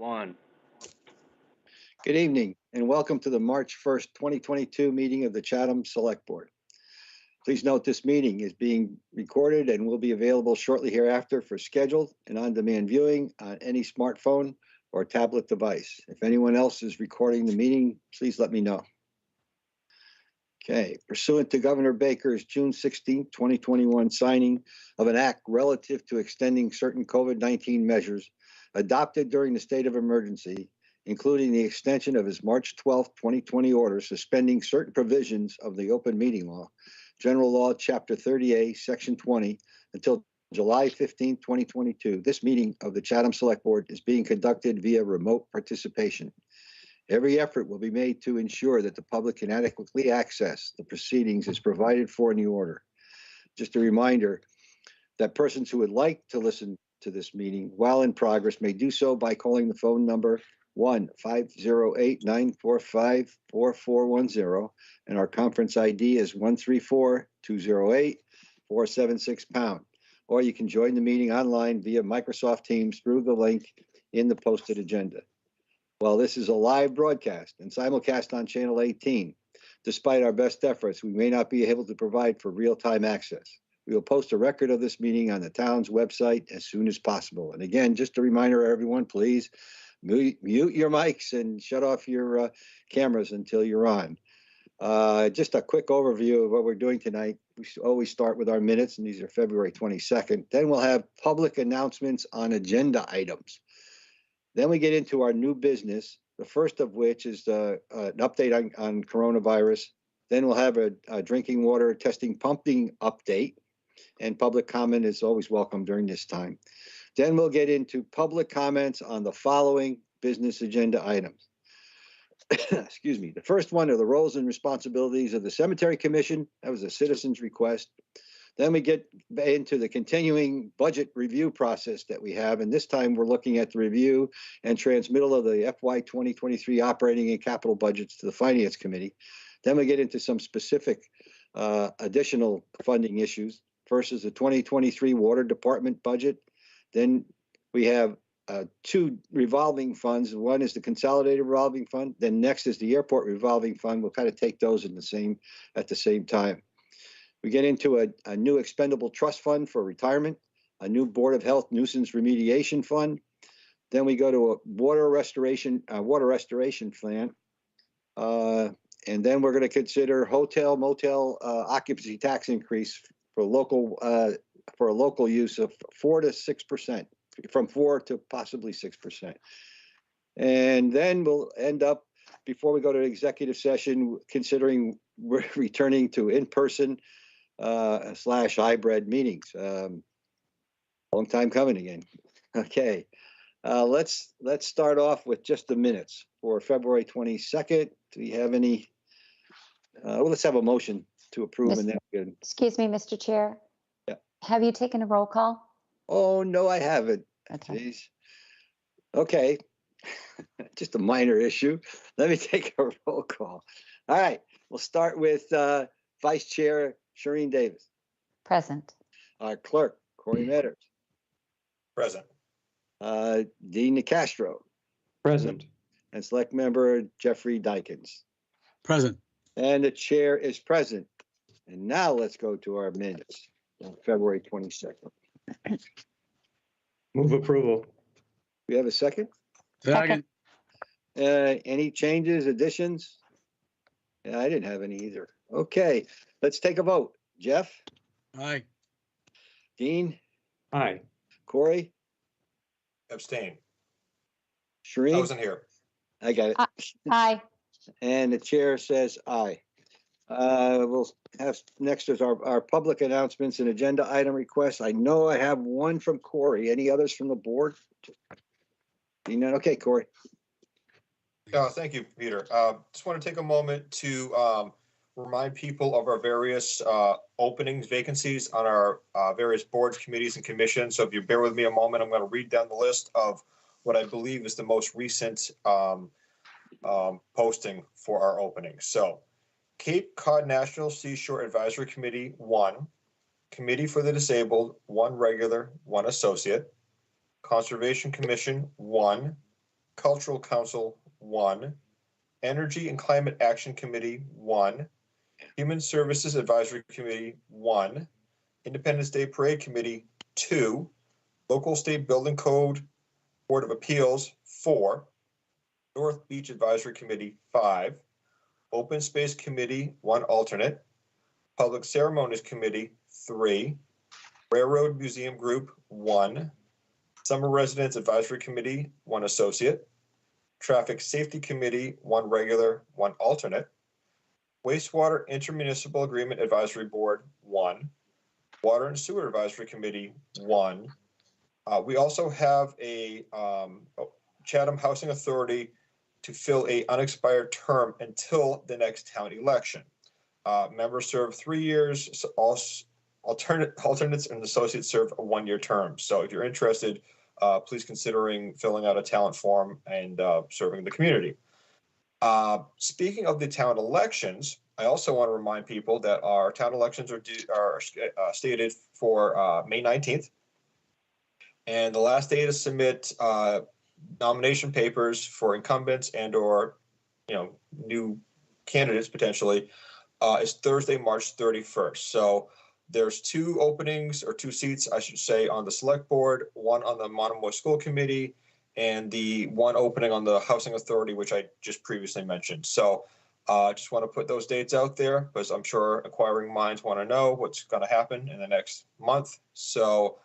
One. Good evening and welcome to the March 1st, 2022 meeting of the Chatham Select Board. Please note this meeting is being recorded and will be available shortly hereafter for scheduled and on-demand viewing on any smartphone or tablet device. If anyone else is recording the meeting, please let me know. Okay, pursuant to Governor Baker's June 16, 2021 signing of an act relative to extending certain COVID-19 measures adopted during the state of emergency, including the extension of his March 12, 2020 order suspending certain provisions of the open meeting law, General Law, Chapter 30A, Section 20, until July 15, 2022. This meeting of the Chatham Select Board is being conducted via remote participation. Every effort will be made to ensure that the public can adequately access the proceedings as provided for in the order. Just a reminder that persons who would like to listen to this meeting while in progress may do so by calling the phone number 1-508-945-4410, and our conference ID is 134-208-476#. Or you can join the meeting online via Microsoft Teams through the link in the posted agenda. While this is a live broadcast and simulcast on Channel 18, despite our best efforts, we may not be able to provide for real-time access. We will post a record of this meeting on the town's website as soon as possible. And again, just a reminder, everyone, please mute your mics and shut off your cameras until you're on. Just a quick overview of what we're doing tonight. We always start with our minutes, and these are February 22nd. Then we'll have public announcements on agenda items. Then we get into our new business, the first of which is an update on coronavirus. Then we'll have a drinking water testing pumping update, and public comment is always welcome during this time. Then we'll get into public comments on the following business agenda items. Excuse me. The first one are the roles and responsibilities of the Cemetery Commission. That was a citizen's request. Then we get into the continuing budget review process that we have, and this time we're looking at the review and transmittal of the FY 2023 operating and capital budgets to the Finance Committee. Then we get into some specific additional funding issues. First is the 2023 Water Department budget. Then we have two revolving funds. One is the Consolidated Revolving Fund. Then next is the Airport Revolving Fund. We'll kind of take those at the same time. We get into a new Expendable trust fund for retirement, a new Board of Health Nuisance Remediation Fund. Then we go to a water restoration plan. And then we're going to consider hotel motel occupancy tax increase for local use of 4 to 6%, from 4 to possibly 6%. And then we'll end up, before we go to executive session, considering we're returning to in-person / hybrid meetings. Long time coming again. Okay, let's start off with just the minutes for February 22nd. Do we have any? Well, let's have a motion to approve. And then good. Excuse me, Mr. Chair. Yeah. Have you taken a roll call? Oh no, I haven't. Okay. Jeez. Okay. Just a minor issue. Let me take a roll call. All right. We'll start with Vice Chair Shireen Davis. Present. Our clerk, Corey Metters. Present. Dean Nicastro. Present. And Select Member Jeffrey Dykins. Present. And the chair is present. And now let's go to our minutes on February 22nd. Move approval. We have a second? Second. Any changes, additions? Yeah, I didn't have any either. Okay, let's take a vote. Jeff? Aye. Dean? Aye. Corey? Abstain. Shireen? I wasn't here. I got it. Aye. And the chair says aye. We'll have next is our public announcements and agenda item requests. I know I have one from Corey. Any others from the board? Okay, Corey. Thank you, Peter. Just want to take a moment to remind people of our various openings, vacancies on our various boards, committees, and commissions. So if you bear with me a moment, I'm going to read down the list of what I believe is the most recent posting for our openings. So Cape Cod National Seashore Advisory Committee, 1. Committee for the Disabled, 1 regular, 1 associate. Conservation Commission, 1. Cultural Council, 1. Energy and Climate Action Committee, 1. Human Services Advisory Committee, 1. Independence Day Parade Committee, 2. Local State Building Code Board of Appeals, 4. North Beach Advisory Committee, 5. Open Space Committee, 1 alternate. Public Ceremonies Committee, 3. Railroad Museum Group, 1. Summer Residence Advisory Committee, 1 associate. Traffic Safety Committee, 1 regular, 1 alternate. Wastewater Intermunicipal Agreement Advisory Board, 1. Water and Sewer Advisory Committee, 1. We also have a Chatham Housing Authority to fill a unexpired term until the next town election. Members serve 3 years. So alternates and associates serve a 1-year term. So if you're interested, please considering filling out a talent form and serving the community. Speaking of the town elections, I also want to remind people that our town elections are stated for May 19th. And the last day to submit nomination papers for incumbents and or new candidates potentially is Thursday, March 31st. So there's 2 openings, or 2 seats, I should say, on the select board, 1 on the Monomoy School Committee, and the 1 opening on the Housing Authority, which I just previously mentioned. So I just want to put those dates out there because I'm sure acquiring minds want to know what's going to happen in the next month. So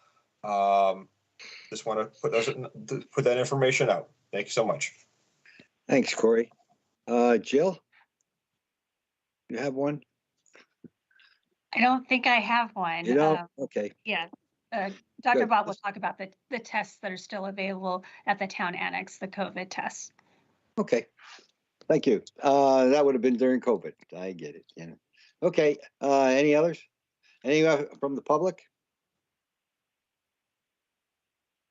just want to put that information out. Thank you so much. Thanks, Corey. Jill, you have one? I don't think I have one. You don't? Okay. Yeah. Dr. Good. Bob will talk about the tests that are still available at the town annex, the COVID tests. Okay. Thank you. That would have been during COVID. I get it. Okay. Any others? Any from the public?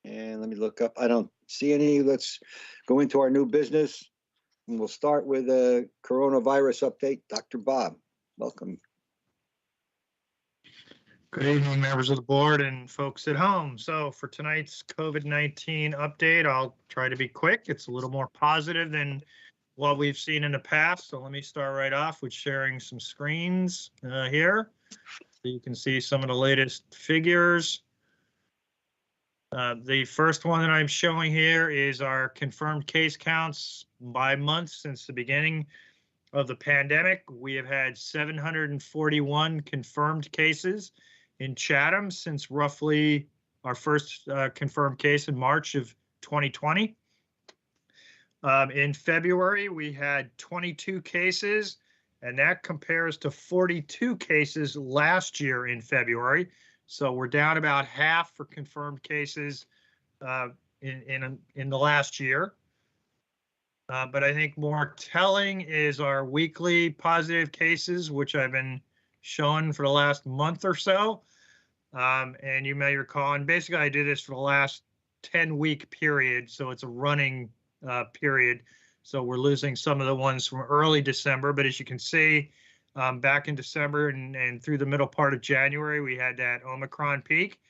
And let me look up. I don't see any. Let's go into our new business. And we'll start with a coronavirus update. Dr. Bob, welcome. Good evening, members of the board and folks at home. So for tonight's COVID-19 update, I'll try to be quick. It's a little more positive than what we've seen in the past. So let me start right off with sharing some screens here. So you can see some of the latest figures. The first one that I'm showing here is our confirmed case counts by month since the beginning of the pandemic. We have had 741 confirmed cases in Chatham since roughly our first confirmed case in March of 2020. In February, we had 22 cases, and that compares to 42 cases last year in February. So we're down about half for confirmed cases in the last year. But I think more telling is our weekly positive cases, which I've been showing for the last month or so. And you may recall, and basically I did this for the last 10-week period, so it's a running period. So we're losing some of the ones from early December, but as you can see, back in December and through the middle part of January, we had that Omicron peak,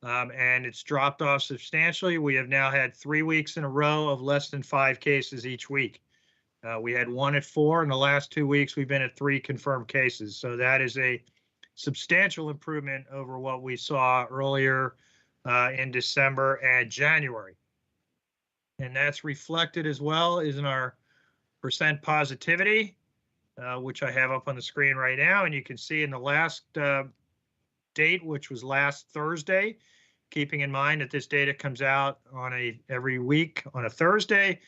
and it's dropped off substantially. We have now had 3 weeks in a row of less than 5 cases each week. We had 1 at 4. In the last 2 weeks, we've been at 3 confirmed cases. So that is a substantial improvement over what we saw earlier in December and January. And that's reflected as well is in our percent positivity, which I have up on the screen right now. And you can see in the last date, which was last Thursday, keeping in mind that this data comes out on every week on a Thursday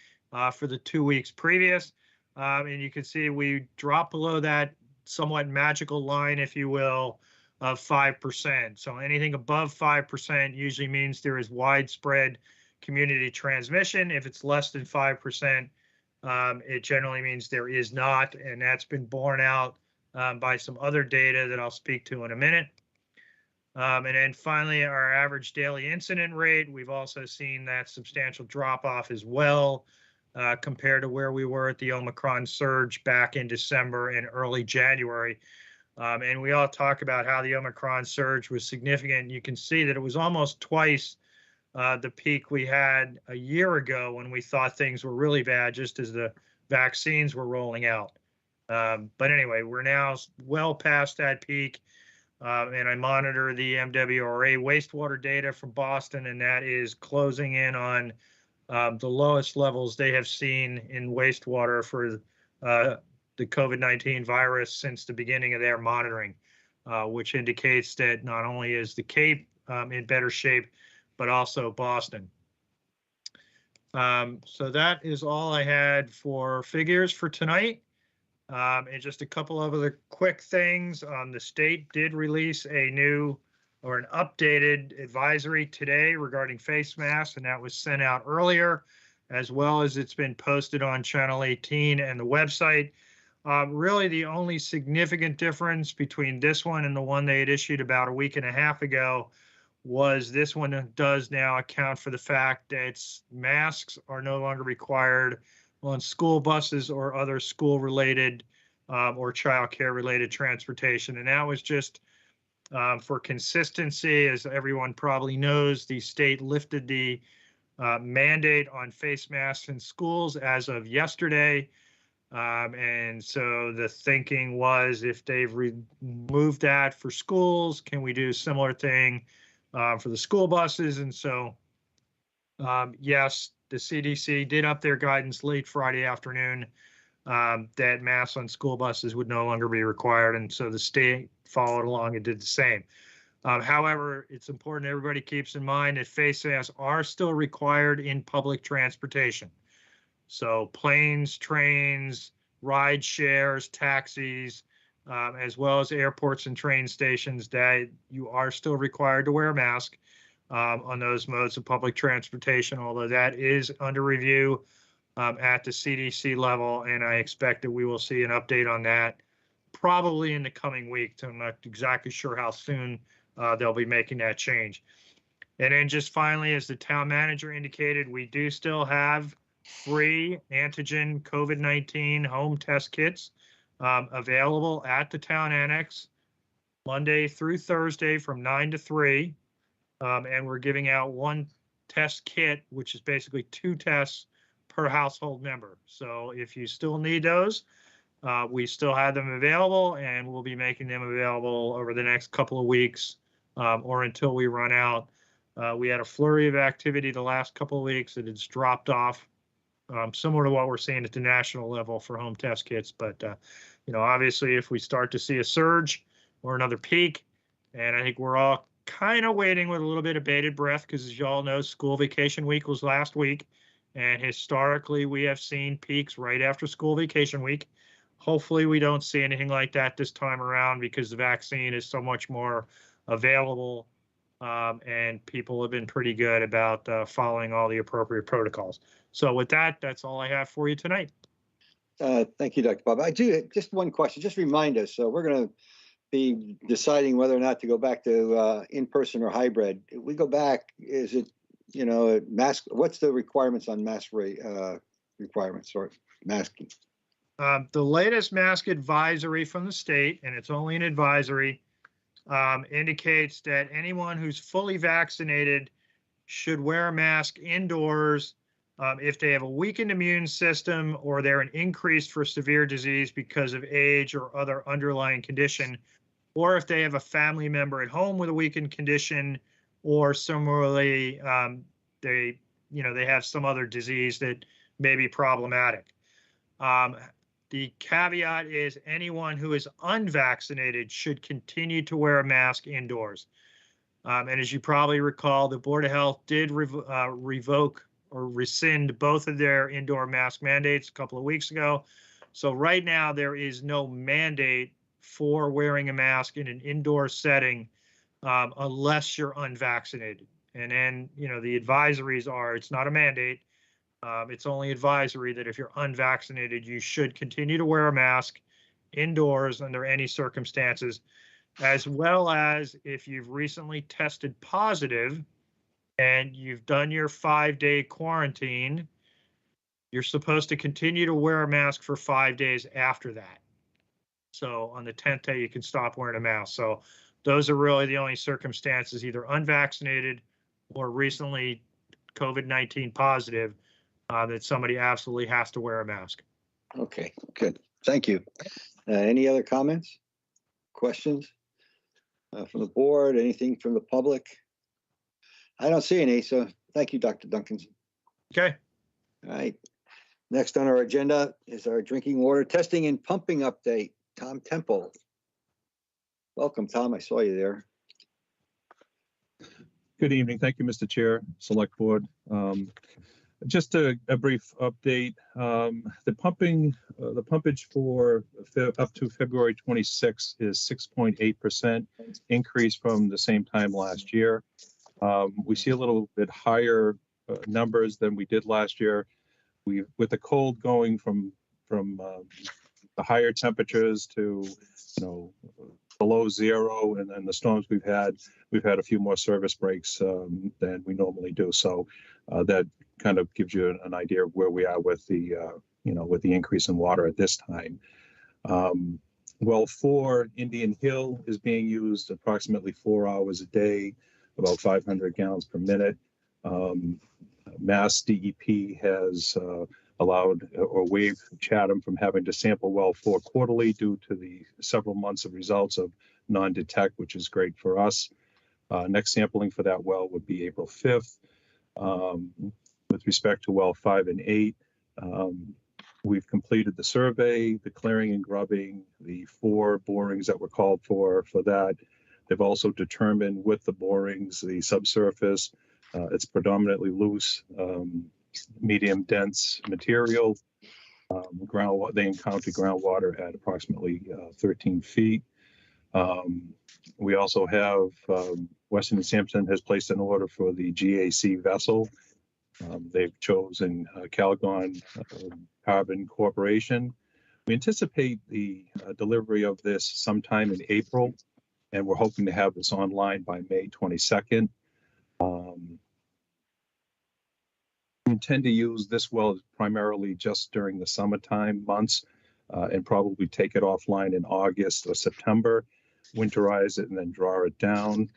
for the 2 weeks previous. And you can see we drop below that somewhat magical line, if you will, of 5%. So anything above 5% usually means there is widespread community transmission. If it's less than 5%, it generally means there is not, and that's been borne out by some other data that I'll speak to in a minute. And then finally, our average daily incident rate, we've also seen that substantial drop off as well compared to where we were at the Omicron surge back in December and early January. And we all talk about how the Omicron surge was significant. You can see that it was almost twice the peak we had a year ago when we thought things were really bad just as the vaccines were rolling out. But anyway, we're now well past that peak. And I monitor the MWRA wastewater data from Boston, and that is closing in on the lowest levels they have seen in wastewater for the COVID-19 virus since the beginning of their monitoring, which indicates that not only is the Cape in better shape, but also Boston. So that is all I had for figures for tonight. And just a couple of other quick things. The state did release a new or an updated advisory today regarding face masks, and that was sent out earlier, as well as it's been posted on Channel 18 and the website. Really, the only significant difference between this one and the one they had issued about a week and a half ago was this one does now account for the fact that masks are no longer required on school buses or other school-related or childcare-related transportation. And that was just for consistency. As everyone probably knows, the state lifted the mandate on face masks in schools as of yesterday. And so the thinking was, if they've removed that for schools, can we do a similar thing for the school buses? And so, yes, the CDC did up their guidance late Friday afternoon that masks on school buses would no longer be required. And so the state followed along and did the same. However, it's important everybody keeps in mind that face masks are still required in public transportation. So planes, trains, ride shares, taxis, as well as airports and train stations, that you are still required to wear a mask on those modes of public transportation, although that is under review at the CDC level, and I expect that we will see an update on that probably in the coming week. So I'm not exactly sure how soon they'll be making that change. And then just finally, as the town manager indicated, we do still have free antigen COVID-19 home test kits available at the town annex Monday through Thursday from 9 to 3. And we're giving out one test kit, which is basically 2 tests per household member. So if you still need those, we still have them available, and we'll be making them available over the next couple of weeks or until we run out. We had a flurry of activity the last couple of weeks that it's dropped off, similar to what we're seeing at the national level for home test kits. But, obviously, if we start to see a surge or another peak, and I think we're all kind of waiting with a little bit of bated breath, because as you all know, school vacation week was last week. And historically, we have seen peaks right after school vacation week. Hopefully, we don't see anything like that this time around, because the vaccine is so much more available, and people have been pretty good about following all the appropriate protocols. So with that, that's all I have for you tonight. Thank you, Dr. Bob. I do just one question. Just remind us. So we're going to be deciding whether or not to go back to in-person or hybrid. If we go back, is it, mask? What's the requirements on mask requirements or masking? The latest mask advisory from the state, and it's only an advisory, indicates that anyone who's fully vaccinated should wear a mask indoors if they have a weakened immune system, or they're an increased for severe disease because of age or other underlying condition, or if they have a family member at home with a weakened condition, or similarly, they have some other disease that may be problematic. The caveat is anyone who is unvaccinated should continue to wear a mask indoors. And as you probably recall, the Board of Health did revoke or rescind both of their indoor mask mandates a couple of weeks ago. So right now there is no mandate for wearing a mask in an indoor setting unless you're unvaccinated. And then, the advisories are, it's not a mandate. It's only advisory that if you're unvaccinated, you should continue to wear a mask indoors under any circumstances, as well as if you've recently tested positive and you've done your 5-day quarantine, you're supposed to continue to wear a mask for 5 days after that. So on the 10th day, you can stop wearing a mask. So those are really the only circumstances, either unvaccinated or recently COVID-19 positive, that somebody absolutely has to wear a mask. Okay, good. Thank you. Any other comments, questions from the board? Anything from the public? I don't see any, so thank you, Dr. Duncan. Okay. All right. Next on our agenda is our drinking water testing and pumping update. Tom Temple. Welcome, Tom. I saw you there. Good evening. Thank you, Mr. Chair, Select Board. Just a brief update. The pumpage for up to February 26 is 6.8% increase from the same time last year. We see a little bit higher numbers than we did last year. With the cold going from the higher temperatures to below zero, and then the storms we've had a few more service breaks than we normally do. So that kind of gives you an idea of where we are with the with the increase in water at this time. Well, 4 Indian Hill is being used approximately 4 hours a day, about 500 gallons per minute. Mass DEP has allowed or waived Chatham from having to sample well 4 quarterly due to the several months of results of non-detect, which is great for us. Next sampling for that well would be April 5th. With respect to well 5 and 8, we've completed the survey, the clearing and grubbing, the 4 borings that were called for that. They've also determined with the borings, the subsurface, it's predominantly loose, medium dense material. They encountered groundwater at approximately 13 feet. We also have Weston and Sampson has placed an order for the GAC vessel. They've chosen Calgon Carbon Corporation. We anticipate the delivery of this sometime in April, and we're hoping to have this online by May 22nd. We intend to use this well primarily just during the summertime months and probably take it offline in August or September, winterize it, and then draw it down.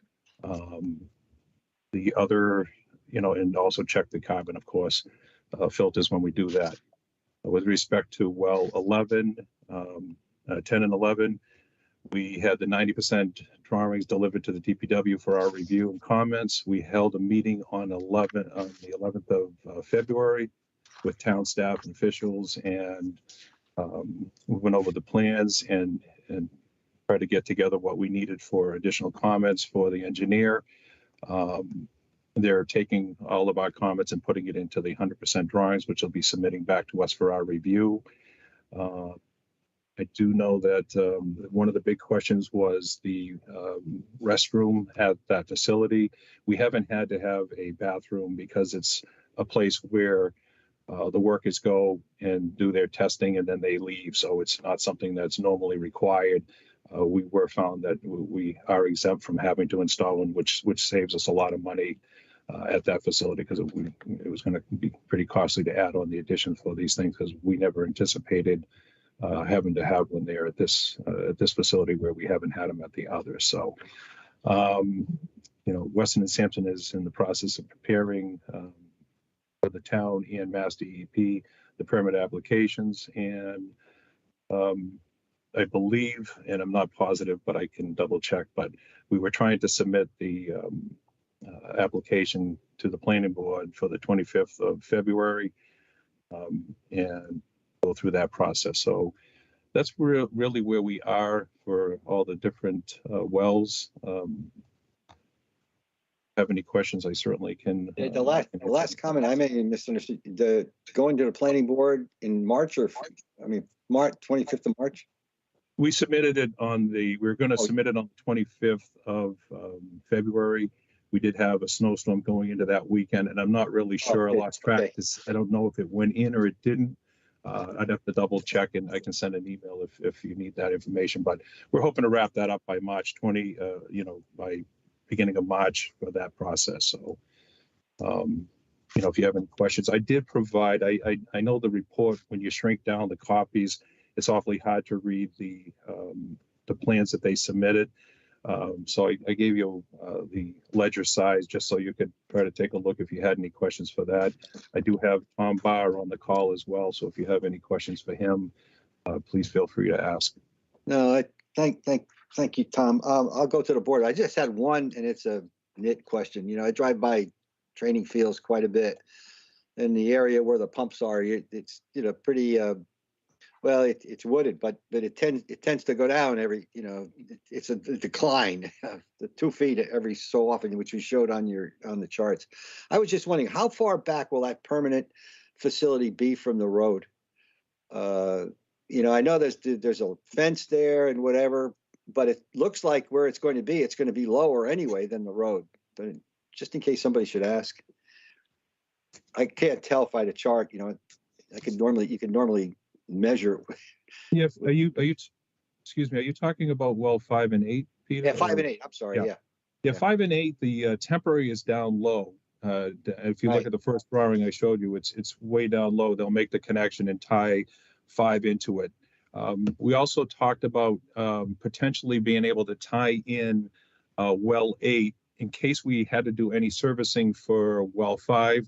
The other, and also check the carbon, of course, filters when we do that. With respect to well 11, 10 and 11, we had the 90% drawings delivered to the DPW for our review and comments. We held a meeting on the 11th of February with town staff and officials, and we went over the plans and tried to get together what we needed for additional comments for the engineer. They're taking all of our comments and putting it into the 100% drawings, which they'll be submitting back to us for our review. I do know that one of the big questions was the restroom at that facility. We haven't had to have a bathroom because it's a place where the workers go and do their testing and then they leave. So it's not something that's normally required. We were found that we are exempt from having to install one, which saves us a lot of money at that facility, because it was going to be pretty costly to add on the addition for these things, because we never anticipated having to have one there at this facility where we haven't had them at the others. So, Weston and Sampson is in the process of preparing for the town and Mass DEP the permit applications, and I believe, and I'm not positive, but I can double check, but we were trying to submit the application to the planning board for the 25th of February and go through that process. So that's really where we are for all the different wells. Have any questions, I certainly can. The last comment I made and misunderstood, going to the planning board in March, March 25th of March. We submitted it we're going to submit it on the 25th of February. We did have a snowstorm going into that weekend, and I'm not really sure. Okay. I lost track. I don't know if it went in or it didn't. I'd have to double check, and I can send an email if you need that information. But we're hoping to wrap that up by March 20, by beginning of March for that process. So, if you have any questions, I did provide, I know the report, when you shrink down the copies, it's awfully hard to read the plans that they submitted. So I gave you the ledger size just so you could try to take a look if you had any questions for that. I do have Tom Barr on the call as well, so if you have any questions for him, please feel free to ask. No, thank you, Tom. I'll go to the board. I just had one, and it's a nit question. I drive by training fields quite a bit. In the area where the pumps are, it's pretty well, it's wooded, but it tends to go down every, it's a decline, the 2 feet every so often, which we showed on the charts. I was just wondering, how far back will that permanent facility be from the road? I know there's a fence there and whatever, but it looks like where it's going to be lower anyway than the road. But just in case somebody should ask, I can't tell if I had a chart. You could normally measure. Yeah, excuse me, are you talking about well 5 and 8, Peter? Yeah, 5 and 8. I'm sorry. Yeah. Yeah, 5 and 8, the temporary is down low. If you look at the first drawing I showed you, it's way down low. They'll make the connection and tie 5 into it. We also talked about potentially being able to tie in well 8 in case we had to do any servicing for well 5.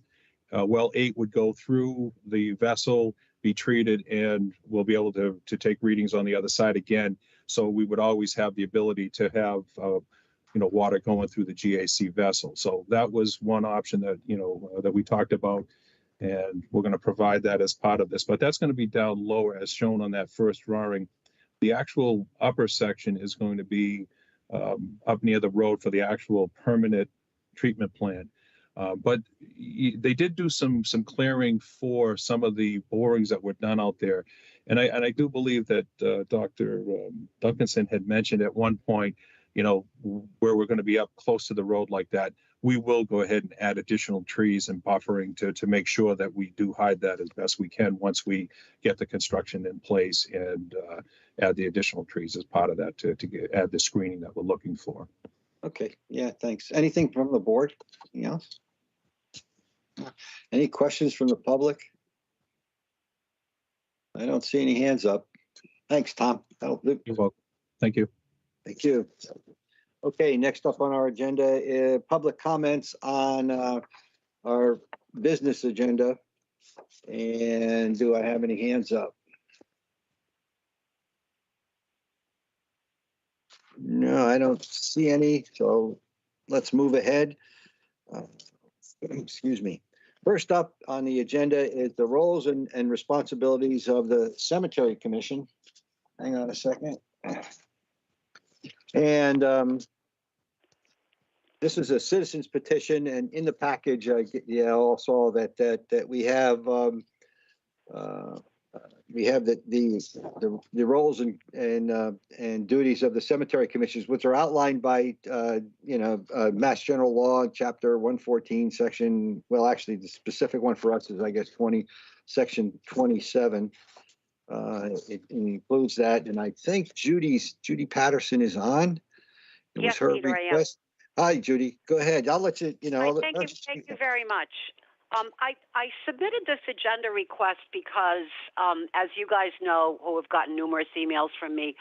Well 8 would go through the vessel, be treated, and we'll be able to take readings on the other side again. So we would always have the ability to have water going through the GAC vessel. So that was one option that that we talked about, and we're going to provide that as part of this. But that's going to be down lower, as shown on that first drawing. The actual upper section is going to be up near the road for the actual permanent treatment plant. But they did do some clearing for some of the borings that were done out there, and I do believe that Dr. Duncanson had mentioned at one point, where we're going to be up close to the road like that, we will go ahead and add additional trees and buffering to make sure that we do hide that as best we can once we get the construction in place and add the additional trees as part of that to add the screening that we're looking for. Okay. Yeah. Thanks. Anything from the board? Anything else? Any questions from the public? I don't see any hands up. Thanks, Tom. You're welcome. Thank you. Thank you. Okay, next up on our agenda is public comments on our business agenda. And do I have any hands up? No, I don't see any. So let's move ahead. Excuse me. First up on the agenda is the roles and responsibilities of the Cemetery Commission. Hang on a second. And this is a citizen's petition, and in the package, I also that we have the roles and duties of the cemetery commissions, which are outlined by Mass General Law, Chapter 114, Section. Well, actually, the specific one for us is, I guess, Section 27. It includes that, and I think Judy Patterson is on. It Yes, was her Peter, request. Hi, Judy. Go ahead. I'll let you. Hi, thank you very much. I submitted this agenda request because, as you guys know, who have gotten numerous emails from me,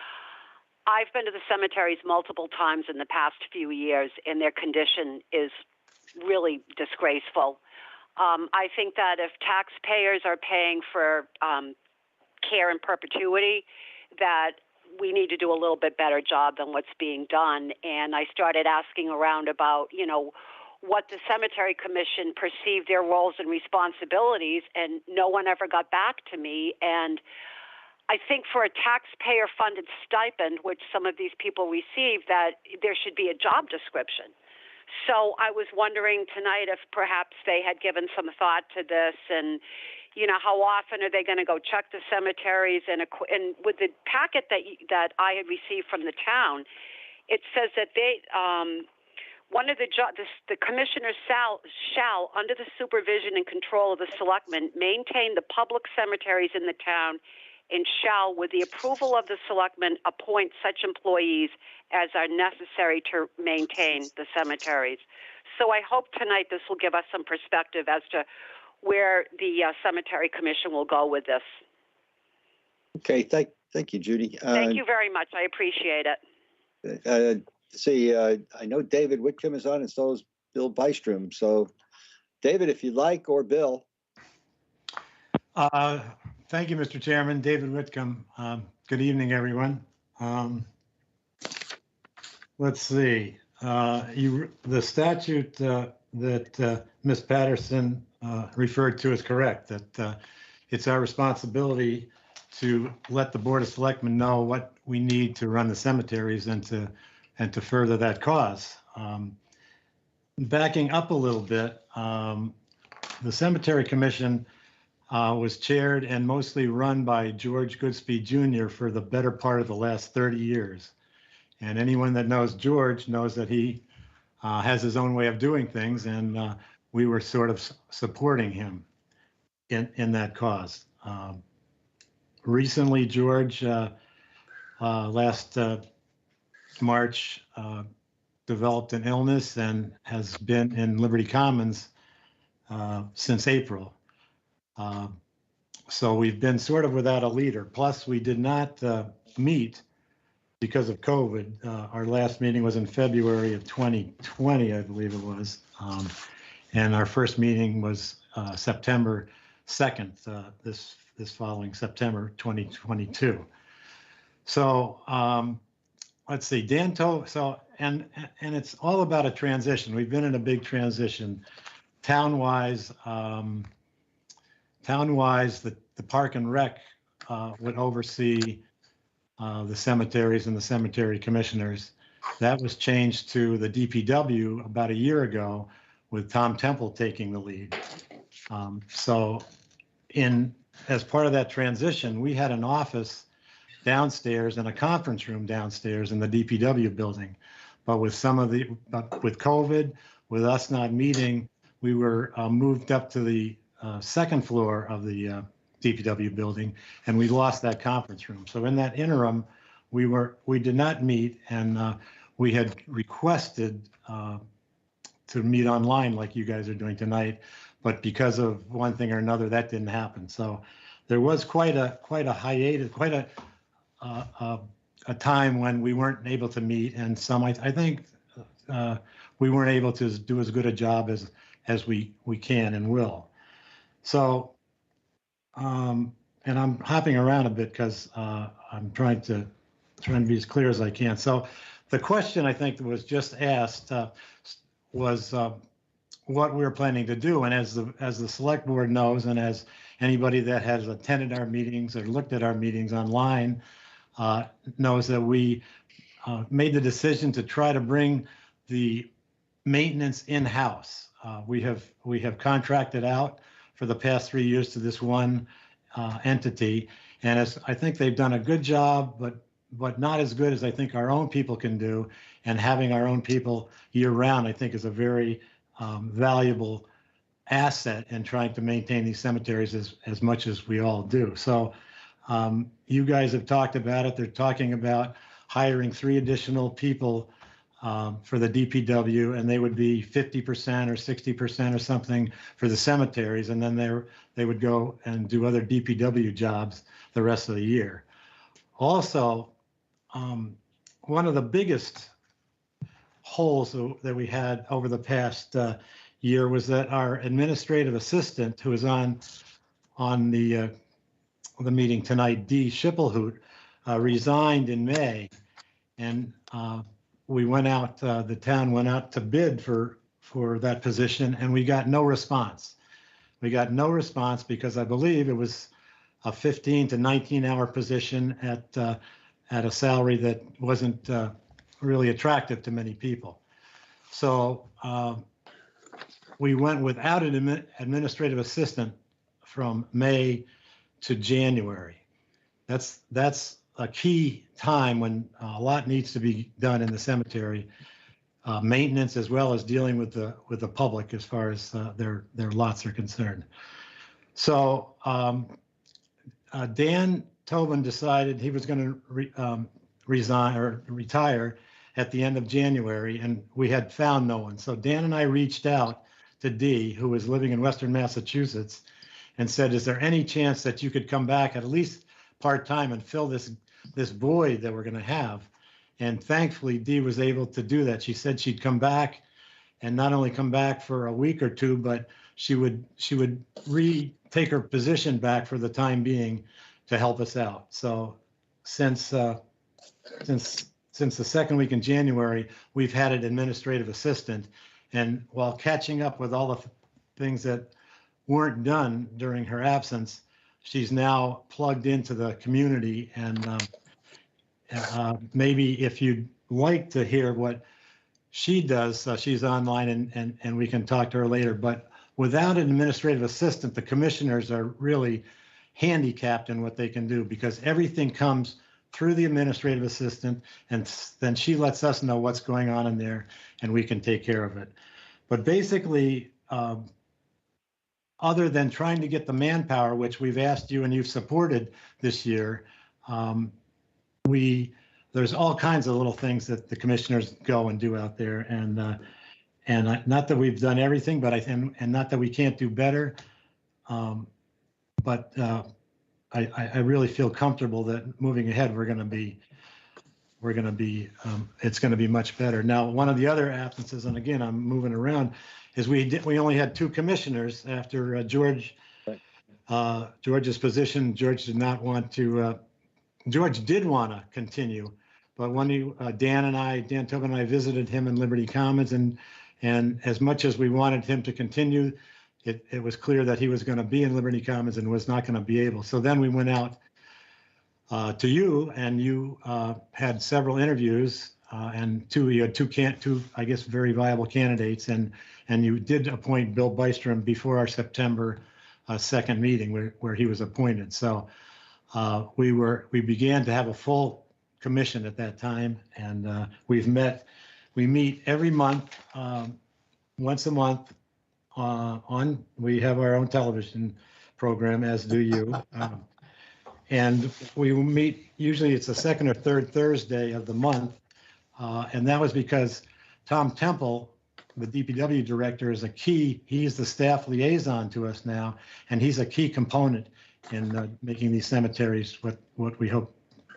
I've been to the cemeteries multiple times in the past few years, and their condition is really disgraceful. I think that if taxpayers are paying for care in perpetuity, that we need to do a little bit better job than what's being done. And I started asking around about, what the Cemetery Commission perceived their roles and responsibilities, and no one ever got back to me. And I think for a taxpayer-funded stipend, which some of these people receive, that there should be a job description. So I was wondering tonight if perhaps they had given some thought to this, and how often are they going to go check the cemeteries? And with the packet that I had received from the town, it says that they one of the commissioners shall, under the supervision and control of the selectmen, maintain the public cemeteries in the town, and shall, with the approval of the selectmen, appoint such employees as are necessary to maintain the cemeteries. So I hope tonight this will give us some perspective as to where the Cemetery Commission will go with this. Okay, thank you, Judy. Thank you very much. I appreciate it. See, I know David Whitcomb is on and so is Bill Bystrom. So David, if you'd like, or Bill. Thank you, Mr. Chairman. David Whitcomb. Good evening, everyone. Let's see. The statute that Ms. Patterson referred to is correct, that it's our responsibility to let the Board of Selectmen know what we need to run the cemeteries and to further that cause. Backing up a little bit, the Cemetery Commission was chaired and mostly run by George Goodspeed Jr. for the better part of the last 30 years. And anyone that knows George knows that he has his own way of doing things, and we were sort of supporting him in that cause. Recently, George, last March, developed an illness and has been in Liberty Commons since April. So we've been sort of without a leader. Plus, we did not meet because of COVID. Our last meeting was in February of 2020, I believe it was. And our first meeting was September 2nd, this following September 2022. So let's see, and it's all about a transition. We've been in a big transition. Town-wise, the Park and Rec would oversee the cemeteries and the cemetery commissioners. That was changed to the DPW about a year ago with Tom Temple taking the lead. So as part of that transition, we had an office downstairs and a conference room downstairs in the DPW building. But with with COVID, with us not meeting, we were moved up to the second floor of the DPW building, and we lost that conference room. So in that interim, we did not meet, and we had requested to meet online like you guys are doing tonight, but because of one thing or another, that didn't happen. So there was quite a hiatus, quite a time when we weren't able to meet, and I think we weren't able to do as good a job as we can and will. So, and I'm hopping around a bit because I'm trying to be as clear as I can. So the question I think that was just asked was what we're planning to do. And as the select board knows, and as anybody that has attended our meetings or looked at our meetings online knows, that we made the decision to try to bring the maintenance in-house. We have contracted out for the past 3 years to this one entity, and I think they've done a good job, but not as good as I think our own people can do. And having our own people year round, I think, is a very valuable asset in trying to maintain these cemeteries as much as we all do. So you guys have talked about it. They're talking about hiring 3 additional people for the DPW, and they would be 50% or 60% or something for the cemeteries, and then they would go and do other DPW jobs the rest of the year. Also, one of the biggest holes that we had over the past year was that our administrative assistant, who is on the meeting tonight, Dee Schippelhoot, resigned in May, and we went out, the town went out to bid for that position, and we got no response. We got no response because I believe it was a 15 to 19-hour position at a salary that wasn't really attractive to many people. So we went without an administrative assistant from May to January. That's a key time when a lot needs to be done in the cemetery, maintenance as well as dealing with the public as far as their lots are concerned. So Dan Tobin decided he was going to resign or retire at the end of January, and we had found no one. So Dan and I reached out to Dee, who was living in Western Massachusetts, and said, is there any chance that you could come back at least part-time and fill this void that we're going to have? And thankfully, Dee was able to do that. She said she'd come back, and not only come back for a week or two, but she would retake her position back for the time being to help us out. So since the second week in January, we've had an administrative assistant. And while catching up with all the things that weren't done during her absence, she's now plugged into the community. And maybe if you'd like to hear what she does, she's online and we can talk to her later. But without an administrative assistant, the commissioners are really handicapped in what they can do, because everything comes through the administrative assistant, and then she lets us know what's going on in there and we can take care of it. But basically, other than trying to get the manpower, which we've asked you and you've supported this year, there's all kinds of little things that the commissioners go and do out there, and not that we've done everything, but and not that we can't do better, but I really feel comfortable that moving ahead it's going to be much better. Now, one of the other absences, and again I'm moving around, is we only had 2 commissioners after George's position. George did not want to. George did want to continue, but when Dan Tobin and I visited him in Liberty Commons, and as much as we wanted him to continue, it was clear that he was going to be in Liberty Commons and was not going to be able. So then we went out to you, and you had several interviews, and you had two, I guess, very viable candidates, and you did appoint Bill Bystrom before our September 2nd meeting where he was appointed. So we began to have a full commission at that time, and we meet every month, once a month. We have our own television program, as do you. And we meet, usually it's the second or third Thursday of the month. And that was because Tom Temple, the DPW director, he's the staff liaison to us now, and he's a key component in making these cemeteries what we hope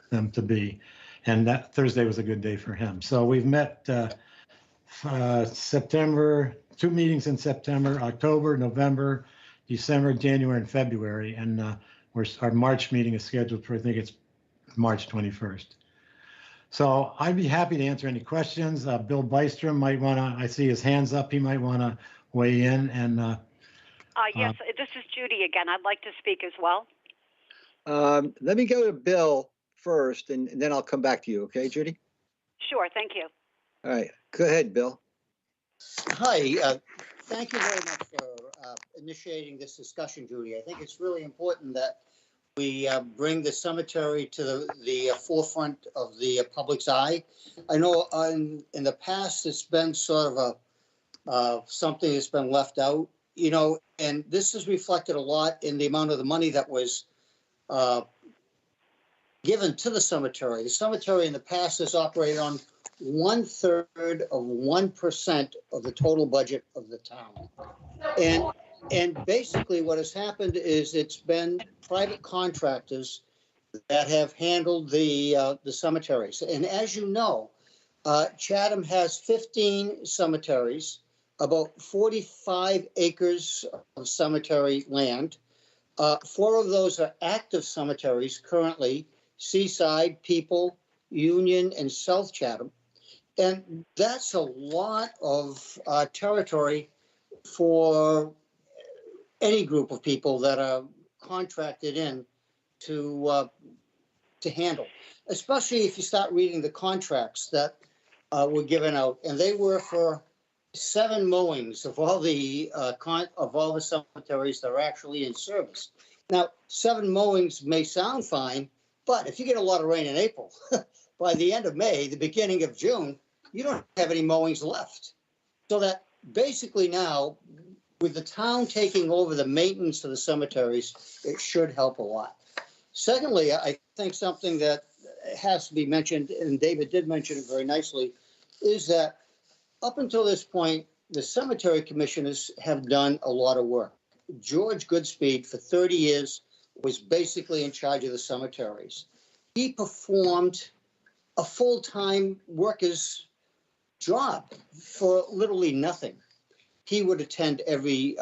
them to be. And that Thursday was a good day for him. So we've met September, 2 meetings in September, October, November, December, January, and February. And our March meeting is scheduled for, I think it's March 21st. So I'd be happy to answer any questions. Bill Bystrom might want to, I see his hands up, he might want to weigh in. And yes, this is Judy again. I'd like to speak as well. Let me go to Bill first, and then I'll come back to you. Okay, Judy? Sure, thank you. All right, go ahead, Bill. Hi, thank you very much for initiating this discussion, Judy. I think it's really important that we bring the cemetery to the forefront of the public's eye. I know in the past it's been sort of something that's been left out, and this is reflected a lot in the amount of the money that was given to the cemetery. The cemetery in the past has operated on 1/3 of 1% of the total budget of the town. And basically what has happened is it's been private contractors that have handled the cemeteries. And as you know, Chatham has 15 cemeteries, about 45 acres of cemetery land. 4 of those are active cemeteries currently: Seaside, People, Union, and South Chatham. And that's a lot of territory for any group of people that are contracted in to handle, especially if you start reading the contracts that were given out, and they were for 7 mowings of all the cemeteries that are actually in service. Now, 7 mowings may sound fine, but if you get a lot of rain in April, by the end of May, the beginning of June, you don't have any mowings left. So that basically now, with the town taking over the maintenance of the cemeteries, it should help a lot. Secondly, I think something that has to be mentioned, and David did mention it very nicely, is that up until this point, the cemetery commissioners have done a lot of work. George Goodspeed, for 30 years, was basically in charge of the cemeteries. He performed a full-time worker's job for literally nothing. He would attend every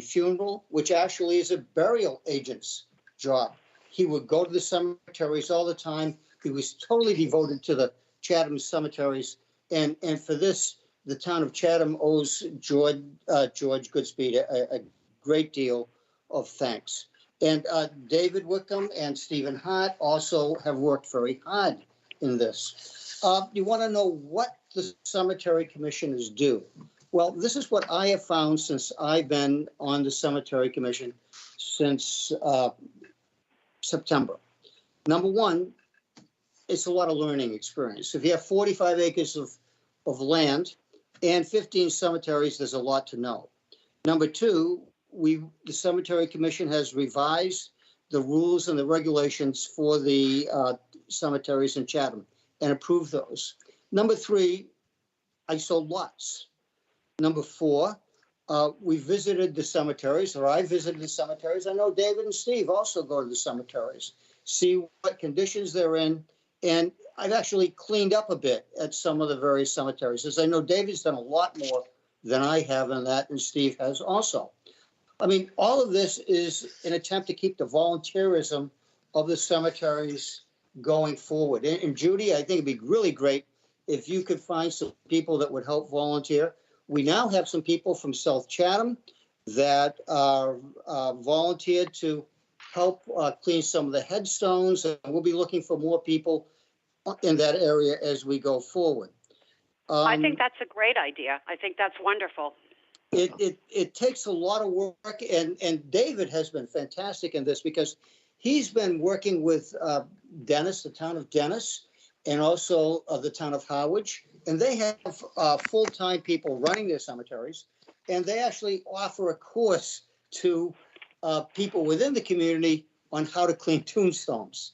funeral, which actually is a burial agent's job. He would go to the cemeteries all the time. He was totally devoted to the Chatham cemeteries. And for this, the town of Chatham owes George Goodspeed a great deal of thanks. And David Wickham and Stephen Hart also have worked very hard in this. You want to know what the cemetery commissioners do? Well, this is what I have found since I've been on the cemetery commission since September. Number one, it's a lot of learning experience. If you have 45 acres of land and 15 cemeteries, there's a lot to know. Number two, the cemetery commission has revised the rules and the regulations for the cemeteries in Chatham and approved those. Number three, I sold lots. Number four, we visited the cemeteries, or I visited the cemeteries. I know David and Steve also go to the cemeteries, see what conditions they're in. And I've actually cleaned up a bit at some of the various cemeteries, as I know David's done a lot more than I have in that, and Steve has also. I mean, all of this is an attempt to keep the volunteerism of the cemeteries going forward. And Judy, I think it'd be really great if you could find some people that would help volunteer. We now have some people from South Chatham that are volunteered to help clean some of the headstones, and we'll be looking for more people in that area as we go forward. I think that's a great idea. I think that's wonderful. It takes a lot of work, and David has been fantastic in this because he's been working with Dennis, the town of Dennis, and also the town of Harwich, and they have full-time people running their cemeteries, and they actually offer a course to people within the community on how to clean tombstones.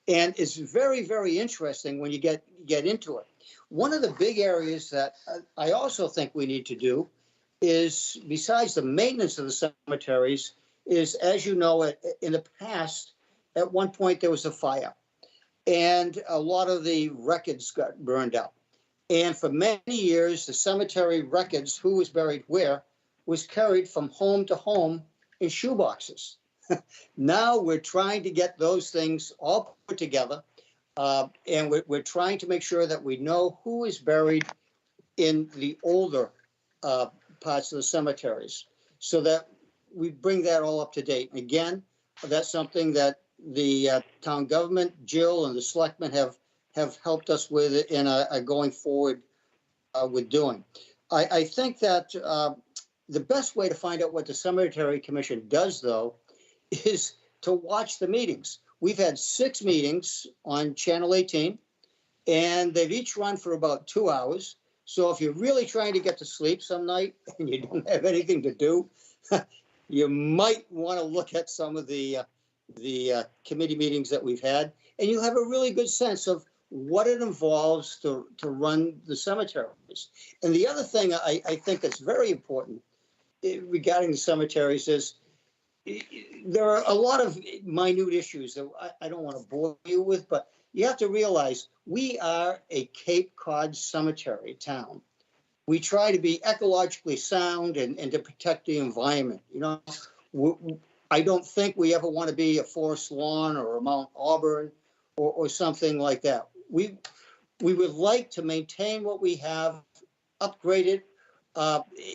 And it's very, very interesting when you get into it. One of the big areas that I also think we need to do is, besides the maintenance of the cemeteries, is, as you know, in the past, at one point there was a fire and a lot of the records got burned up. And for many years, the cemetery records, who was buried where, was carried from home to home in shoeboxes. Now we're trying to get those things all put together, and we're trying to make sure that we know who is buried in the older parts of the cemeteries, so that we bring that all up to date. And again, that's something that the town government, Jill, and the selectmen have helped us with in a going forward with doing. I think that the best way to find out what the cemetery commission does, though, is to watch the meetings. We've had 6 meetings on Channel 18, and they've each run for about 2 hours. So if you're really trying to get to sleep some night and you don't have anything to do, you might want to look at some of the committee meetings that we've had, and you have a really good sense of what it involves to run the cemeteries. And the other thing I think that's very important regarding the cemeteries is there are a lot of minute issues that I don't want to bore you with, but you have to realize we are a Cape Cod cemetery town. We try to be ecologically sound and to protect the environment. You know, I don't think we ever want to be a Forest Lawn or a Mount Auburn or something like that. We would like to maintain what we have, upgrade it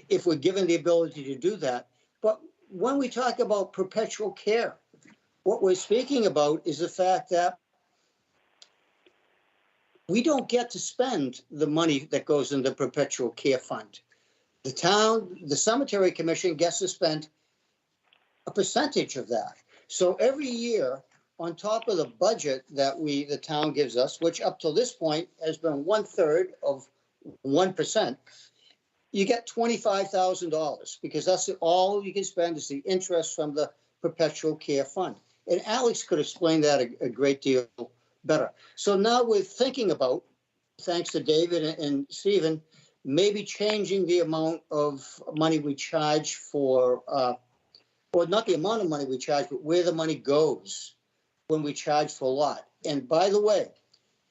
if we're given the ability to do that. But when we talk about perpetual care, what we're speaking about is the fact that we don't get to spend the money that goes in the perpetual care fund. The town, the cemetery commission gets to spend a percentage of that. So every year, on top of the budget that the town gives us, which up till this point has been 1/3 of 1%, you get $25,000 because that's all you can spend is the interest from the perpetual care fund. And Alex could explain that a great deal better. So now we're thinking about, thanks to David and Stephen, maybe changing the amount of money we charge for, or not the amount of money we charge, but where the money goes when we charge for a lot. And by the way,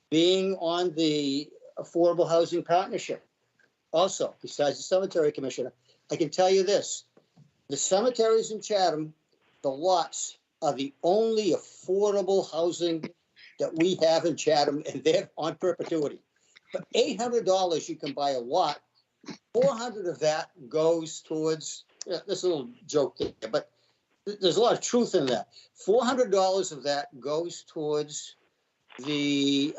being on the Affordable Housing Partnership. Also, besides the cemetery commissioner, I can tell you this, the cemeteries in Chatham, the lots are the only affordable housing that we have in Chatham, and they're on perpetuity. For $800, you can buy a lot. 400 of that goes towards, this little joke there, but there's a lot of truth in that. $400 of that goes towards the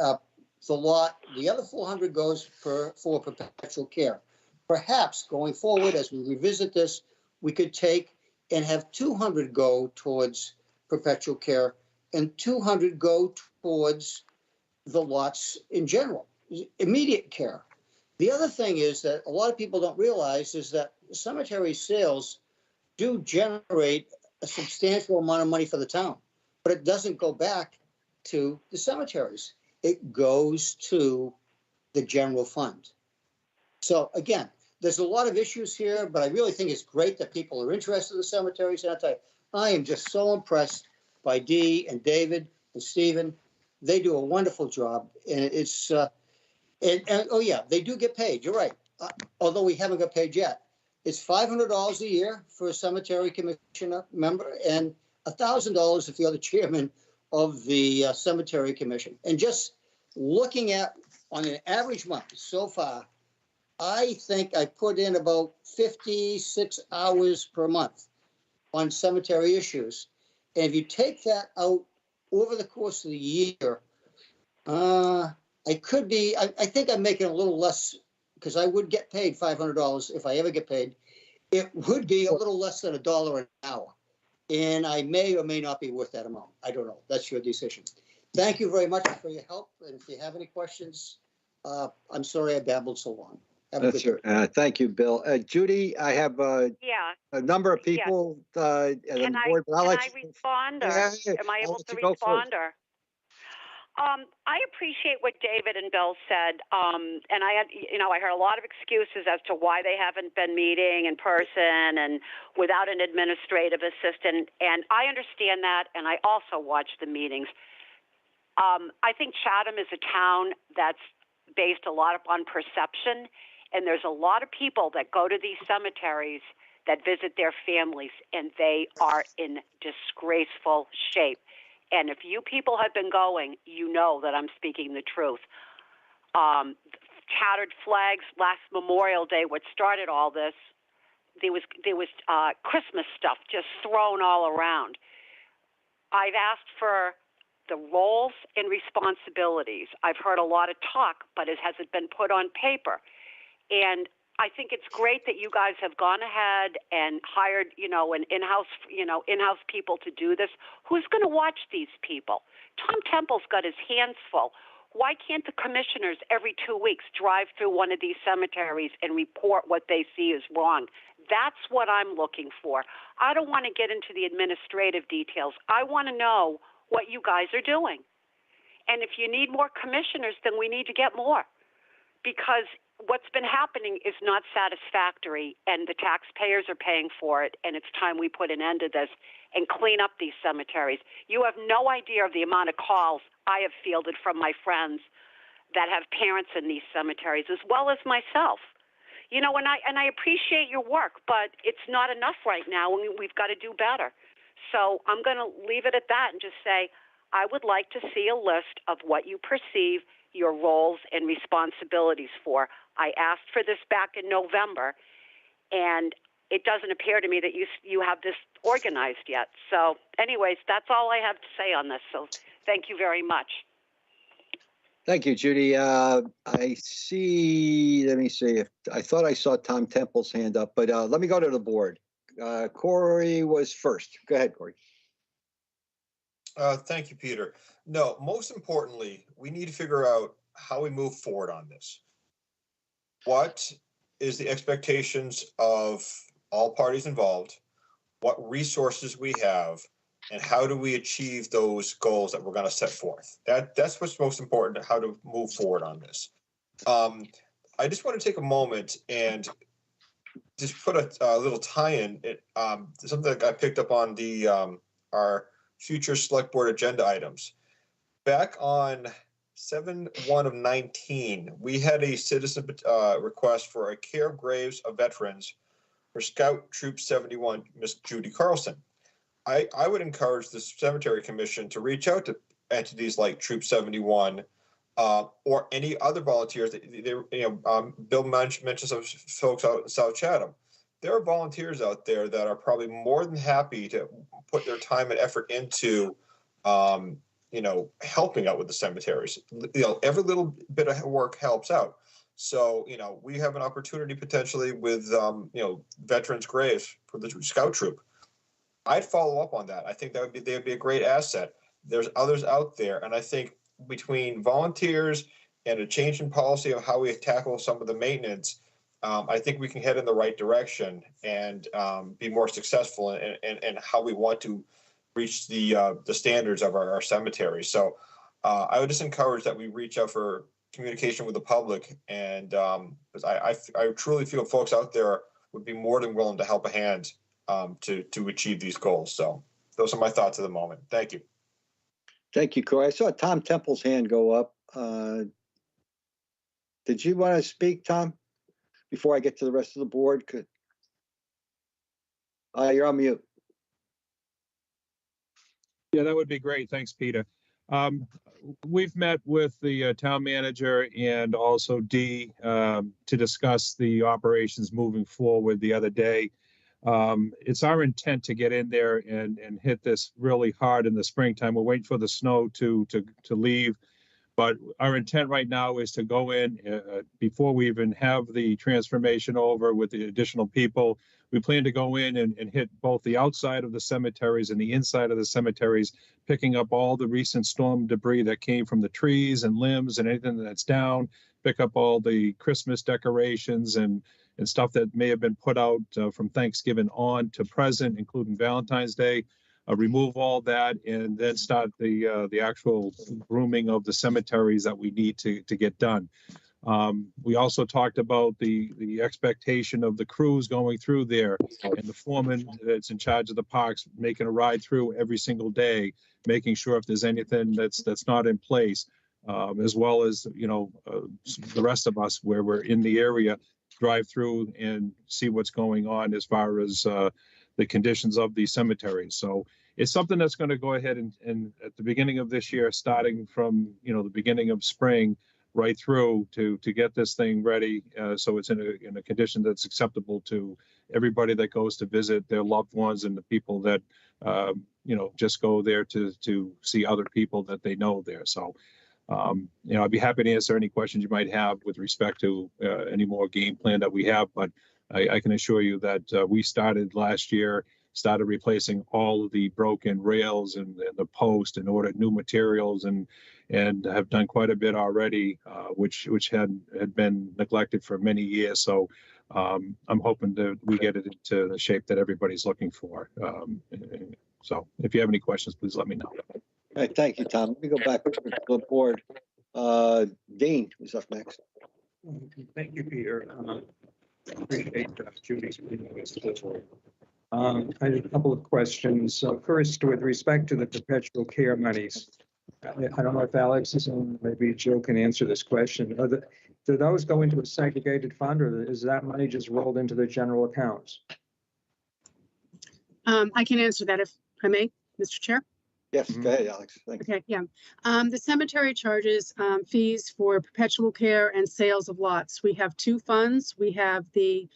lot. The other 400 goes for perpetual care. Perhaps going forward, as we revisit this, we could take and have 200 go towards perpetual care and 200 go towards the lots in general, immediate care. The other thing is that a lot of people don't realize is that cemetery sales do generate a substantial amount of money for the town, but it doesn't go back to the cemeteries. It goes to the general fund. So again, there's a lot of issues here, but I really think it's great that people are interested in the cemeteries. And I tell you, I am just so impressed by Dee and David and Stephen. They do a wonderful job, and it's and oh yeah, they do get paid. You're right. Although we haven't got paid yet. It's $500 a year for a cemetery commissioner member, and $1,000 if you're the chairman of the cemetery commission. And just looking at on an average month so far, I think I put in about 56 hours per month on cemetery issues. And if you take that out over the course of the year, I could be, I think I'm making a little less because I would get paid $500 if I ever get paid. It would be a little less than $1 an hour. And I may or may not be worth that amount. I don't know. That's your decision. Thank you very much for your help. And if you have any questions, I'm sorry I babbled so long. Have a That's good day. thank you, Bill. Judy, I have Yeah. a number of people on Can the board, but I'll I let you. respond, or Yeah, am I I'll able let to you go first. respond, or? I appreciate what David and Bill said, and I heard a lot of excuses as to why they haven't been meeting in person and without an administrative assistant, and I understand that, and I also watch the meetings. I think Chatham is a town that's based a lot upon perception, and there's a lot of people that go to these cemeteries that visit their families, and they are in disgraceful shape. And if you people have been going, you know that I'm speaking the truth. Tattered flags last Memorial Day, what started all this, there was Christmas stuff just thrown all around. I've asked for the roles and responsibilities. I've heard a lot of talk, but has it been put on paper? And I think it's great that you guys have gone ahead and hired, an in-house people to do this. Who's going to watch these people? Tom Temple's got his hands full. Why can't the commissioners every 2 weeks drive through one of these cemeteries and report what they see is wrong? That's what I'm looking for. I don't want to get into the administrative details. I want to know what you guys are doing. And if you need more commissioners, then we need to get more, because what's been happening is not satisfactory, and the taxpayers are paying for it, and it's time we put an end to this and clean up these cemeteries. You have no idea of the amount of calls I have fielded from my friends that have parents in these cemeteries, as well as myself. And I appreciate your work, but it's not enough right now, and we've got to do better. So I'm going to leave it at that and just say I would like to see a list of what you perceive your roles and responsibilities for. I asked for this back in November, and it doesn't appear to me that you have this organized yet. So anyways, that's all I have to say on this. So thank you very much. Thank you, Judy. I see, let me see, I thought I saw Tom Temple's hand up, but let me go to the board. Corey was first. Go ahead, Corey. Thank you, Peter. No, most importantly, we need to figure out how we move forward on this. What is the expectations of all parties involved? What resources we have, and how do we achieve those goals that we're going to set forth? That's what's most important, how to move forward on this. I just want to take a moment and just put a little tie-in. Something that I picked up on our future select board agenda items. Back on 7/1 of 19, we had a citizen request for a care of graves of veterans for Scout Troop 71, Miss Judy Carlson. I would encourage the Cemetery Commission to reach out to entities like Troop 71 or any other volunteers. Bill mentioned some folks out in South Chatham. There are volunteers out there that are probably more than happy to put their time and effort into, helping out with the cemeteries. Every little bit of work helps out. So, we have an opportunity potentially with, veterans' graves for the Scout Troop. I'd follow up on that. I think they'd be a great asset. There's others out there, and I think between volunteers and a change in policy of how we tackle some of the maintenance, I think we can head in the right direction and be more successful in how we want to reach the standards of our cemeteries. So I would just encourage that we reach out for communication with the public, and because I truly feel folks out there would be more than willing to help a hand to achieve these goals. So those are my thoughts at the moment. Thank you. Thank you, Corey. I saw Tom Temple's hand go up. Did you want to speak, Tom, before I get to the rest of the board? You're on mute. Yeah, that would be great. Thanks, Peter. We've met with the town manager and also Dee to discuss the operations moving forward the other day. It's our intent to get in there and hit this really hard in the springtime. We're waiting for the snow to leave, but our intent right now is to go in before we even have the transformation over with the additional people. We plan to go in and hit both the outside of the cemeteries and the inside of the cemeteries, picking up all the recent storm debris that came from the trees and limbs and anything that's down, pick up all the Christmas decorations and stuff that may have been put out from Thanksgiving on to present, including Valentine's Day, remove all that, and then start the actual grooming of the cemeteries that we need to get done. We also talked about the expectation of the crews going through there and the foreman that's in charge of the parks making a ride through every single day, making sure if there's anything that's not in place, as well as, the rest of us where we're in the area, drive through and see what's going on as far as the conditions of these cemeteries. So it's something that's going to go ahead and at the beginning of this year, starting from, the beginning of spring, right through to get this thing ready, so it's in a condition that's acceptable to everybody that goes to visit their loved ones and the people that just go there to see other people that they know there. So I'd be happy to answer any questions you might have with respect to any more game plan that we have, but I can assure you that we started last year, started replacing all of the broken rails and the post and ordered new materials and have done quite a bit already, which had been neglected for many years. So I'm hoping that we get it into the shape that everybody's looking for. So if you have any questions, please let me know. All right, thank you, Tom. Let me go back to the board. Dean is up next. Thank you, Peter. Appreciate Judy's meeting with us. I have a couple of questions. First, with respect to the perpetual care monies, I don't know if Alex is on, maybe Joe can answer this question. Do those go into a segregated fund, or is that money just rolled into the general accounts? I can answer that if I may, Mr. Chair. Yes, go ahead, Alex. Thanks. Okay, yeah. The cemetery charges fees for perpetual care and sales of lots. We have two funds. We have the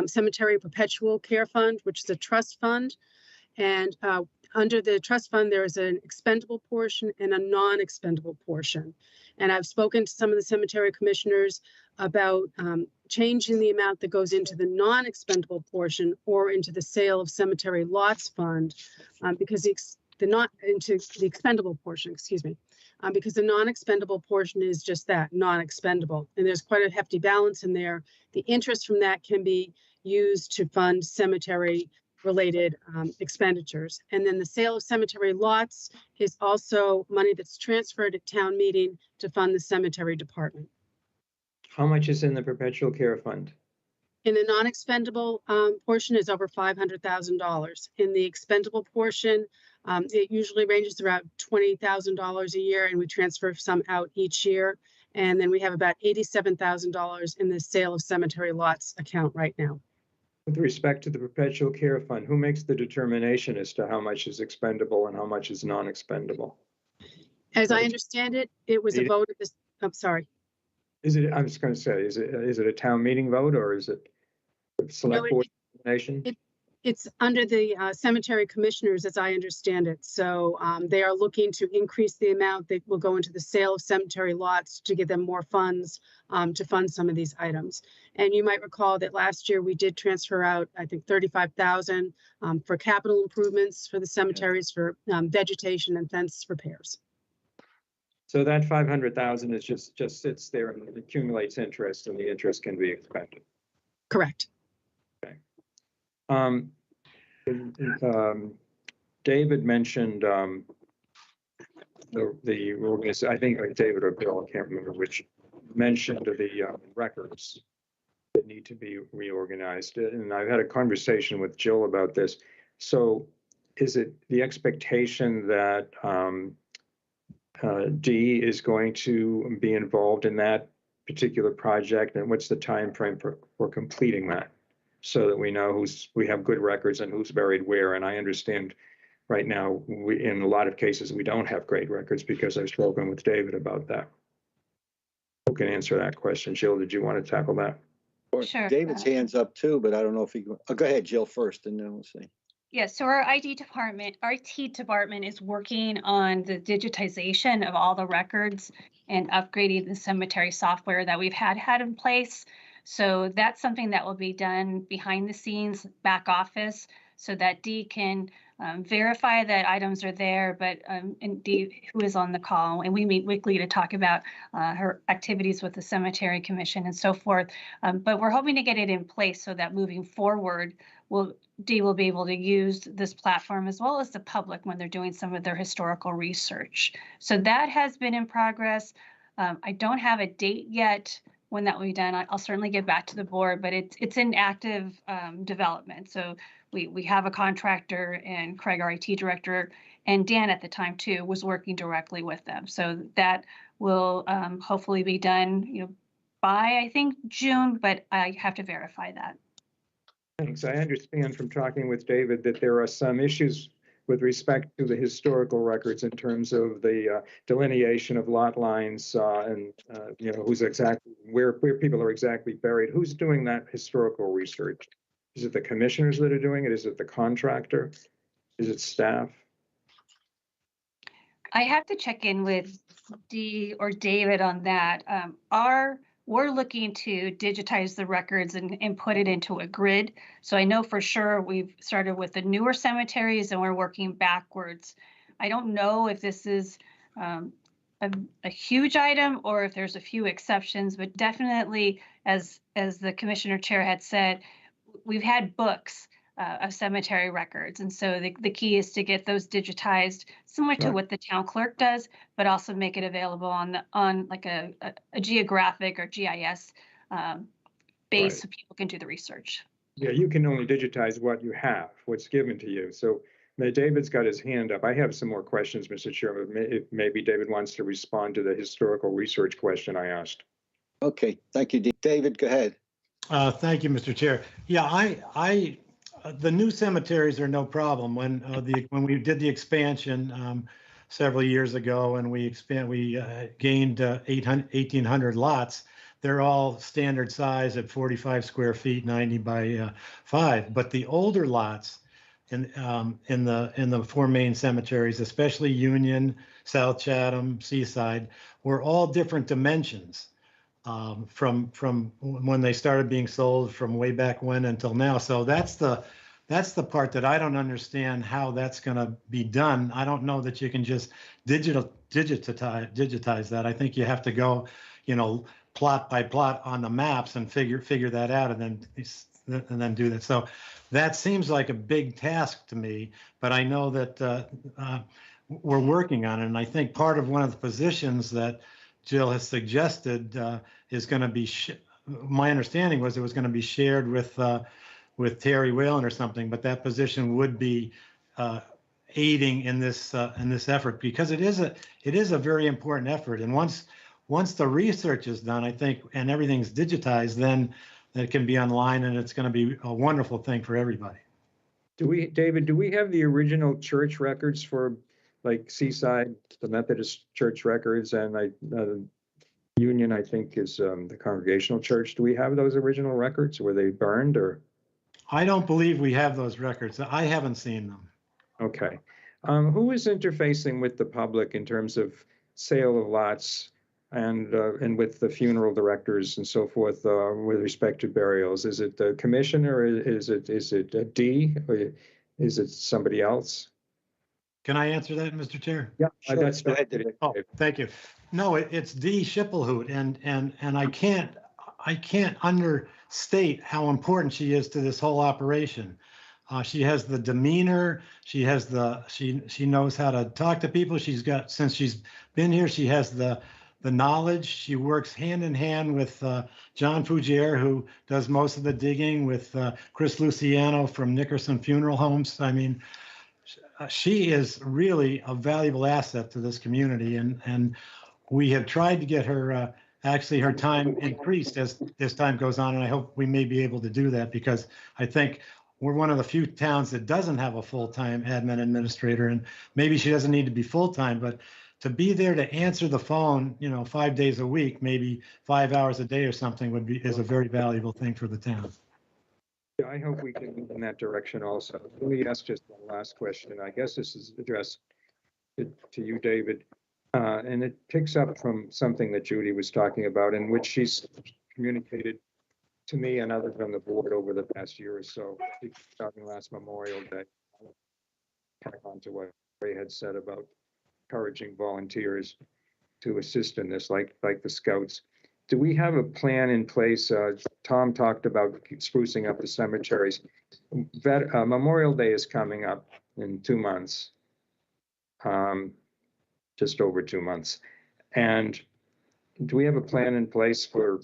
Cemetery Perpetual Care Fund, which is a trust fund. And under the trust fund, there is an expendable portion and a non-expendable portion. And I've spoken to some of the cemetery commissioners about changing the amount that goes into the non-expendable portion or into the sale of cemetery lots fund, because into the expendable portion, excuse me, because the non-expendable portion is just that, non-expendable. And there's quite a hefty balance in there. The interest from that can be used to fund cemetery related expenditures. And then the sale of cemetery lots is also money that's transferred at town meeting to fund the cemetery department. How much is in the perpetual care fund? In the non-expendable portion is over $500,000. In the expendable portion, It usually ranges around $20,000 a year, and we transfer some out each year. And then we have about $87,000 in the sale of cemetery lots account right now. With respect to the perpetual care fund, who makes the determination as to how much is expendable and how much is non-expendable? As I Right. understand it, it was a vote of this, I'm sorry. Is it, I was going to say, is it a town meeting vote or is it a select board determination? It's under the cemetery commissioners, as I understand it. So they are looking to increase the amount that will go into the sale of cemetery lots to give them more funds to fund some of these items. And you might recall that last year we did transfer out, I think, 35,000 for capital improvements for the cemeteries for vegetation and fence repairs. So that 500,000 is just sits there and accumulates interest, and the interest can be expended. Correct. David mentioned the organization, I think like David or Bill, I can't remember which, mentioned the records that need to be reorganized. And I've had a conversation with Jill about this. So is it the expectation that Dee is going to be involved in that particular project, and what's the time frame for completing that, so that we know we have good records and who's buried where? And I understand right now, in a lot of cases, we don't have great records, because I've spoken with David about that. Who can answer that question? Jill, did you want to tackle that? Sure. David's hand's up too, but I don't know if he, go ahead, Jill, first, and then we'll see. Yeah, so our IT department is working on the digitization of all the records and upgrading the cemetery software that we've had in place. So that's something that will be done behind the scenes, back office, so that Dee can verify that items are there. But and Dee, who is on the call, and we meet weekly to talk about her activities with the Cemetery Commission and so forth. But we're hoping to get it in place so that moving forward, Dee will be able to use this platform as well as the public when they're doing some of their historical research. So that has been in progress. I don't have a date yet when that will be done. I'll certainly get back to the board, but it's in active development. So we have a contractor, and Craig, our IT director, and Dan at the time too, was working directly with them. So that will hopefully be done, by I think June, but I have to verify that. Thanks. I understand from talking with David that there are some issues with respect to the historical records in terms of the delineation of lot lines and who's exactly where people are exactly buried. Who's doing that historical research? Is it the commissioners that are doing it? Is it the contractor? Is it staff? I have to check in with Dee or David on that. We're looking to digitize the records and put it into a grid. So I know for sure we've started with the newer cemeteries and we're working backwards. I don't know if this is a huge item or if there's a few exceptions, but definitely, as the commissioner chair had said, we've had books of cemetery records. And so the key is to get those digitized, similar to what the town clerk does, but also make it available on like a geographic or GIS base so people can do the research. Yeah, you can only digitize what you have, what's given to you. So David's got his hand up. I have some more questions, Mr. Chairman. If maybe David wants to respond to the historical research question I asked. Okay, thank you, David, go ahead. Thank you, Mr. Chair. Yeah, the new cemeteries are no problem. When we did the expansion several years ago, and we gained 1,800 lots, they're all standard size at 45 square feet, 90 by 5. But the older lots in the 4 main cemeteries, especially Union, South Chatham, Seaside, were all different dimensions. From when they started being sold from way back when until now. So that's the part that I don't understand how that's going to be done. I don't know that you can just digitize that. I think you have to go, plot by plot on the maps and figure that out and then do that. So that seems like a big task to me, but I know that we're working on it. And I think part of one of the positions that Jill has suggested is going to be, my understanding was it was going to be shared with Terry Whalen or something, but that position would be aiding in this effort, because it is a very important effort. And once the research is done, I think, and everything's digitized, then it can be online, and it's going to be a wonderful thing for everybody. David, do we have the original church records for like Seaside, the Methodist church records, and Union, I think, is the Congregational Church? Do we have those original records? Were they burned or? I don't believe we have those records. I haven't seen them. Okay. Who is interfacing with the public in terms of sale of lots and with the funeral directors and so forth with respect to burials? Is it the commission, or is it a D, or is it somebody else? Can I answer that, Mr. Chair? Yeah, Sure. that's Go ahead, David. Oh, thank you. No, it's Dee Schipelhout, and I can't understate how important she is to this whole operation. She has the demeanor. She knows how to talk to people. Since she's been here, she has the knowledge. She works hand in hand with John Fugier, who does most of the digging, with Chris Luciano from Nickerson Funeral Homes. I mean, she is really a valuable asset to this community, and we have tried to get her actually her time increased as time goes on, and I hope we may be able to do that, because I think we're one of the few towns that doesn't have a full-time admin administrator, and maybe she doesn't need to be full-time, but to be there to answer the phone, 5 days a week, maybe 5 hours a day or something is a very valuable thing for the town. Yeah, I hope we can move in that direction also. Let me ask just one last question. I guess this is addressed to you, David. And it picks up from something that Judy was talking about, in which she's communicated to me and others on the board over the past year or so, talking last Memorial Day. Tack on to what Ray had said about encouraging volunteers to assist in this, like the Scouts. Do we have a plan in place? Tom talked about sprucing up the cemeteries. Memorial Day is coming up in 2 months, just over 2 months. And do we have a plan in place for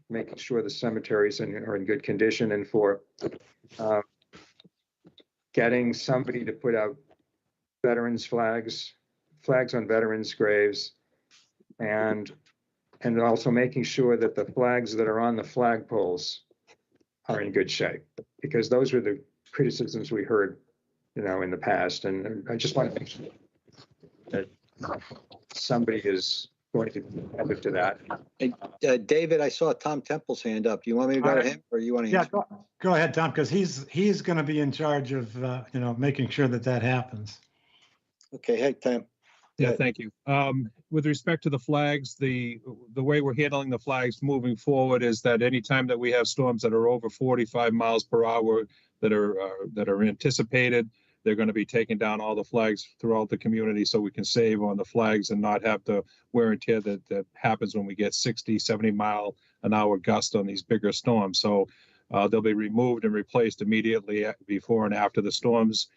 making sure the cemeteries are in good condition, and for getting somebody to put out veterans flags on veterans' graves, and also making sure that the flags that are on the flagpoles are in good shape, because those were the criticisms we heard, in the past. And I just want to make sure that somebody is going to be added to that. Hey, David, I saw Tom Temple's hand up. Do you want me to go to him, or you want to? Yeah, go ahead, Tom, because he's going to be in charge of making sure that happens. Okay, hey, Tom. Yeah, thank you. With respect to the flags, the way we're handling the flags moving forward is that anytime that we have storms that are over 45 miles per hour that are anticipated, they're going to be taking down all the flags throughout the community, so we can save on the flags and not have the wear and tear that happens when we get 60, 70 mile an hour gust on these bigger storms. So they'll be removed and replaced immediately before and after the storms.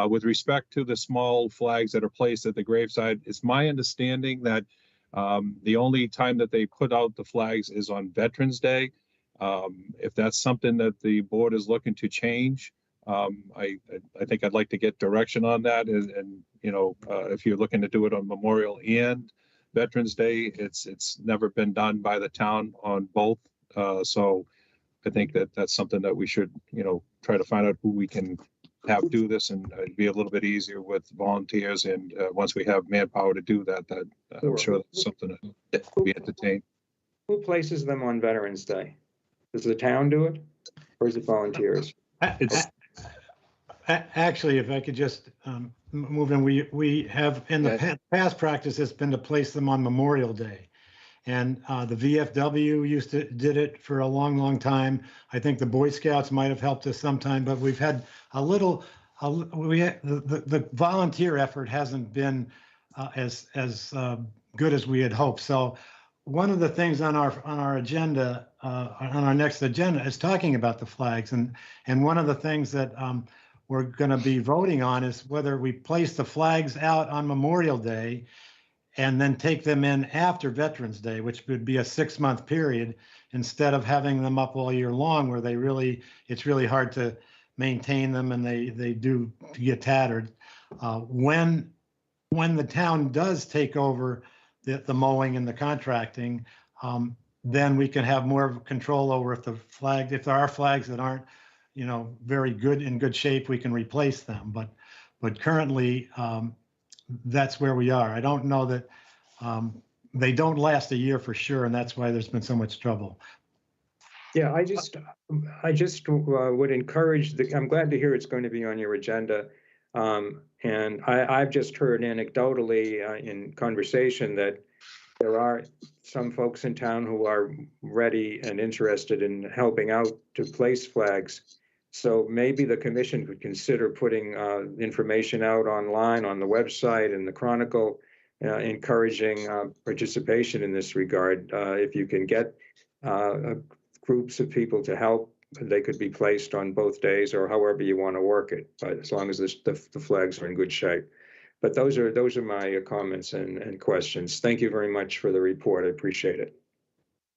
With respect to the small flags that are placed at the graveside, it's my understanding that the only time that they put out the flags is on Veterans Day. If that's something that the board is looking to change, I think I'd like to get direction on that. And if you're looking to do it on Memorial and Veterans Day, it's never been done by the town on both. So I think that's something that we should, try to find out who we can have do this, and it'd be a little bit easier with volunteers. And once we have manpower to do that, I'm sure that's something that will be entertained. Who places them on Veterans Day? Does the town do it, or is it volunteers? Actually, if I could just move in, we have in the past practice has been to place them on Memorial Day. And the VFW did it for a long, long time. I think the Boy Scouts might have helped us sometime, but we've had the volunteer effort hasn't been as good as we had hoped. So one of the things on our agenda, on our next agenda, is talking about the flags, and one of the things that we're going to be voting on is whether we place the flags out on Memorial Day and then take them in after Veterans Day, which would be a 6-month period, instead of having them up all year long, where it's really hard to maintain them, and they do get tattered. When the town does take over the mowing and the contracting, then we can have more control over if there are flags that aren't, very good, in good shape, we can replace them. But currently, that's where we are. I don't know that, they don't last a year for sure, and that's why there's been so much trouble. Yeah, I just would encourage I'm glad to hear it's going to be on your agenda. And I've just heard anecdotally in conversation that there are some folks in town who are ready and interested in helping out to place flags. So maybe the commission could consider putting information out online on the website and the Chronicle, encouraging participation in this regard. If you can get groups of people to help, they could be placed on both days or however you want to work it, but as long as the flags are in good shape. But those are my comments and questions. Thank you very much for the report. I appreciate it.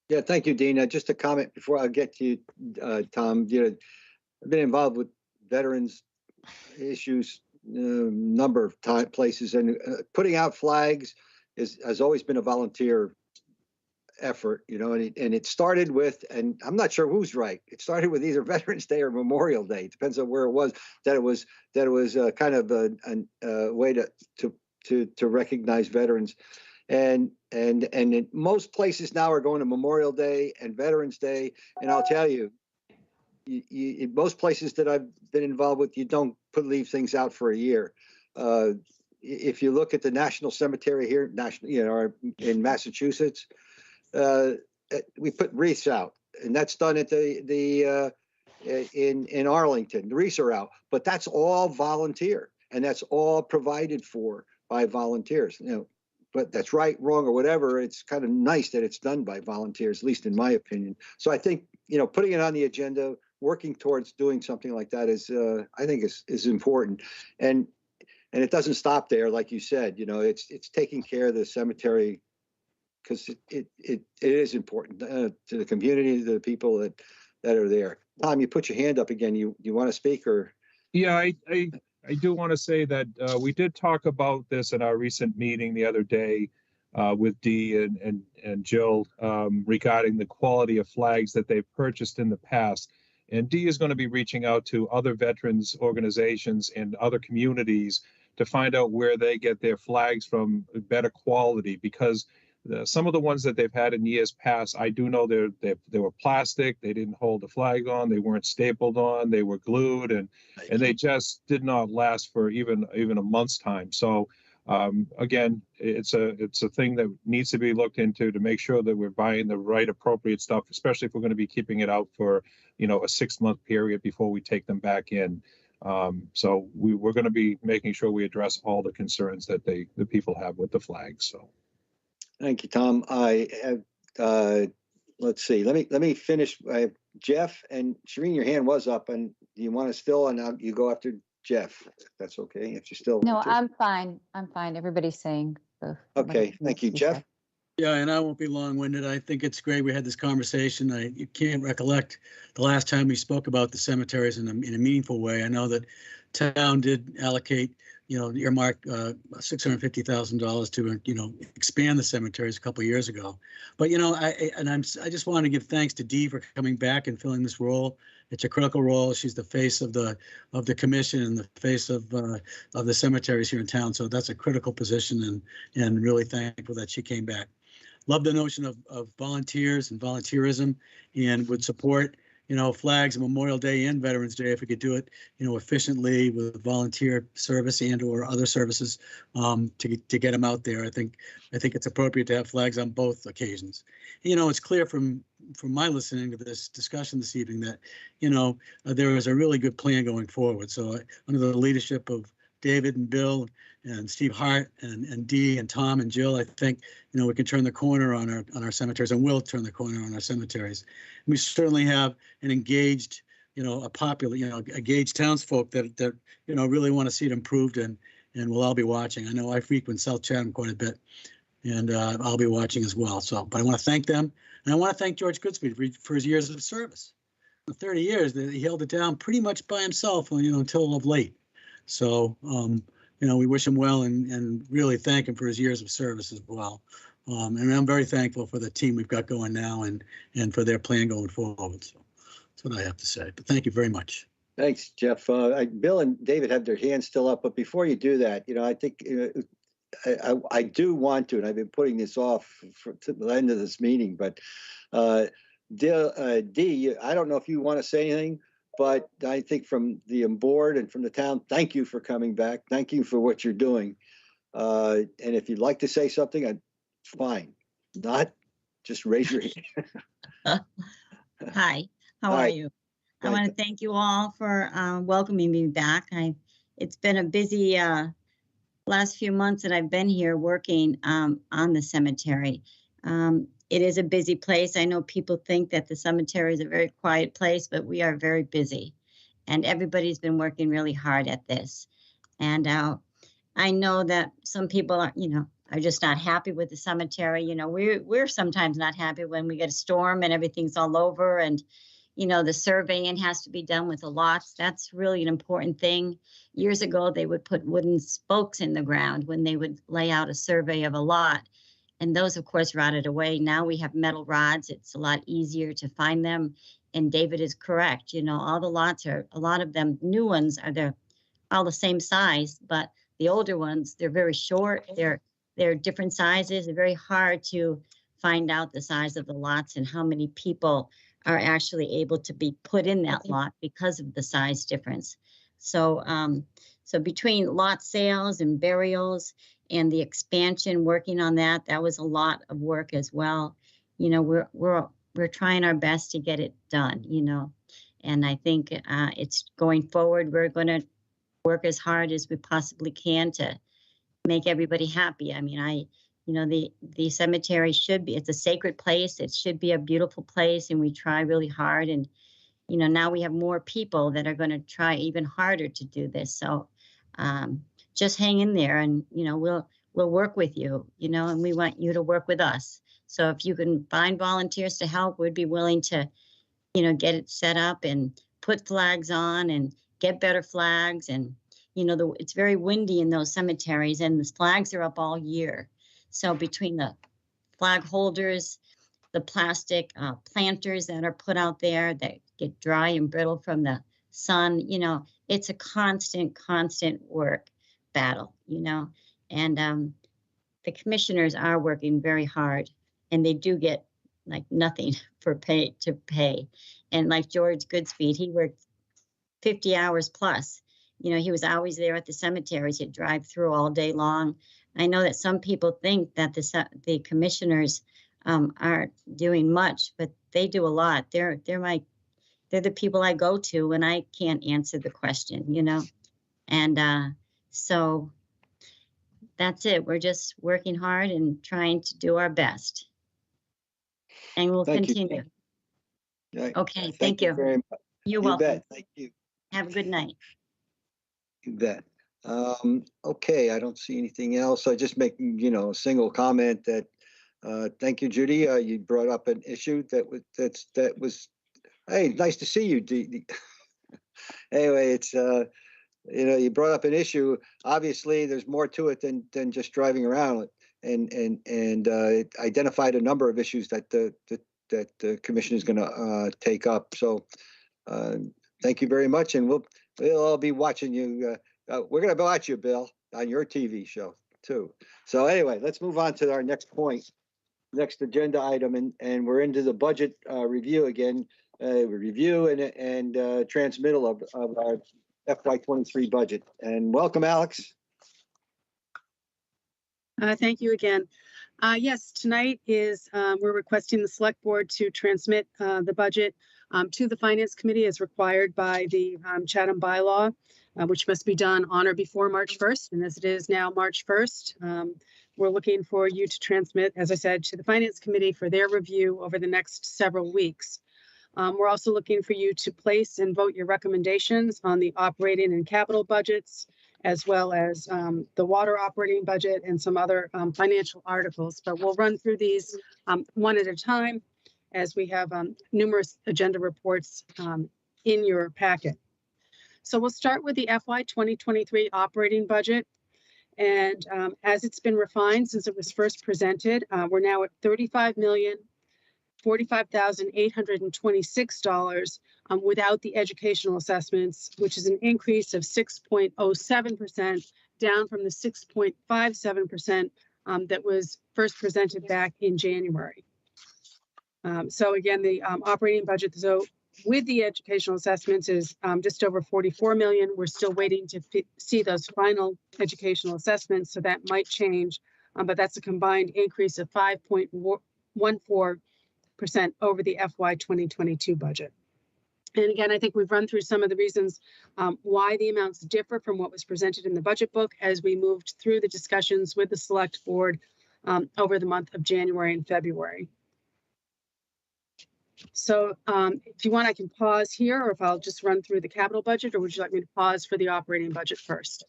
Yeah, thank you, Dean. Just a comment before I get to you, Tom. I've been involved with veterans issues number of places, and putting out flags has always been a volunteer effort, and it started with, and I'm not sure who's right. It started with either Veterans Day or Memorial Day. It depends on where it was. That it was kind of a way to recognize veterans, and in most places now are going to Memorial Day and Veterans Day. And I'll tell you, in most places that I've been involved with, you don't leave things out for a year. If you look at the National Cemetery here, in Massachusetts. We put wreaths out, and that's done at in Arlington. The wreaths are out, but that's all volunteer, and that's all provided for by volunteers. But that's right, wrong, or whatever. It's kind of nice that it's done by volunteers, at least in my opinion. So I think putting it on the agenda, working towards doing something like that is, I think, is important, and it doesn't stop there, like you said. It's taking care of the cemetery, because it is important to the community, to the people that are there. Tom, you put your hand up again. You want to speak, or? Yeah, I do want to say that we did talk about this in our recent meeting the other day with Dee and Jill regarding the quality of flags that they've purchased in the past. And Dee is going to be reaching out to other veterans organizations and other communities to find out where they get their flags from better quality, because some of the ones that they've had in years past, I do know they were plastic. They didn't hold the flag on. They weren't stapled on. They were glued, and they just did not last for even a month's time. So again, it's a thing that needs to be looked into to make sure that we're buying the right appropriate stuff, especially if we're going to be keeping it out for a 6-month period before we take them back in. So we're going to be making sure we address all the concerns that the people have with the flags. So. Thank you, Tom. I have, let's see. Let me finish. I have Jeff and Shireen. Your hand was up, and you want to still, and now you go after Jeff. If that's okay. If you're still. No, I'm fine. I'm fine. Everybody's saying. Okay. Thank you, Jeff. Yeah, and I won't be long-winded. I think it's great we had this conversation. You can't recollect the last time we spoke about the cemeteries in a meaningful way. I know that town did allocate, earmark $650,000 to, expand the cemeteries a couple of years ago. But, I just want to give thanks to Dee for coming back and filling this role. It's a critical role. She's the face of the commission and the face of the cemeteries here in town. So that's a critical position, and really thankful that she came back. Love the notion of volunteers and volunteerism, and would support, flags on Memorial Day and Veterans Day if we could do it, efficiently with volunteer service and or other services to get them out there. I think it's appropriate to have flags on both occasions. It's clear from my listening to this discussion this evening that, there is a really good plan going forward. So under the leadership of David and Bill and Steve Hart and Dee and Tom and Jill, I think, we can turn the corner on our cemeteries, and will turn the corner on our cemeteries. And we certainly have an engaged, a popular, engaged townsfolk that really want to see it improved, and we'll all be watching. I know I frequent South Chatham quite a bit, and I'll be watching as well. So, but I want to thank them, and I want to thank George Goodspeed for his years of service. 30 years, he held it down pretty much by himself, until of late. So, we wish him well and really thank him for his years of service as well. And I'm very thankful for the team we've got going now and for their plan going forward. So that's what I have to say. But thank you very much. Thanks, Jeff. Bill and David have their hands still up, but before you do that, I think I do want to, and I've been putting this off to the end of this meeting, but Dee, I don't know if you want to say anything, but I think from the board and from the town, thank you for coming back. Thank you for what you're doing. And if you'd like to say something, fine. Not, just raise your hand. Hi, how Hi. are you? I want to thank you all for welcoming me back. It's been a busy last few months that I've been here working on the cemetery. It is a busy place. I know people think that the cemetery is a very quiet place, but we are very busy, and everybody's been working really hard at this. And I know that some people are just not happy with the cemetery. We're sometimes not happy when we get a storm and everything's all over, and the surveying has to be done with the lots. That's really an important thing. Years ago, they would put wooden spokes in the ground when they would lay out a survey of a lot. And those, of course, rotted away. Now we have metal rods. It's a lot easier to find them. And David is correct. All the lots are, a lot of them, new ones they're all the same size, but the older ones, they're very short. They're different sizes. They're very hard to find out the size of the lots and how many people are actually able to be put in that lot because of the size difference. So, so between lot sales and burials and the expansion, working on that was a lot of work as well. We're trying our best to get it done, and I think it's going forward. We're going to work as hard as we possibly can to make everybody happy. I mean, the cemetery it's a sacred place. It should be a beautiful place, and we try really hard. And, now we have more people that are going to try even harder to do this. So just hang in there, and, we'll work with you, and we want you to work with us. So if you can find volunteers to help, we'd be willing to, get it set up and put flags on and get better flags. And, it's very windy in those cemeteries, and the flags are up all year. So between the flag holders, the plastic planters that are put out there that get dry and brittle from the sun, it's a constant work battle, and the commissioners are working very hard, and they do get like nothing to pay. And like George Goodspeed, he worked 50 hours plus. He was always there at the cemeteries. He'd drive through all day long. I know that some people think that the commissioners aren't doing much, but they do a lot. They're the people I go to when I can't answer the question, and so that's it. We're just working hard and trying to do our best, and we'll continue. Okay, thank you. Very much. You're You welcome. bet. Thank you. Have a good night. You bet. Okay, I don't see anything else. I just make, a single comment that, thank you, Judy. You brought up an issue that was, hey, nice to see you, Dee. Anyway, it's, you brought up an issue. Obviously, there's more to it than just driving around, and it identified a number of issues that the commission is going to take up. So, thank you very much, and we'll all be watching you. We're going to watch you, Bill, on your TV show too. So anyway, let's move on to our next point, next agenda item, and we're into the budget review again. Review and transmittal of our FY23 budget. And welcome, Alex. Thank you again. Yes, tonight we're requesting the select board to transmit the budget to the Finance Committee as required by the Chatham bylaw, which must be done on or before March 1st. And as it is now March 1st, we're looking for you to transmit, as I said, to the Finance Committee for their review over the next several weeks. We're also looking for you to place and vote your recommendations on the operating and capital budgets, as well as the water operating budget and some other financial articles. But we'll run through these one at a time, as we have numerous agenda reports in your packet. So we'll start with the FY 2023 operating budget. And as it's been refined since it was first presented, we're now at $35,045,826 without the educational assessments, which is an increase of 6.07%, down from the 6.57% that was first presented back in January. So again, the operating budget, so with the educational assessments, is just over 44 million. We're still waiting to see those final educational assessments, so that might change, but that's a combined increase of 5.14% over the FY 2022 budget. And again, I think we've run through some of the reasons why the amounts differ from what was presented in the budget book as we moved through the discussions with the select board over the month of January and February. So if you want, I can pause here, or if I'll just run through the capital budget, or would you like me to pause for the operating budget first?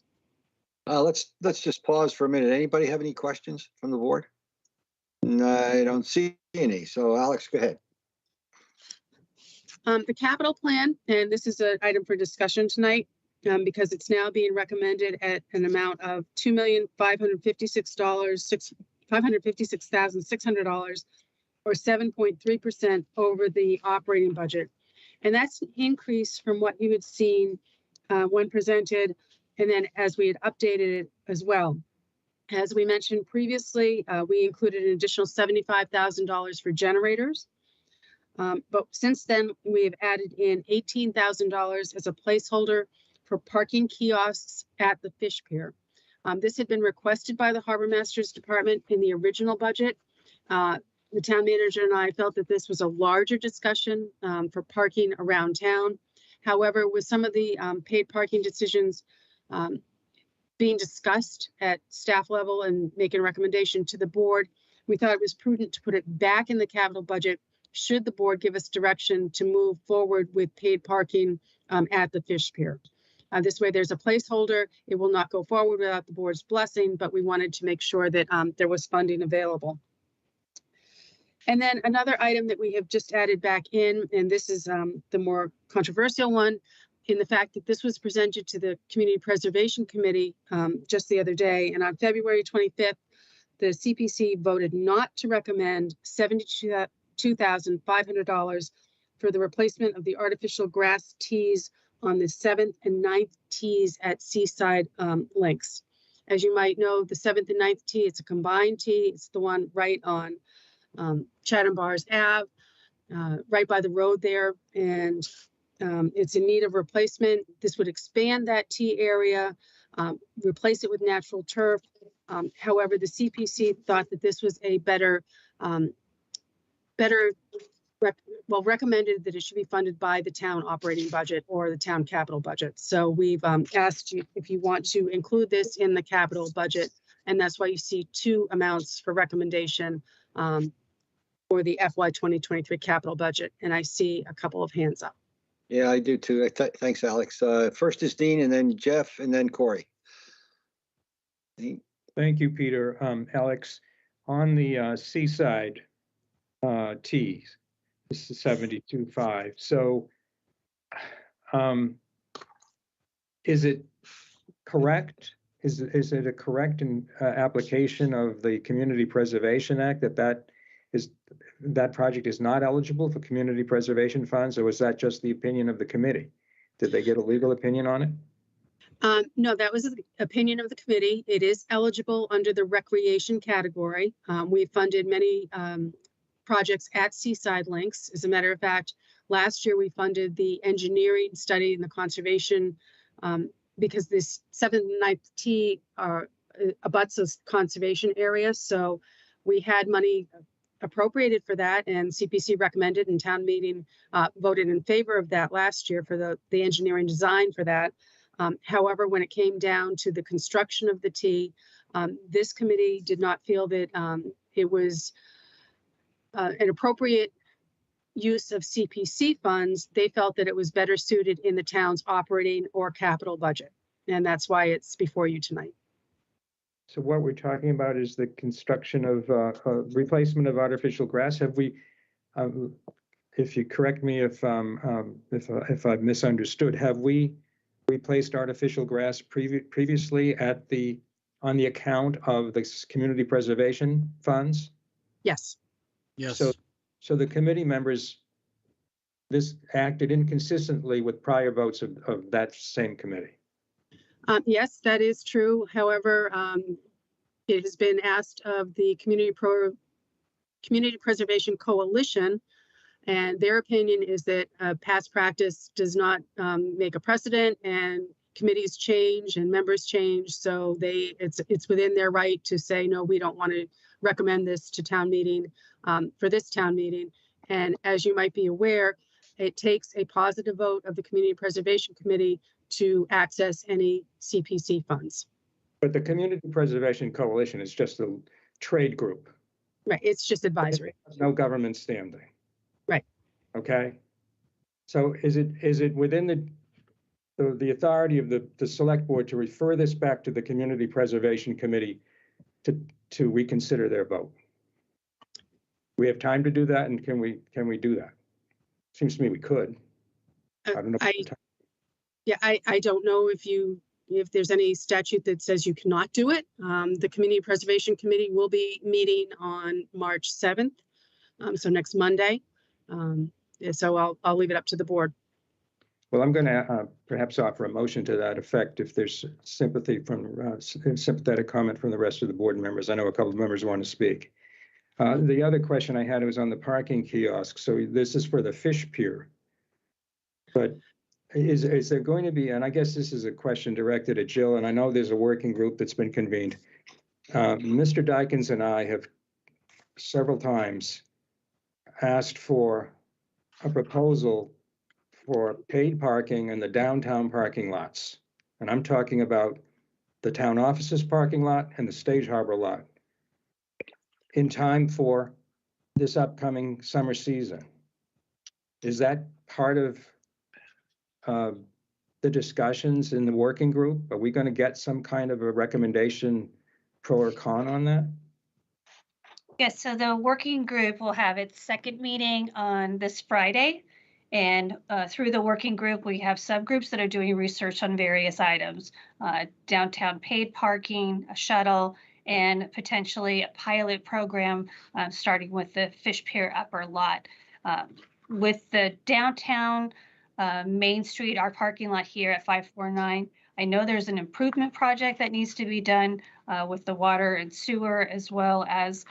Let's just pause for a minute. Anybody have any questions from the board? No, I don't see any. So Alex, go ahead. The capital plan, and this is an item for discussion tonight, because it's now being recommended at an amount of $556,600, or 7.3% over the operating budget. And that's an increase from what you had seen when presented, and then as we had updated it as well. As we mentioned previously, we included an additional $75,000 for generators. But since then, we've added in $18,000 as a placeholder for parking kiosks at the fish pier. This had been requested by the Harbor Masters Department in the original budget. The town manager and I felt that this was a larger discussion for parking around town. However, with some of the paid parking decisions being discussed at staff level and making a recommendation to the board, we thought it was prudent to put it back in the capital budget should the board give us direction to move forward with paid parking at the fish pier. This way there's a placeholder. It will not go forward without the board's blessing, but we wanted to make sure that there was funding available. And then another item that we have just added back in, and this is the more controversial one, in the fact that this was presented to the Community Preservation Committee just the other day. And on February 25th, the CPC voted not to recommend $72,500 for the replacement of the artificial grass tees on the 7th and 9th tees at Seaside Links. As you might know, the 7th and 9th tee, it's a combined tee. It's the one right on Chatham Bars Ave, right by the road there, and it's in need of replacement. This would expand that tee area, replace it with natural turf. However, the CPC thought that this was a recommended that it should be funded by the town operating budget or the town capital budget. So we've asked you if you want to include this in the capital budget, and that's why you see two amounts for recommendation for the FY 2023 capital budget. And I see a couple of hands up. Yeah, I do too. Thanks, Alex. First is Dean, and then Jeff, and then Corey. Dean? Thank you, Peter. Alex, on the Seaside tees, this is 72.5. So is it correct? Is it a correct application of the Community Preservation Act that project is not eligible for community preservation funds, or was that just the opinion of the committee? Did they get a legal opinion on it? No, that was the opinion of the committee. It is eligible under the recreation category. We funded many projects at Seaside Links. As a matter of fact, last year we funded the engineering study and the conservation because this 7th and 9th tee abuts a conservation area. So we had money appropriated for that, and CPC recommended, and town meeting voted in favor of that last year for the engineering design for that. However, when it came down to the construction of the tee, this committee did not feel that it was an appropriate use of CPC funds. They felt that it was better suited in the town's operating or capital budget, and that's why it's before you tonight. So what we're talking about is the construction of replacement of artificial grass. Have we, if you correct me if I've misunderstood, have we replaced artificial grass previously at the on the account of the community preservation funds? Yes. Yes. So the committee members, this acted inconsistently with prior votes of that same committee. Yes, that is true. However, it has been asked of the Community Preservation Coalition, and their opinion is that past practice does not make a precedent, and committees change and members change. So it's within their right to say, no, we don't want to recommend this to town meeting for this town meeting. And as you might be aware, it takes a positive vote of the Community Preservation Committee to access any CPC funds. But the Community Preservation Coalition is just a trade group. Right, it's just advisory. No government standing. Right. Okay. So is it within the authority of the select board to refer this back to the Community Preservation Committee to reconsider their vote? We have time to do that, and can we do that? Seems to me we could. I don't know. I don't know if there's any statute that says you cannot do it. The Community Preservation Committee will be meeting on March 7th, so next Monday. So I'll leave it up to the board. Well, I'm going to perhaps offer a motion to that effect if there's sympathetic comment from the rest of the board members. I know a couple of members want to speak. The other question I had was on the parking kiosk. So this is for the fish pier. But is there going to be, and I guess this is a question directed at Jill, and I know there's a working group that's been convened. Mr. Dykens and I have several times asked for a proposal for paid parking in the downtown parking lots. And I'm talking about the town offices parking lot and the Stage Harbor lot in time for this upcoming summer season. Is that part of the discussions in the working group? Are we going to get some kind of a recommendation, pro or con, on that? Yes, so the working group will have its second meeting on this Friday. And through the working group, we have subgroups that are doing research on various items, downtown paid parking, a shuttle, and potentially a pilot program starting with the Fish Pier upper lot. With the downtown Main Street, our parking lot here at 549, I know there's an improvement project that needs to be done with the water and sewer, as well as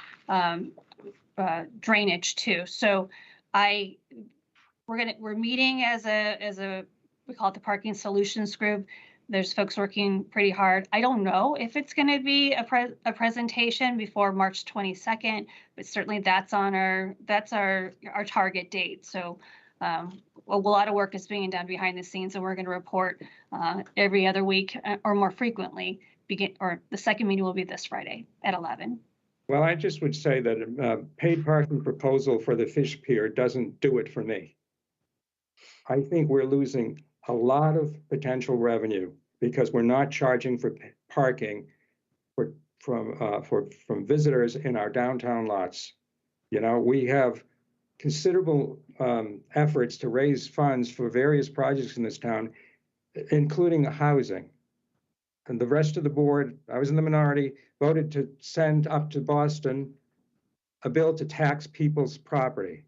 drainage too. So we're meeting as a we call it the parking solutions group. There's folks working pretty hard. I don't know if it's going to be a presentation before March 22nd, but certainly that's our target date. So a lot of work is being done behind the scenes, and we're going to report every other week or more frequently. The second meeting will be this Friday at 11. Well, I just would say that a paid parking proposal for the Fish Pier doesn't do it for me. I think we're losing a lot of potential revenue because we're not charging for parking from visitors in our downtown lots. You know, we have considerable efforts to raise funds for various projects in this town, including housing. And the rest of the board, I was in the minority, voted to send up to Boston a bill to tax people's property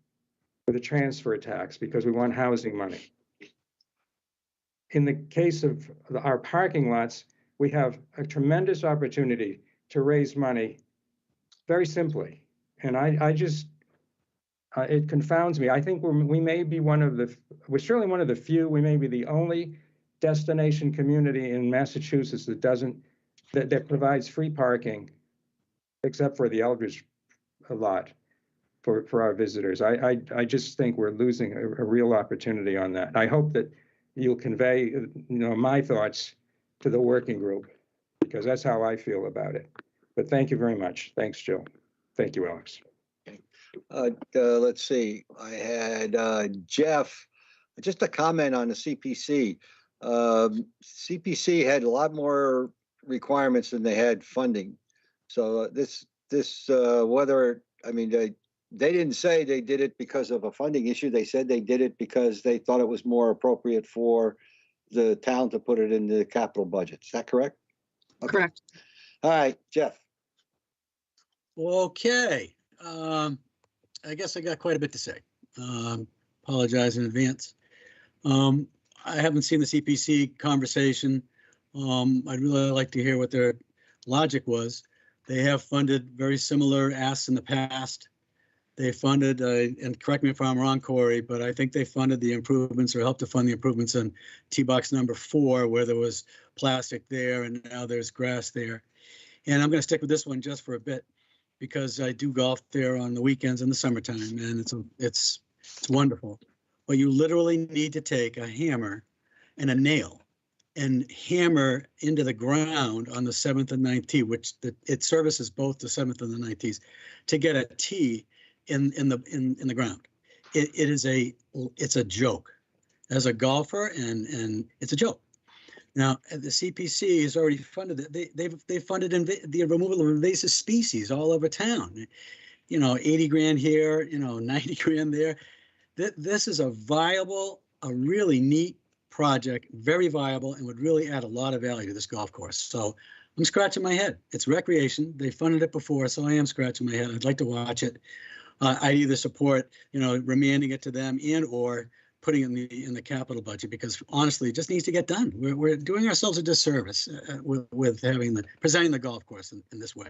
with a transfer tax because we want housing money. In the case of our parking lots, we have a tremendous opportunity to raise money very simply. And I just, it confounds me. I think we may be we're certainly one of the few, we may be the only destination community in Massachusetts that provides free parking, except for the Eldridge lot for our visitors. I just think we're losing a real opportunity on that. I hope that you'll convey, my thoughts to the working group, because that's how I feel about it. But thank you very much. Thanks, Jill. Thank you, Alex. Let's see. I had Jeff, just a comment on the CPC. CPC had a lot more requirements than they had funding. So they didn't say they did it because of a funding issue. They said they did it because they thought it was more appropriate for the town to put it in the capital budget. Is that correct? Okay. Correct. All right, Jeff. Okay, I guess I got quite a bit to say. Apologize in advance. I haven't seen the CPC conversation. I'd really like to hear what their logic was. They have funded very similar asks in the past. They funded, and correct me if I'm wrong, Corey, but I think they funded the improvements or helped to fund the improvements on T-box number 4, where there was plastic there and now there's grass there. And I'm going to stick with this one just for a bit because I do golf there on the weekends in the summertime, and it's wonderful. But you literally need to take a hammer and a nail and hammer into the ground on the 7th and 9th tee, which it services both the 7th and the 9th tees, to get a tee in the ground. It's a joke as a golfer, and it's a joke. Now, the CPC has already funded it. They've funded the removal of invasive species all over town. 80 grand here, 90 grand there. This is a really neat project, very viable, and would really add a lot of value to this golf course. So I'm scratching my head. It's recreation. They funded it before, so I am scratching my head. I'd like to watch it. I'd either support, remanding it to them or putting it in the capital budget, because honestly, it just needs to get done. We're doing ourselves a disservice with presenting the golf course in this way.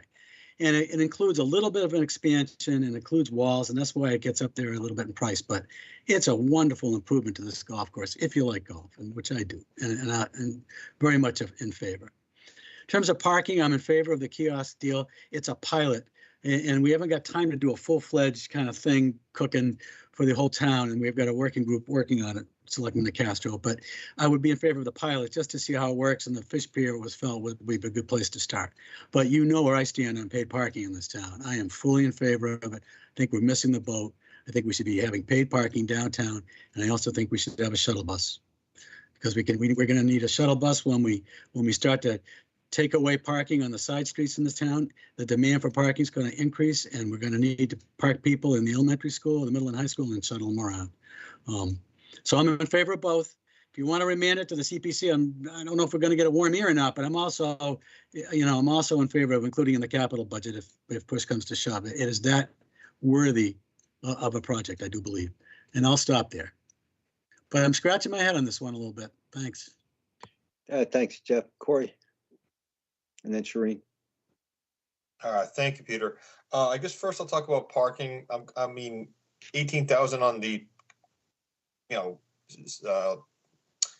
And it includes a little bit of an expansion and includes walls, and that's why it gets up there a little bit in price. But it's a wonderful improvement to this golf course if you like golf, and which I do, and very much in favor. In terms of parking, I'm in favor of the kiosk deal. It's a pilot, and we haven't got time to do a full-fledged kind of thing cooking for the whole town, and we've got a working group working on it, selecting the Castro. But I would be in favor of the pilot just to see how it works, and the fish pier was felt would be a good place to start. But you know where I stand on paid parking in this town. I am fully in favor of it. I think we're missing the boat. I think we should be having paid parking downtown, and I also think we should have a shuttle bus, because we're going to need a shuttle bus when we start to take away parking on the side streets in this town. The demand for parking is going to increase, and we're going to need to park people in the elementary school, the middle and high school, and shuttle them around. So I'm in favor of both. If you want to remand it to the CPC, I don't know if we're going to get a warm ear or not, but I'm also in favor of including in the capital budget if push comes to shove. It is that worthy of a project, I do believe. And I'll stop there. But I'm scratching my head on this one a little bit. Thanks. Thanks, Jeff. Corey. And then Shereen. All right, thank you, Peter. I guess first I'll talk about parking. 18,000 on the,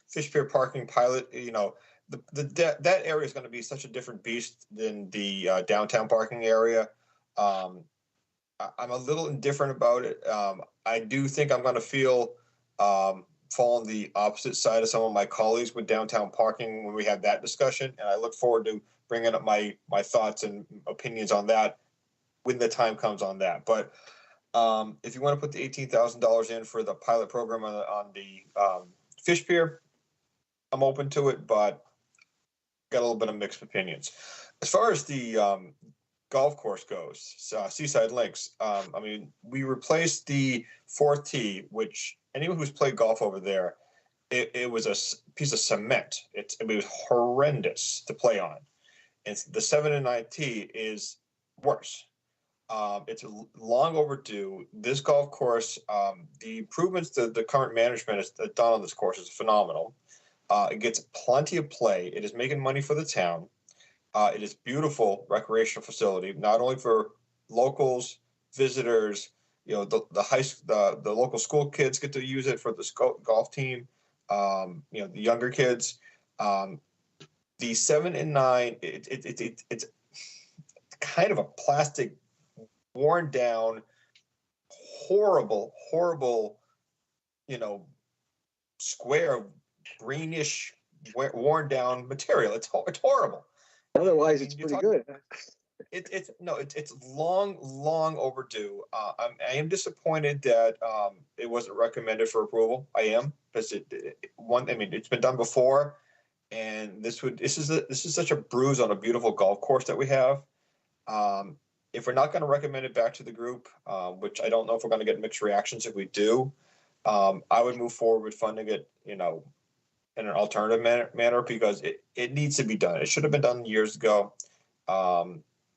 fish pier parking pilot. That area is going to be such a different beast than the downtown parking area. I'm a little indifferent about it. I do think I'm going to fall on the opposite side of some of my colleagues with downtown parking when we have that discussion, and I look forward to bringing up my thoughts and opinions on that when the time comes on that. But if you want to put the $18,000 in for the pilot program on the fish pier, I'm open to it, but got a little bit of mixed opinions. As far as the golf course goes, Seaside Links, we replaced the 4th tee, which anyone who's played golf over there, it was a piece of cement. It was horrendous to play on. And the 7th and 9th tee is worse. It's long overdue. This golf course, the improvements that the current management has done on this course is phenomenal. It gets plenty of play. It is making money for the town. It is beautiful recreational facility, not only for locals, visitors. The local school kids get to use it for the golf team. The younger kids. The 7 and 9, it's kind of a plastic, worn down, horrible, square, greenish, worn down material. It's horrible. Otherwise, it's pretty good. It's long overdue. I am disappointed that it wasn't recommended for approval. I am, because it's been done before. And this is such a bruise on a beautiful golf course that we have. If we're not going to recommend it back to the group, which I don't know if we're going to get mixed reactions if we do, I would move forward with funding it, in an alternative manner, because it needs to be done. It should have been done years ago.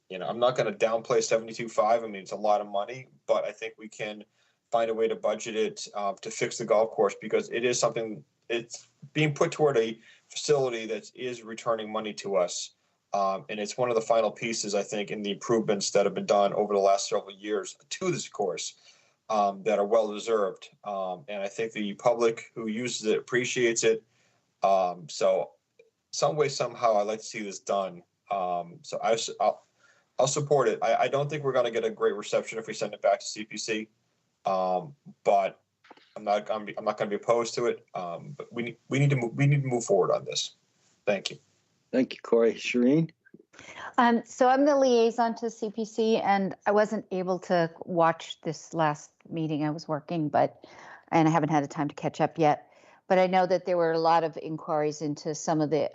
You know, I'm not going to downplay 72.5. I mean, it's a lot of money, but I think we can find a way to budget it to fix the golf course, because it is something, it's being put toward a facility that is returning money to us. And it's one of the final pieces, I think, in the improvements that have been done over the last several years to this course that are well deserved. And I think the public who uses it appreciates it. So some way, somehow, I'd like to see this done. So I'll support it. I don't think we're going to get a great reception if we send it back to CPC, but I'm not going to be opposed to it. But we need to move forward on this. Thank you. Thank you, Corey. Shireen? So I'm the liaison to CPC, and I wasn't able to watch this last meeting. I was working, and I haven't had the time to catch up yet. But I know that there were a lot of inquiries into some of the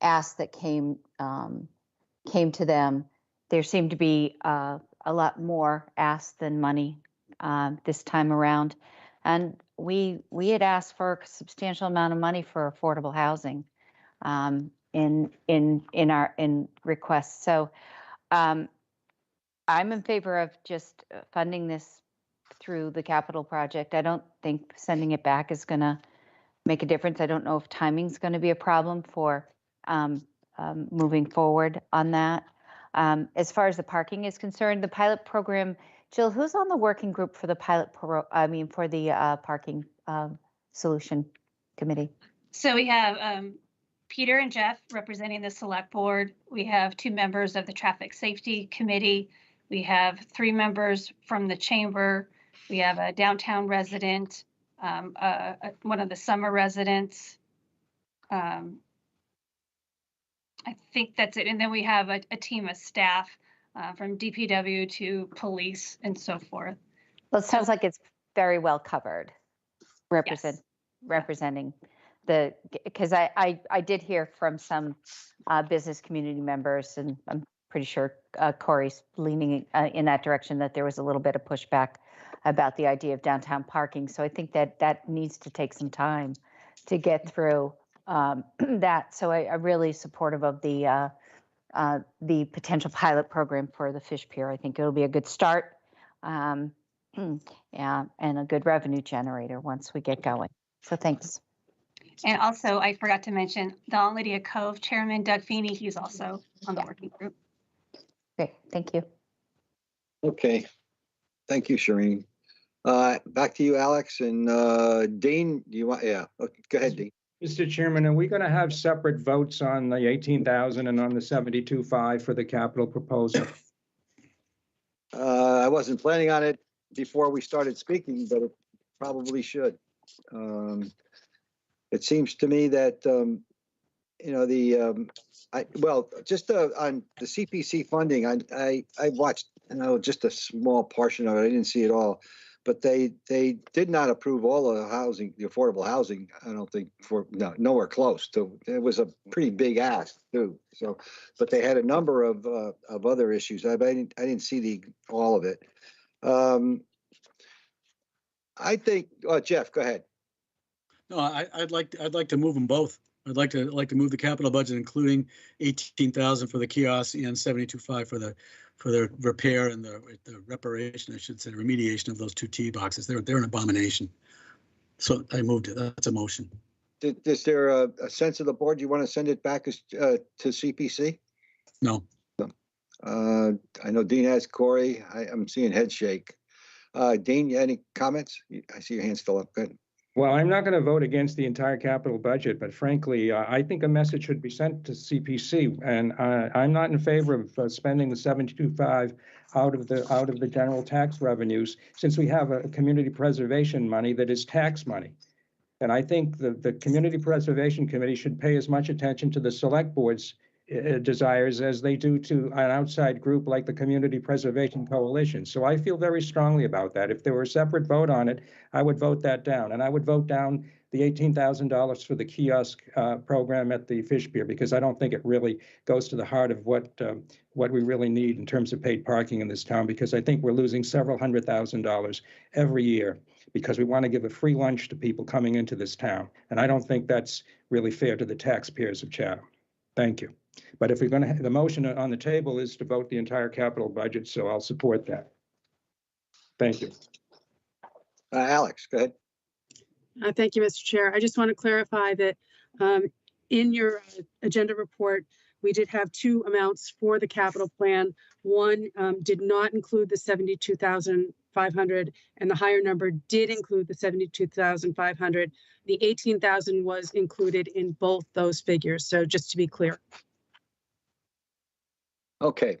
asks that came to them. There seemed to be a lot more asks than money this time around, and we had asked for a substantial amount of money for affordable housing in our requests. So I'm in favor of just funding this through the capital project. I don't think sending it back is going to make a difference. I don't know if timing's going to be a problem for moving forward on that. As far as the parking is concerned, the pilot program, Jill, who's on the working group for the for the parking solution committee? So we have Peter and Jeff representing the select board. We have 2 members of the traffic safety committee. We have 3 members from the chamber. We have a downtown resident, one of the summer residents. I think that's it. And then we have a team of staff from DPW to police and so forth. Well, it sounds like it's very well covered, representing the, because I did hear from some business community members, and I'm pretty sure Corey's leaning in that direction, that there was a little bit of pushback about the idea of downtown parking. So I think that needs to take some time to get through that. So I'm really supportive of the potential pilot program for the fish pier. I think it'll be a good start, yeah, and a good revenue generator once we get going. So thanks. And also, I forgot to mention Don Lydia Cove Chairman Doug Feeney. He's also on the working group. Great, thank you. Okay, thank you, Shireen. Back to you, Alex, and Dean, do you want, yeah, okay, go ahead, Dean. Mr. Chairman, are we going to have separate votes on the 18,000 and on the 72.5 for the capital proposal? I wasn't planning on it before we started speaking, but it probably should. It seems to me that, you know, just on the CPC funding, I watched, you know, just a small portion of it. I didn't see it all, but they did not approve all of the housing, the affordable housing. I don't think nowhere close to. It was a pretty big ask too. So, but they had a number of other issues. I didn't see all of it. I think. Jeff, go ahead. No, I'd like to move them both. I'd like to move the capital budget, including 18,000 for the kiosk and 72.5 for the repair and the reparation, I should say, remediation of those 2 tee boxes. They're an abomination. So I moved it. That's a motion. Is there a sense of the board? You want to send it back to CPC? No. I know Dean has. Corey, I'm seeing head shake. Dean, any comments? I see your hand still up. Good. Well, I'm not going to vote against the entire capital budget, but frankly, I think a message should be sent to CPC, and I'm not in favor of spending the 72.5 out of the general tax revenues, since we have a community preservation money that is tax money. And I think the Community Preservation Committee should pay as much attention to the select board's desires as they do to an outside group like the Community Preservation Coalition. So I feel very strongly about that. If there were a separate vote on it, I would vote that down. And I would vote down the $18,000 for the kiosk program at the fish pier, because I don't think it really goes to the heart of what we really need in terms of paid parking in this town, because I think we're losing several $100,000 every year because we want to give a free lunch to people coming into this town. And I don't think that's really fair to the taxpayers of Chatham. Thank you. But if we're going to, the motion on the table is to vote the entire capital budget, so I'll support that. Thank you. Alex, go ahead. Thank you, Mr. Chair. I just want to clarify that in your agenda report, we did have two amounts for the capital plan. One did not include the 72,500, and the higher number did include the 72,500. The 18,000 was included in both those figures. So just to be clear. Okay.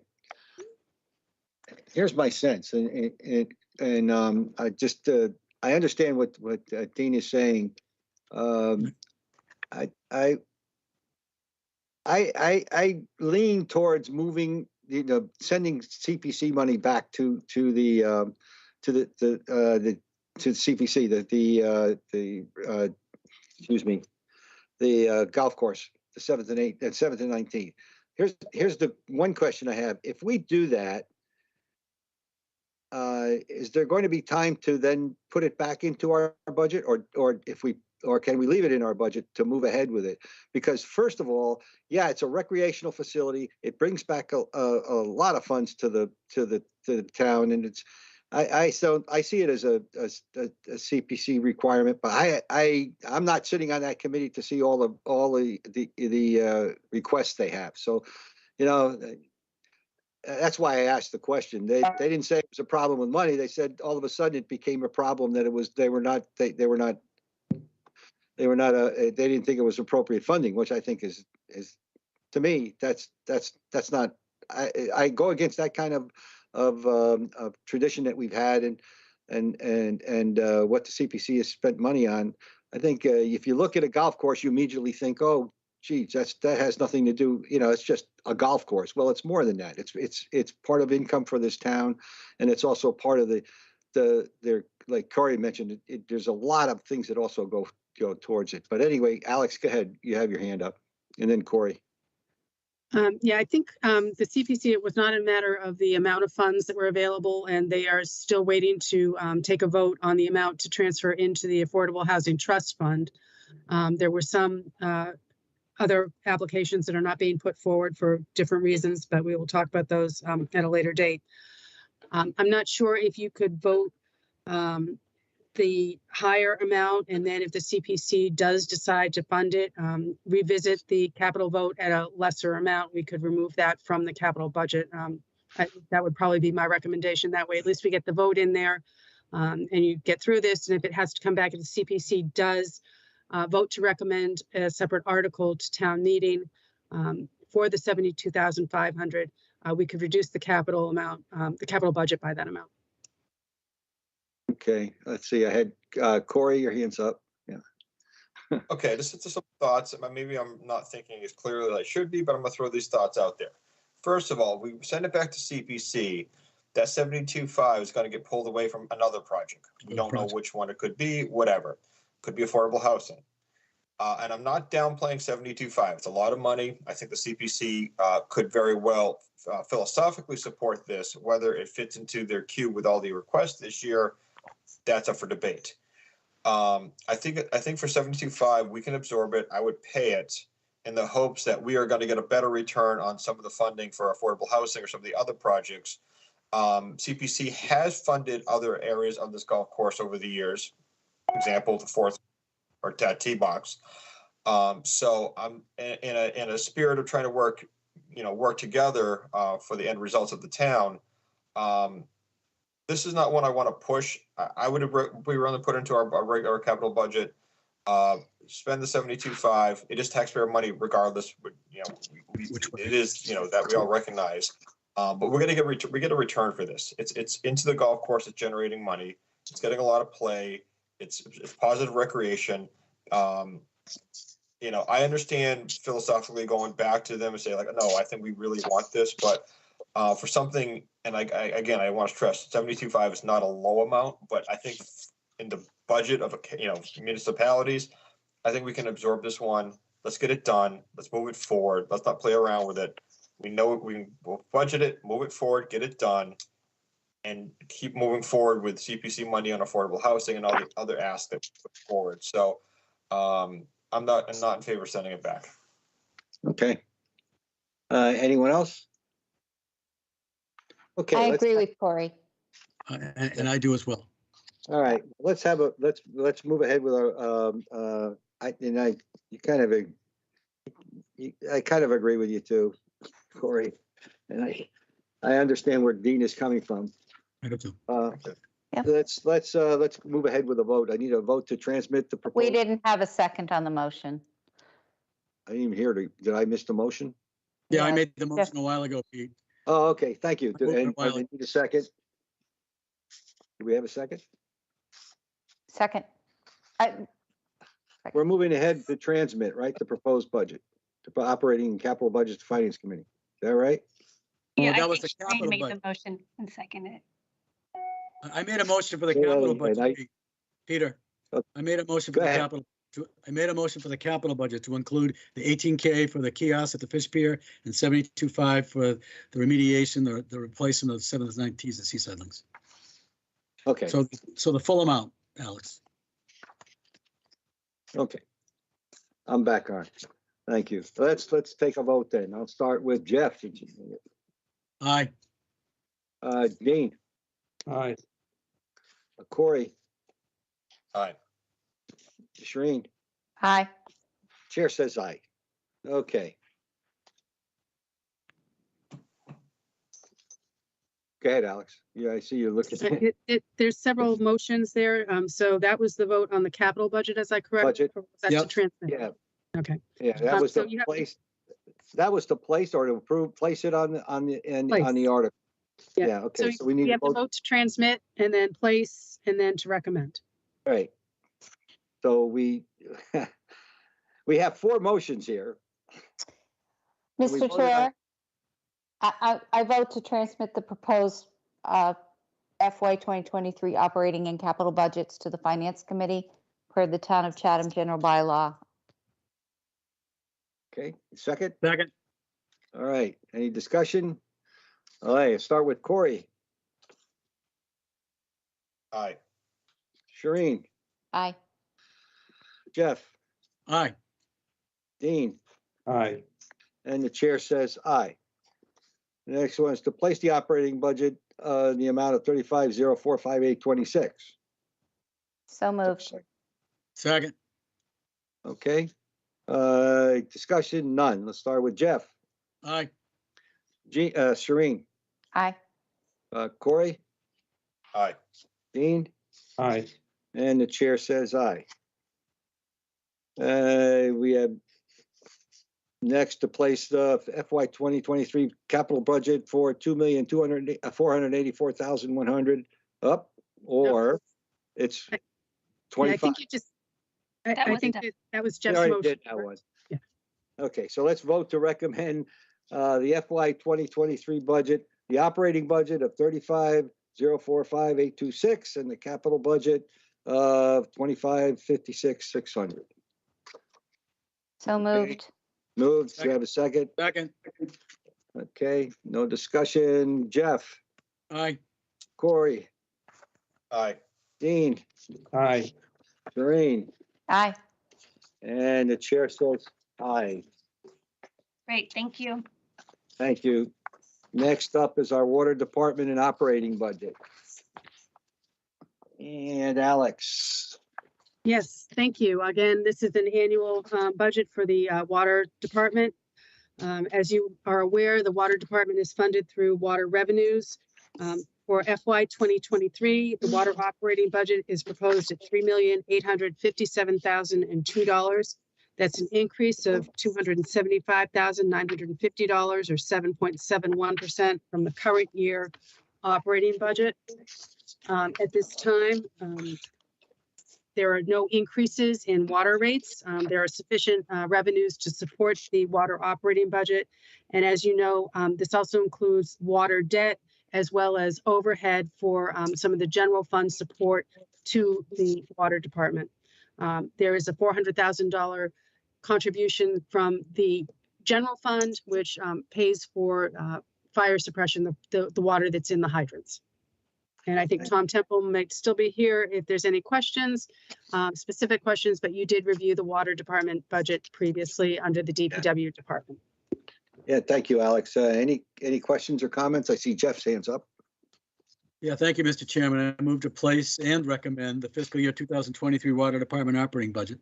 Here's my sense, and I just I understand what Dean is saying. I lean towards moving, sending CPC money back to the CPC, the golf course, the 7th and 8th and 7th and 19th. Here's the one question I have. If we do that, is there going to be time to then put it back into our budget, or can we leave it in our budget to move ahead with it? Because first of all, yeah, it's a recreational facility. It brings back a lot of funds to the town, and it's I see it as a CPC requirement. But I'm not sitting on that committee to see all the requests they have. So, that's why I asked the question. They didn't say it was a problem with money. They said all of a sudden it became a problem that they didn't think it was appropriate funding, which I think is to me that's not. I go against that kind of tradition that we've had and what the CPC has spent money on. I think if you look at a golf course, you immediately think, oh, geez, that has nothing to do. It's just a golf course. Well, it's more than that. It's part of income for this town, and it's also part of their like Corey mentioned. There's a lot of things that also go towards it. But anyway, Alex, go ahead. You have your hand up, and then Corey. Yeah, I think the CPC, it was not a matter of the amount of funds that were available, and they are still waiting to take a vote on the amount to transfer into the Affordable Housing Trust Fund. There were some other applications that are not being put forward for different reasons, but we will talk about those at a later date. I'm not sure if you could vote the higher amount, and then if the CPC does decide to fund it, revisit the capital vote at a lesser amount. We could remove that from the capital budget. That would probably be my recommendation. That way, at least we get the vote in there and you get through this. And if it has to come back, if the CPC does vote to recommend a separate article to town meeting for the 72,500, we could reduce the capital amount, the capital budget by that amount. Okay, let's see. I had Corey, your hand's up. Yeah. Okay, just some thoughts. Maybe I'm not thinking as clearly as I should be, but I'm going to throw these thoughts out there. First of all, we send it back to CPC. That 72.5 is going to get pulled away from another project. We don't know which one it could be, whatever. Could be affordable housing. And I'm not downplaying 72.5. It's a lot of money. I think the CPC could very well philosophically support this. Whether it fits into their queue with all the requests this year, that's up for debate. I think for 72.5, we can absorb it. I would pay it in the hopes that we are going to get a better return on some of the funding for affordable housing or some of the other projects. CPC has funded other areas of this golf course over the years. For example, the fourth or tee box. So I'm in a spirit of trying to work together for the end results of the town. This is not one I want to push. I would we rather put into our regular capital budget. Spend the 72.5. It is taxpayer money, regardless. It is that we all recognize. But we're gonna get a return for this. It's into the golf course. It's generating money. It's getting a lot of play. It's positive recreation. I understand philosophically going back to them and say like, no, I think we really want this, but for something, and I want to stress, 72.5 is not a low amount, but I think in the budget of municipalities, I think we can absorb this one. Let's get it done. Let's move it forward. Let's not play around with it. We know we'll budget it, move it forward, get it done, and keep moving forward with CPC money on affordable housing and all the other aspects forward. So I'm not in favor of sending it back. Okay. Anyone else? Okay, I let's, agree with Corey. And I do as well. all right, let's move ahead with our, I kind of agree with you too, Corey. And I understand where Dean is coming from. I do too. Yep. Let's move ahead with a vote. I need a vote to transmit the We proposal. didn't have a second on the motion. I didn't even hear it. Did I miss the motion? Yeah, I Yeah. made the motion a while ago, Pete. Oh, okay, thank you. I moved it a And while I need a second. Do we have a second? Second. We're moving ahead to transmit, right? The proposed budget, the operating and capital budget to finance committee. Is that right? Well, Yeah, that I was think the Shireen capital made budget. the motion and seconded it. I made a motion for the Say that capital again. budget, Pete. Peter. Okay. I made a motion Go for the ahead. capital. I made a motion for the capital budget to include the 18K for the kiosk at the fish pier and 72.5 for the remediation, the replacement of 7th and 9th T's and seaside links. Okay, So the full amount, Alex. okay. I'm back on. Thank you. Let's take a vote then. I'll start with Jeff. Aye. Dean, Aye. Corey, Aye. Shereen, Aye. chair says aye. Okay. Go ahead, Alex. Yeah, I see you looking. There's several motions there. So that was the vote on the capital budget, as I correct? Budget. Or was that to Yep. transmit? Yeah, Okay. yeah, that was So to you have to- place, that was to place or to approve, place it on the Place. article. Yeah. Yeah, okay, so we We need to have to vote. vote to transmit and then place and then to recommend. Right. So we have four motions here. We Mr. voted on- Chair, I vote to transmit the proposed FY 2023 operating and capital budgets to the Finance Committee per the Town of Chatham General Bylaw. Okay, second? Second. All right, any discussion? All right, start with Corey, Aye. Shereen, Aye. Jeff, Aye. Dean, Aye. and the chair says aye. The next one is to place the operating budget in the amount of 35,045,826. So moved. Second. Okay, discussion, none. Let's start with Jeff, Aye. Shereen, Aye. Corey, Aye. Dean, Aye. and the chair says aye. We have next to place the FY 2023 capital budget for 2,484,100 up, or it's Yeah, I 25. think you just, That I was think done. that was We Jeff's already motion. did that one. Yeah. Okay, so let's vote to recommend the FY 2023 budget, the operating budget of 35,045,826 and the capital budget of 25,56,600. So moved. Moved, do you have a second? Second. Okay, no discussion. Jeff, Aye. Corey, Aye. Dean, Aye. Doreen, Aye. and the chair says aye. Great, thank you. Thank you. Next up is our water department and operating budget. And Alex, Yes, thank you. Again, this is an annual budget for the water department. As you are aware, the water department is funded through water revenues. For FY 2023, the water operating budget is proposed at $3,857,002. That's an increase of $275,950 or 7.71% from the current year operating budget. At this time, there are no increases in water rates. There are sufficient revenues to support the water operating budget. And as you know, this also includes water debt as well as overhead for some of the general fund support to the water department. There is a $400,000 contribution from the general fund, which pays for fire suppression, the water that's in the hydrants. And I think Tom Temple might still be here if there's any questions, specific questions, but you did review the water department budget previously under the DPW department. Yeah, thank you, Alex. Any questions or comments? I see Jeff's hands up. Yeah, thank you, Mr. Chairman. I move to place and recommend the fiscal year 2023 Water Department operating budget.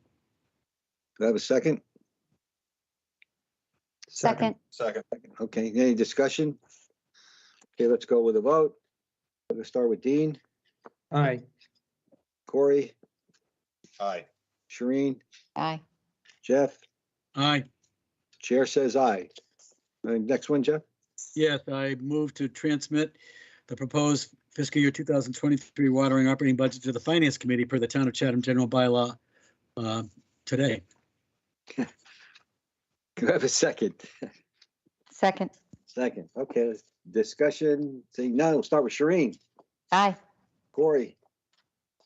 Do I have a second? Second. Second. Okay, any discussion? Okay, let's go with a vote. We'll start with Dean, Aye. Corey, Aye. Shereen, Aye. Jeff. Aye. Chair says aye. Next one, Jeff? Yes, I move to transmit the proposed fiscal year 2023 watering operating budget to the Finance Committee per the Town of Chatham General Bylaw today. Do I have a second? Second. Second, okay, discussion, seeing none, we'll start with Shereen, Aye. Corey,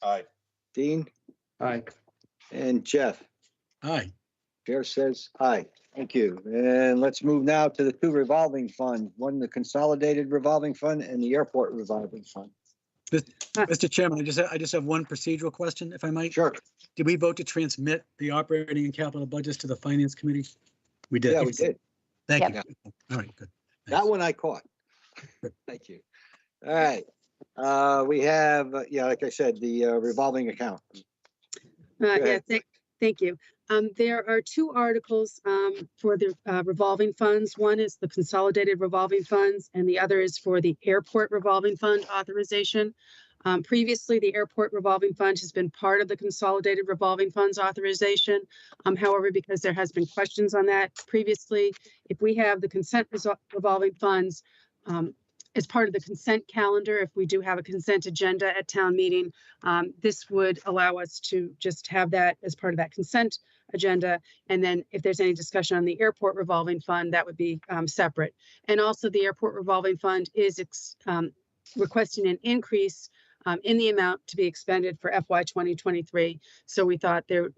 Aye. Dean, Aye. and Jeff. Aye. Chair says aye. Thank you. And let's move now to the two revolving funds, one, the Consolidated Revolving Fund and the Airport Revolving Fund. Mr. Chairman, I just have one procedural question, if I might. Sure. Did we vote to transmit the operating and capital budgets to the Finance Committee? We did. Yeah, we did. Thank Yep. you. All right, good. That one I caught. Thank you. All right. We have, yeah, like I said, the revolving account. Yeah, ahead. thank you. There are two articles for the revolving funds. One is the Consolidated Revolving Funds, and the other is for the Airport Revolving Fund authorization. Previously, the Airport Revolving Fund has been part of the Consolidated Revolving Funds authorization. However, because there has been questions on that previously, if we have the consent revolving funds as part of the consent calendar, if we do have a consent agenda at town meeting, this would allow us to just have that as part of that consent agenda. And then if there's any discussion on the Airport Revolving Fund, that would be separate. And also the Airport Revolving Fund is requesting an increase in the amount to be expended for FY 2023. So we thought there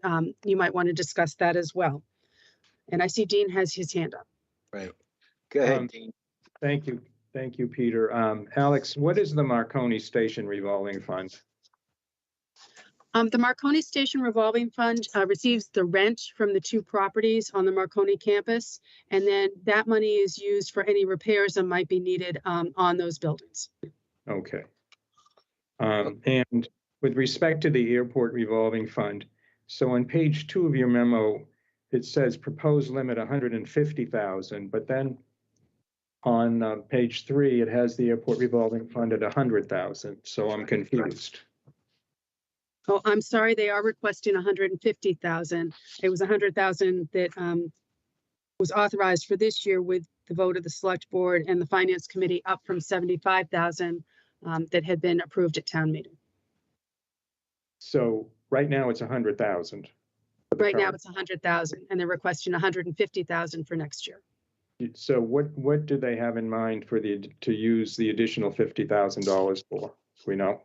you might want to discuss that as well. And I see Dean has his hand up. Right. Go ahead, Dean. Thank you. Thank you, Peter. Alex, what is the Marconi Station Revolving Fund? The Marconi Station Revolving Fund receives the rent from the two properties on the Marconi campus, and then that money is used for any repairs that might be needed on those buildings. Okay. And with respect to the Airport Revolving Fund, so on page 2 of your memo, it says proposed limit 150,000, but then on page 3, it has the Airport Revolving Fund at 100,000. So I'm confused. Oh, I'm sorry, they are requesting 150,000. It was 100,000 that was authorized for this year with the vote of the Select Board and the Finance Committee, up from 75,000 that had been approved at town meeting. So right now it's 100,000. Right now it's 100,000, and they're requesting 150,000 for next year. So what do they have in mind for to use the additional $50,000 for? We know.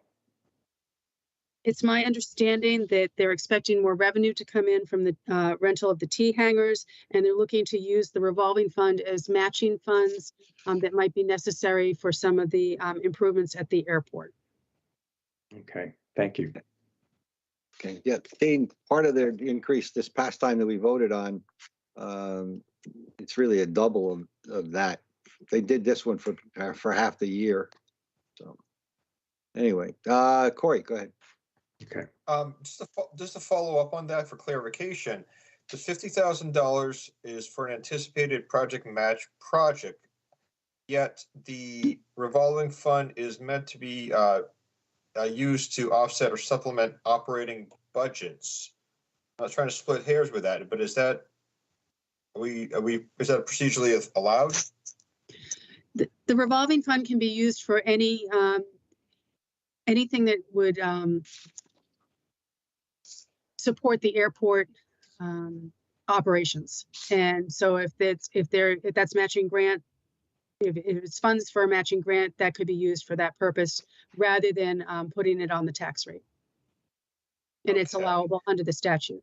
It's my understanding that they're expecting more revenue to come in from the rental of the T hangars, and they're looking to use the revolving fund as matching funds that might be necessary for some of the improvements at the airport. Okay, thank you. Okay, yeah, Dean, part of their increase this past time that we voted on, it's really a double of that. They did this one for half the year. So anyway, Corey, go ahead. Okay. Just to follow up on that for clarification, the $50,000 is for an anticipated project match project, yet the revolving fund is meant to be used to offset or supplement operating budgets. I'm not trying to split hairs with that, but is that is that procedurally allowed? The revolving fund can be used for any anything that would support the airport operations. And so if that's matching grant, if it's funds for a matching grant, that could be used for that purpose rather than putting it on the tax rate. And it's allowable under the statute.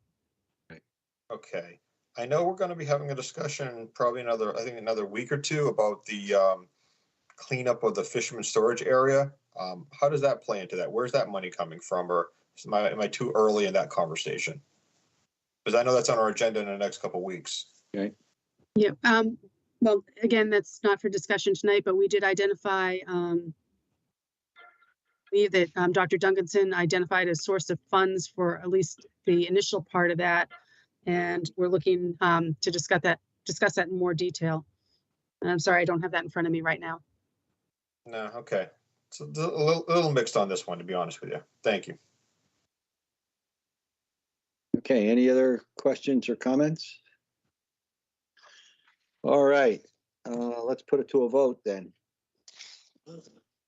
Okay. I know we're going to be having a discussion probably another week or two about the cleanup of the fisherman storage area. How does that play into that? Where's that money coming from? Or am I too early in that conversation? Because I know that's on our agenda in the next couple of weeks. Okay. Yeah. Well, again, that's not for discussion tonight, but we did identify, believe that Dr. Duncanson identified a source of funds for at least the initial part of that. And we're looking to discuss that in more detail. And I'm sorry, I don't have that in front of me right now. No, okay. So a little mixed on this one, to be honest with you. Thank you. Okay, any other questions or comments? All right, let's put it to a vote then.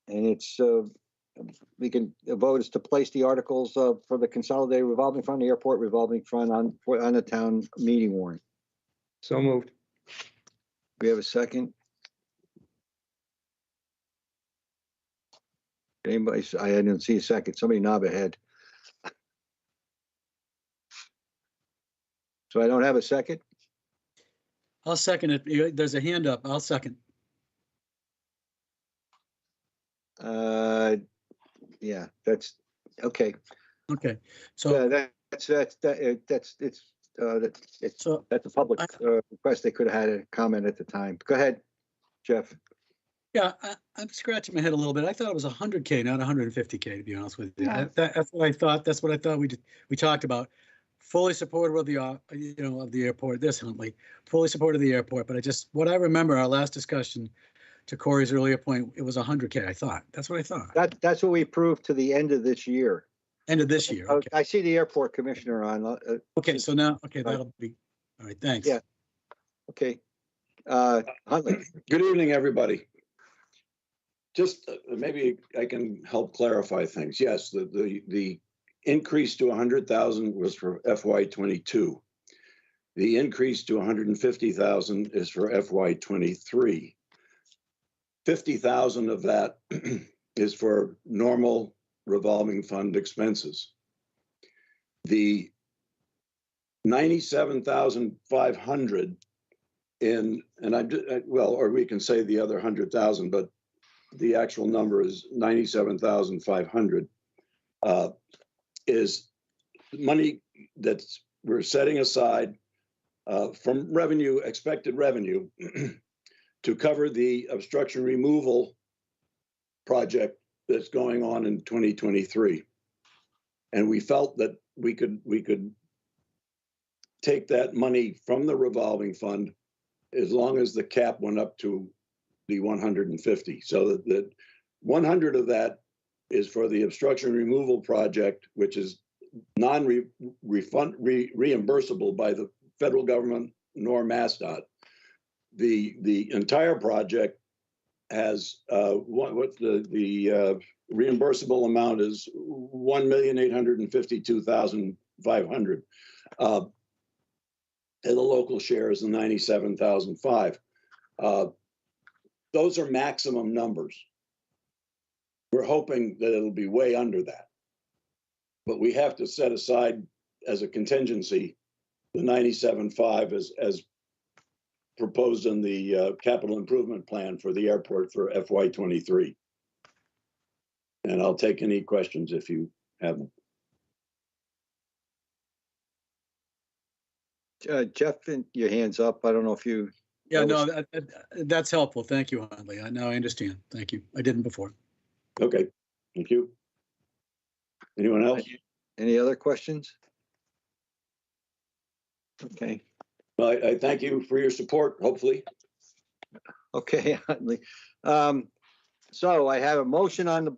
And it's, the vote is to place the articles for the Consolidated Revolving Fund, the Airport Revolving Fund on the town meeting warrant. So moved. We have a second? Anybody, I didn't see a second. Somebody nod ahead. So I don't have a second? I'll second it. There's a hand up. I'll second. Yeah, that's, okay. Okay, so, That's so that's a public request. They could have had a comment at the time. Go ahead, Jeff. yeah, I'm scratching my head a little bit. I thought it was 100K, not 150K, to be honest with you. Yeah. That's what I thought. That's what I thought we talked about. Fully supportive of the, of the airport, this Huntley, fully supportive of the airport. But what I remember our last discussion, to Corey's earlier point, it was 100K, I thought. That's what I thought. That's what we approved to the end of this year. End of this year, okay. I see the airport commissioner on. Okay, so now, okay, that'll be, all right, thanks. Yeah. Okay. Huntley. Good evening, everybody. Just maybe I can help clarify things. Yes, the increase to 100,000 was for FY22. The increase to 150,000 is for FY23. 50,000 of that is for normal revolving fund expenses. The 97,500 or we can say the other 100,000, but the actual number is 97,500, is money that we're setting aside from revenue, expected revenue, to cover the obstruction removal project that's going on in 2023. And we felt that we could take that money from the revolving fund as long as the cap went up to the 150. So that 100 of that is for the obstruction removal project, which is non-reimbursable by the federal government nor MassDOT. The entire project has what the reimbursable amount is $1,852,500. And the local share is the 97,005. Those are maximum numbers. We're hoping that it'll be way under that, but we have to set aside as a contingency the 97.5 as proposed in the capital improvement plan for the airport for FY23. And I'll take any questions if you have them. Jeff, your hand's up. I don't know if you. Yeah, no, that's helpful. Thank you, Huntley. Now I understand. Thank you. I didn't before. Okay, thank you. Anyone else? Any other questions? Okay. Well, I thank you for your support, hopefully. Okay, Huntley. So I have a motion to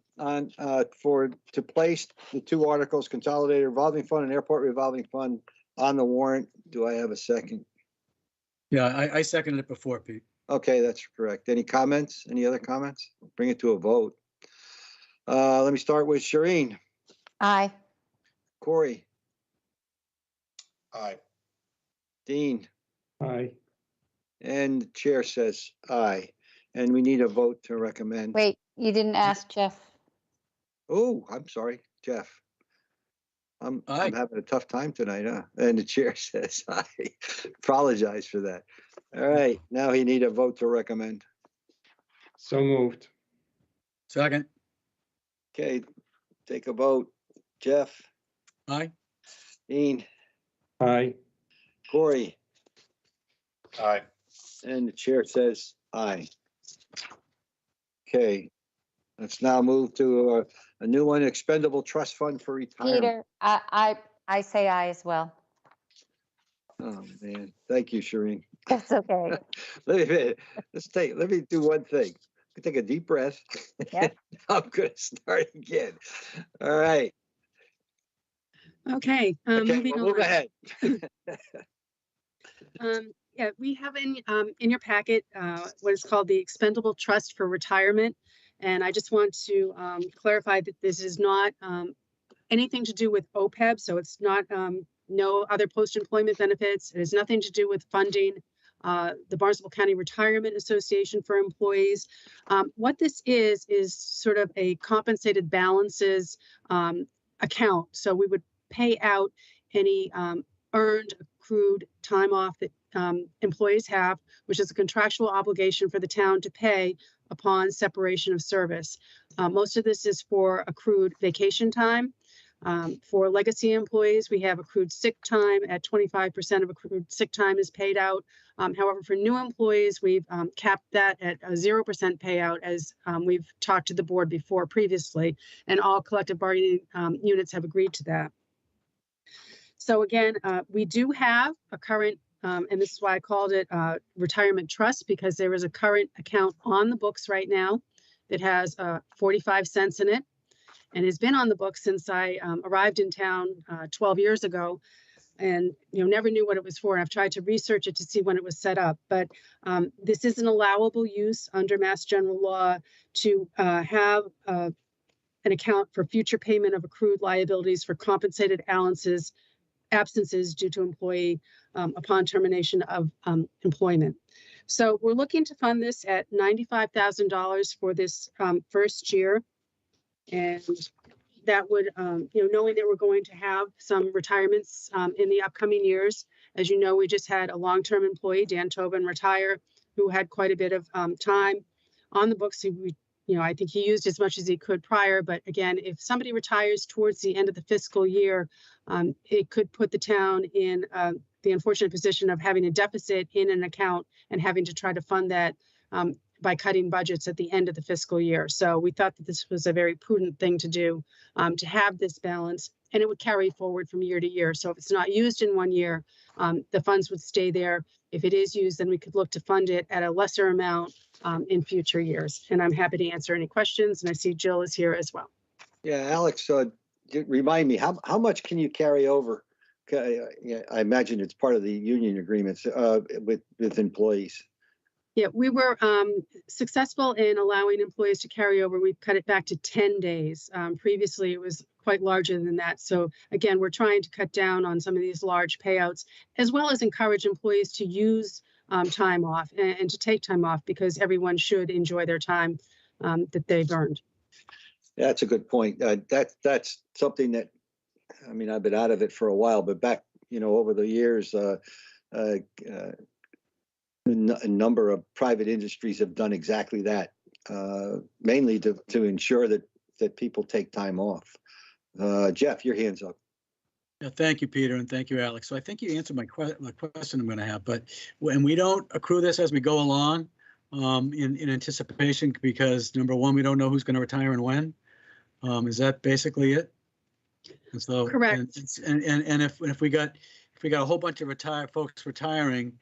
place the two articles, Consolidated Revolving Fund and Airport Revolving Fund, on the warrant. Do I have a second? Yeah, I seconded it before, Pete. Okay, that's correct. Any comments? Any other comments? Bring it to a vote. Let me start with Shireen. Aye. Corey. Aye. Dean. Aye. And the chair says aye. And we need a vote to recommend. Wait, you didn't ask Jeff. Oh, I'm sorry, Jeff. I'm having a tough time tonight, huh? And the chair says aye. Apologize for that. All right, now you need a vote to recommend. So moved. Second. Okay, take a vote. Jeff. Aye. Dean. Aye. Corey. Aye. And the chair says aye. Okay, let's now move to a new one, expendable trust fund for retirement. Peter, I say aye as well. Oh, man. Thank you, Shireen. That's okay. Let me do one thing. Take a deep breath. Yep. I'm gonna start again. All right. Okay, Okay, moving we'll move on. ahead. Yeah, we have in your packet what is called the Expendable Trust for Retirement. And I just want to clarify that this is not anything to do with OPEB. So it's not no other post-employment benefits. It has nothing to do with funding the Barnstable County Retirement Association for employees. What this is sort of a compensated balances account. So we would pay out any earned accrued time off that employees have, which is a contractual obligation for the town to pay upon separation of service. Most of this is for accrued vacation time. For legacy employees, we have accrued sick time at 25% of accrued sick time is paid out. However, for new employees, we've capped that at a 0% payout, as we've talked to the board before previously, and all collective bargaining units have agreed to that. So again, we do have a current, and this is why I called it retirement trust, because there is a current account on the books right now that has 45 cents in it, and has been on the books since I arrived in town 12 years ago, and never knew what it was for. I've tried to research it to see when it was set up, but this is an allowable use under Mass General Law to have an account for future payment of accrued liabilities for compensated absences due to employee upon termination of employment. So we're looking to fund this at $95,000 for this first year. And that would, knowing that we're going to have some retirements in the upcoming years. As you know, we just had a long-term employee, Dan Tobin, retire, who had quite a bit of time on the books. I think he used as much as he could prior, but again, if somebody retires towards the end of the fiscal year, it could put the town in the unfortunate position of having a deficit in an account and having to try to fund that by cutting budgets at the end of the fiscal year. So we thought that this was a very prudent thing to do, to have this balance, and it would carry forward from year to year. So if it's not used in one year, the funds would stay there. If it is used, then we could look to fund it at a lesser amount in future years. And I'm happy to answer any questions. And I see Jill is here as well. Yeah, Alex, remind me, how much can you carry over? I imagine it's part of the union agreements with employees. Yeah, we were successful in allowing employees to carry over. We've cut it back to 10 days. Previously, it was quite larger than that. So again, we're trying to cut down on some of these large payouts, as well as encourage employees to use time off and to take time off, because everyone should enjoy their time that they've earned. Yeah, that's a good point. That's something that, I've been out of it for a while, but back, over the years, a number of private industries have done exactly that, mainly to ensure that people take time off. Jeff, your hand's up. Yeah, thank you, Peter, and thank you, Alex. So I think you answered my question I'm going to have, but when we don't accrue this as we go along in anticipation, because number one, we don't know who's going to retire and when. Is that basically it? And so, correct. And if we got a whole bunch of folks retiring,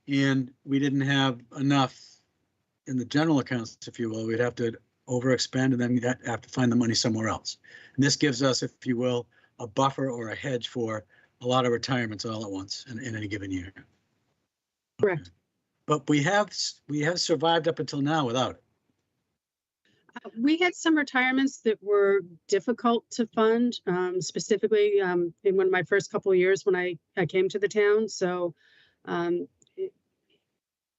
and we didn't have enough in the general accounts, if you will, we'd have to overexpend, and then we'd have to find the money somewhere else. And this gives us, if you will, a buffer or a hedge for a lot of retirements all at once in any given year. Correct. Okay. But we have survived up until now without it. We had some retirements that were difficult to fund, specifically in one of my first couple of years when I came to the town. So,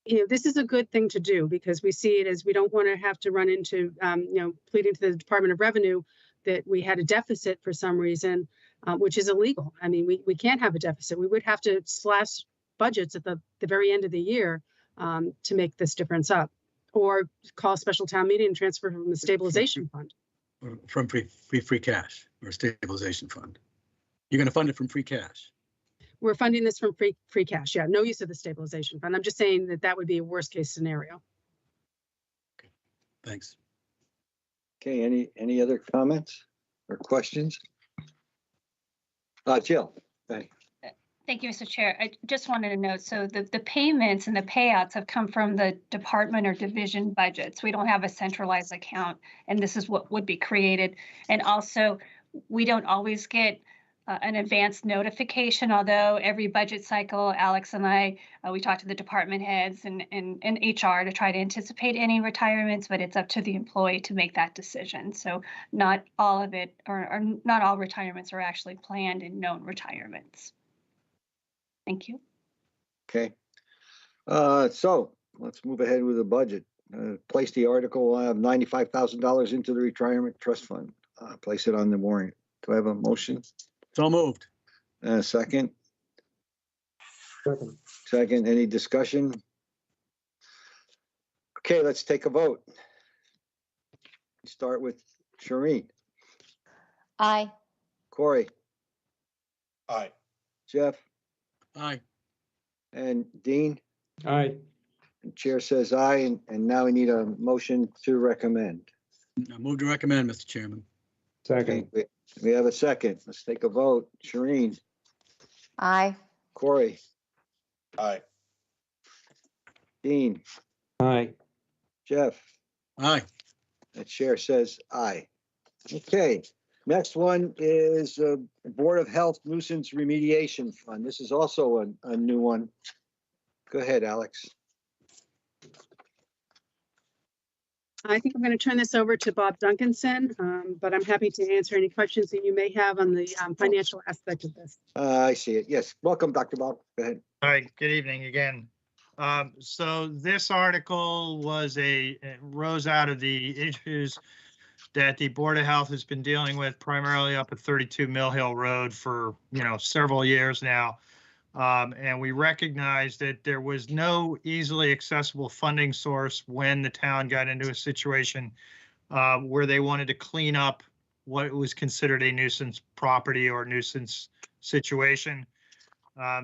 this is a good thing to do, because we see it as we don't want to have to run into, pleading to the Department of Revenue that we had a deficit for some reason, which is illegal. We can't have a deficit. We would have to slash budgets at the very end of the year to make this difference up, or call a special town meeting and transfer from the stabilization fund. Or from free cash or stabilization fund. You're going to fund it from free cash. We're funding this from free cash. Yeah, no use of the stabilization fund. I'm just saying that that would be a worst case scenario. Thanks. Okay, any other comments or questions? Jill. Thanks. Thank you, Mr. Chair. I just wanted to note, so the payments and the payouts have come from the department or division budgets. We don't have a centralized account, and this is what would be created. And also, we don't always get an advanced notification, although every budget cycle, Alex and I, we talk to the department heads and HR to try to anticipate any retirements, but it's up to the employee to make that decision. So not all of it, or not all retirements are actually planned and known retirements. Thank you. Okay. So let's move ahead with the budget. Place the article of $95,000 into the retirement trust fund. Place it on the warrant. Do I have a motion? So moved. Second? Second. Second, any discussion? Okay, let's take a vote. Start with Shereen, Aye. Corey, Aye. Jeff, Aye. and Dean. Aye. And Chair says aye, and now we need a motion to recommend. I move to recommend, Mr. Chairman. Second. Okay, we have a second. Let's take a vote. Shereen, Aye. Corey, Aye. Dean, Aye. Jeff. Aye. The chair says aye. Okay, next one is Board of Health Nuisance Remediation Fund. This is also a new one. Go ahead, Alex. I think I'm going to turn this over to Bob Duncanson, but I'm happy to answer any questions that you may have on the financial aspect of this. I see it. Yes, welcome, Dr. Bob. Go ahead. Hi, good evening again. So this article rose out of the issues that the Board of Health has been dealing with primarily up at 32 Mill Hill Road for, several years now. And we recognized that there was no easily accessible funding source when the town got into a situation where they wanted to clean up what was considered a nuisance property or nuisance situation.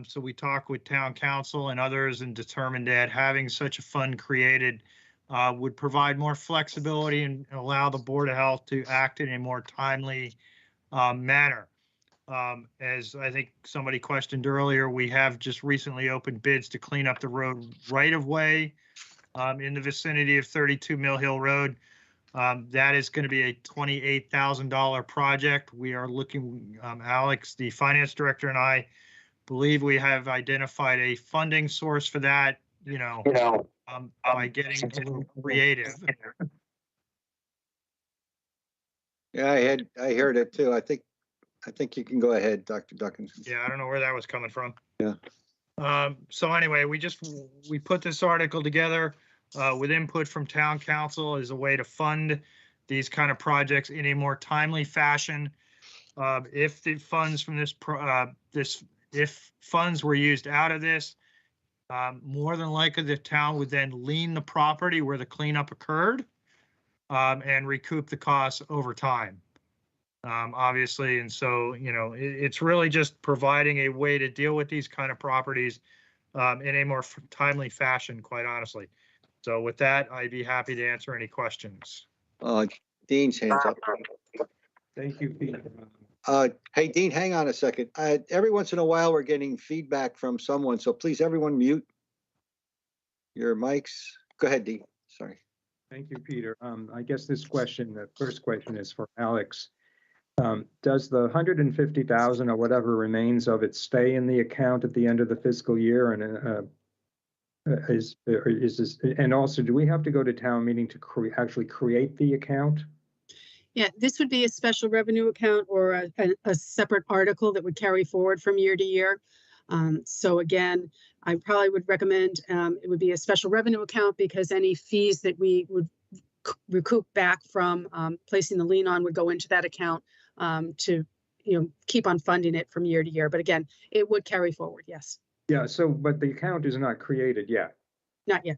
So we talked with town council and others and determined that having such a fund created would provide more flexibility and allow the Board of Health to act in a more timely manner. As I think somebody questioned earlier, we have just recently opened bids to clean up the road right of way in the vicinity of 32 Mill Hill Road. That is going to be a $28,000 project. We are looking, Alex, the finance director, and I believe we have identified a funding source for that, by getting a little creative. Yeah, I heard it too. I think you can go ahead, Dr. Duncanson. Yeah, I don't know where that was coming from. Yeah. So anyway, we put this article together with input from town council as a way to fund these kind of projects in a more timely fashion. If the funds from if funds were used out of this, more than likely the town would then lien the property where the cleanup occurred and recoup the costs over time. Obviously, and so, it's really just providing a way to deal with these kind of properties in a more timely fashion, quite honestly. So with that, I'd be happy to answer any questions. Dean's hands up. Thank you, Peter. Hey, Dean, hang on a second. Every once in a while, we're getting feedback from someone, so please, everyone mute your mics. Go ahead, Dean. Sorry. Thank you, Peter. I guess the first question is for Alex. Does the 150,000 or whatever remains of it stay in the account at the end of the fiscal year? And and also, do we have to go to town meeting to actually create the account? Yeah, this would be a special revenue account or a separate article that would carry forward from year to year. So again, I probably would recommend it would be a special revenue account because any fees that we would recoup back from placing the lien on would go into that account to keep on funding it from year to year. But again, it would carry forward, yes. Yeah, so but the account is not created yet. Not yet.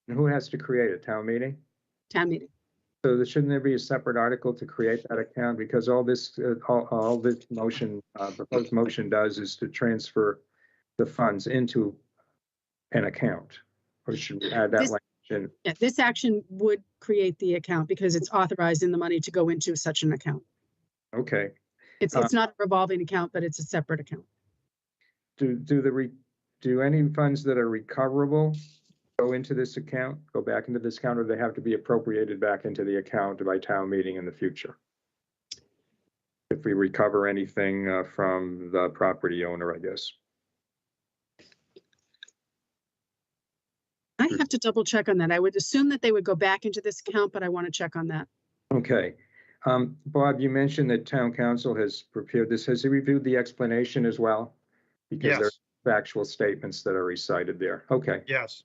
And who has to create it? Town meeting? Town meeting. So shouldn't there be a separate article to create that account? Because all this motion, proposed motion does is to transfer the funds into an account? Or should we add that This- language in? Yeah, this action would create the account because it's authorizing the money to go into such an account. Okay. It's not a revolving account, but it's a separate account. Do any funds that are recoverable go into this account, go back into this account, or they have to be appropriated back into the account by town meeting in the future? If we recover anything from the property owner, I guess. I have to double check on that. I would assume that they would go back into this account, but I want to check on that. Okay. Bob, you mentioned that town council has prepared this. Has he reviewed the explanation as well? Because Yes. there's factual statements that are recited there. Okay. Yes.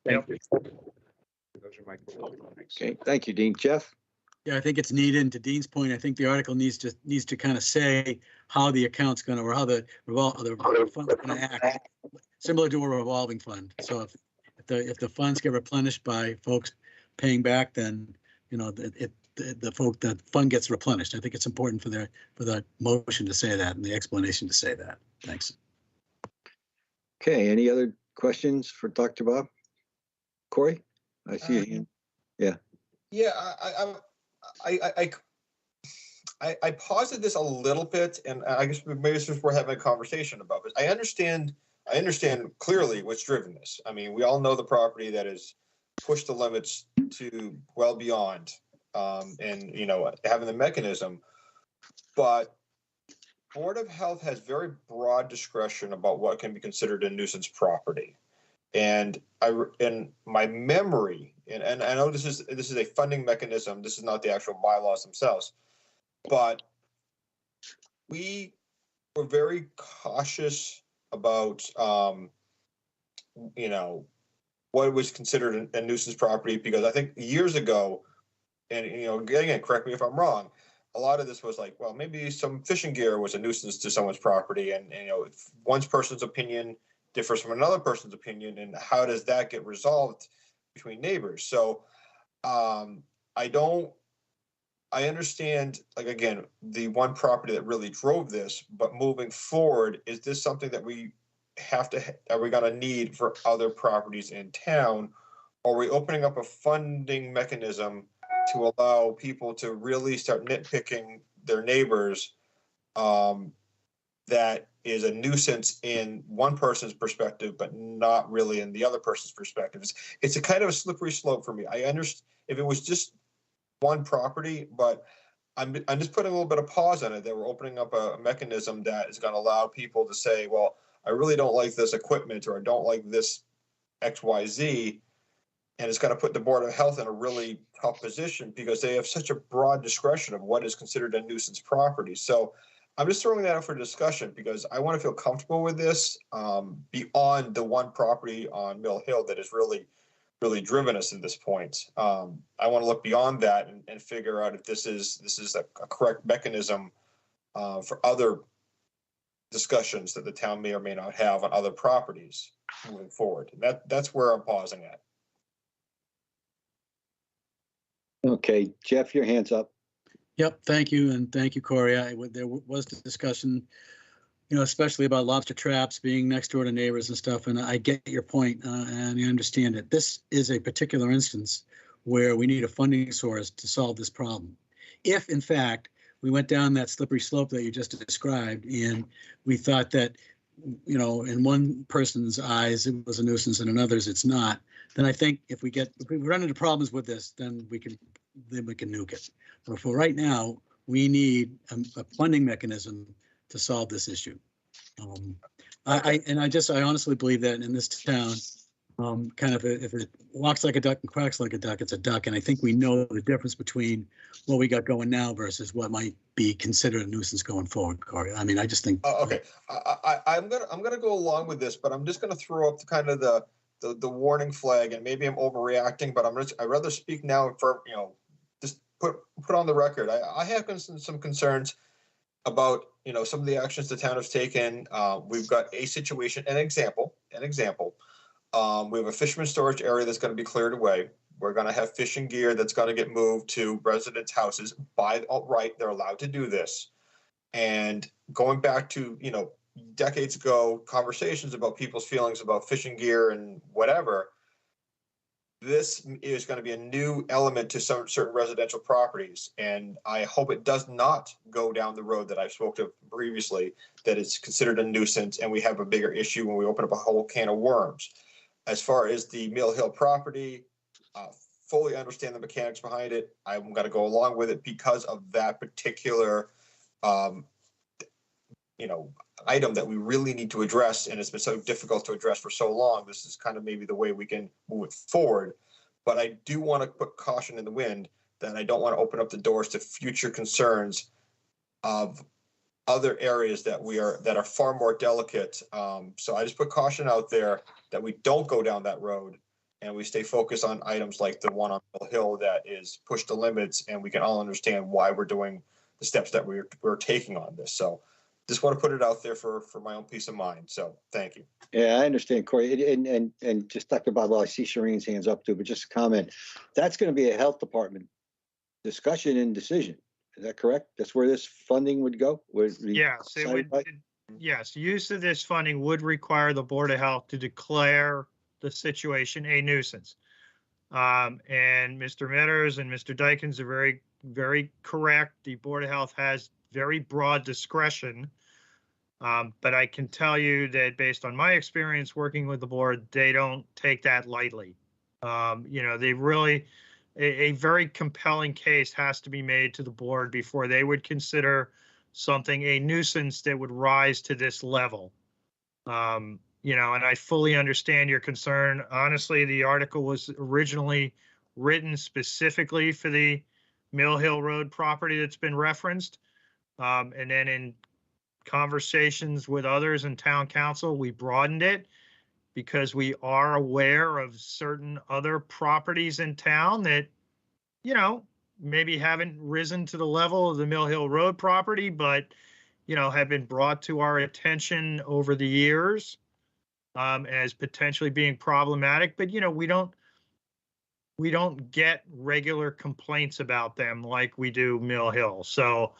Thank you. Those are my comments. Okay, thank you, Dean. Jeff? Yeah, I think it's needed. And to Dean's point, I think the article needs to kind of say how the account's going to, or how the fund's going to act, similar to a revolving fund. So if the funds get replenished by folks paying back, then, you know, the fund gets replenished. I think it's important for the motion to say that and the explanation to say that. Thanks. Okay, any other questions for Dr. Bob? Corey? I see a hand. Yeah. Yeah, I paused this a little bit, and I guess maybe it's just we're having a conversation about it. I understand clearly what's driven this. I mean, we all know the property that has pushed the limits to well beyond, and you know, having the mechanism. But Board of Health has very broad discretion about what can be considered a nuisance property. And in my memory, and I know this is a funding mechanism. This is not the actual bylaws themselves, but we were very cautious about, you know, what was considered a nuisance property, because I think years ago, and you know, again, correct me if I'm wrong, a lot of this was like, well, maybe some fishing gear was a nuisance to someone's property, and you know, if one person's opinion differs from another person's opinion, and how does that get resolved between neighbors? So I understand, like, again, the one property that really drove this, but moving forward, is this something that we are we gonna need for other properties in town? Or are we opening up a funding mechanism to allow people to really start nitpicking their neighbors, that is a nuisance in one person's perspective, but not really in the other person's perspective? It's a kind of a slippery slope for me. I understand if it was just one property, but I'm just putting a little bit of pause on it, that we're opening up a mechanism that is going to allow people to say, well, I really don't like this equipment, or I don't like this XYZ. And it's going to put the Board of Health in a really tough position, because they have such a broad discretion of what is considered a nuisance property. So I'm just throwing that out for discussion, because I want to feel comfortable with this, beyond the one property on Mill Hill that has really driven us to this point. I want to look beyond that and figure out if this is a correct mechanism for other discussions that the town may or may not have on other properties moving forward. And that's where I'm pausing at. Okay, Jeff, your hand's up. Yep, thank you, and thank you, Corey. There was discussion, you know, especially about lobster traps being next door to neighbors and stuff, and I get your point, and I understand it. This is a particular instance where we need a funding source to solve this problem. If, in fact, we went down that slippery slope that you just described, and we thought that, you know, in one person's eyes it was a nuisance and in others it's not, then I think if we run into problems with this, then we can nuke it. But for right now, we need a funding mechanism to solve this issue. I honestly believe that in this town, kind of if it walks like a duck and quacks like a duck, it's a duck. And I think we know the difference between what we got going now versus what might be considered a nuisance going forward, Corey. I mean, I just think. Okay, I'm gonna go along with this, but I'm just gonna throw up the warning flag, and maybe I'm overreacting, but I'd rather speak now for, you know, just put on the record. I have some concerns about, you know, some of the actions the town has taken. We've got a situation, an example. We have a fisherman storage area that's going to be cleared away. We're going to have fishing gear that's going to get moved to residents' houses by right. They're allowed to do this. And going back to, you know, decades ago conversations about people's feelings about fishing gear and whatever, this is going to be a new element to some certain residential properties. And I hope it does not go down the road that I've spoke of previously, that it's considered a nuisance and we have a bigger issue when we open up a whole can of worms. As far as the Mill Hill property, fully understand the mechanics behind it. I'm going to go along with it because of that particular, item that we really need to address, and it's been so difficult to address for so long. This is kind of maybe the way we can move it forward. But I do want to put caution in the wind that I don't want to open up the doors to future concerns of other areas that are far more delicate. So I just put caution out there that we don't go down that road and we stay focused on items like the one on Mill Hill that is push the limits, and we can all understand why we're doing the steps that we're taking on this. So just want to put it out there for my own peace of mind. So thank you. Yeah, I understand, Corey. And just Dr. Bob, well, I see Shireen's hands up too, but just a comment. That's going to be a health department discussion and decision. Is that correct? That's where this funding would go? Yes, it would. Yes, use of this funding would require the Board of Health to declare the situation a nuisance. And Mr. Metters and Mr. Dykens are very, very correct. The Board of Health has very broad discretion. But I can tell you that based on my experience working with the board, they don't take that lightly. They really, a very compelling case has to be made to the board before they would consider something a nuisance that would rise to this level. And I fully understand your concern. Honestly, the article was originally written specifically for the Mill Hill Road property that's been referenced. And then in conversations with others in town council, we broadened it because we are aware of certain other properties in town that, maybe haven't risen to the level of the Mill Hill Road property, but, have been brought to our attention over the years as potentially being problematic. But, we don't get regular complaints about them like we do Mill Hill. So,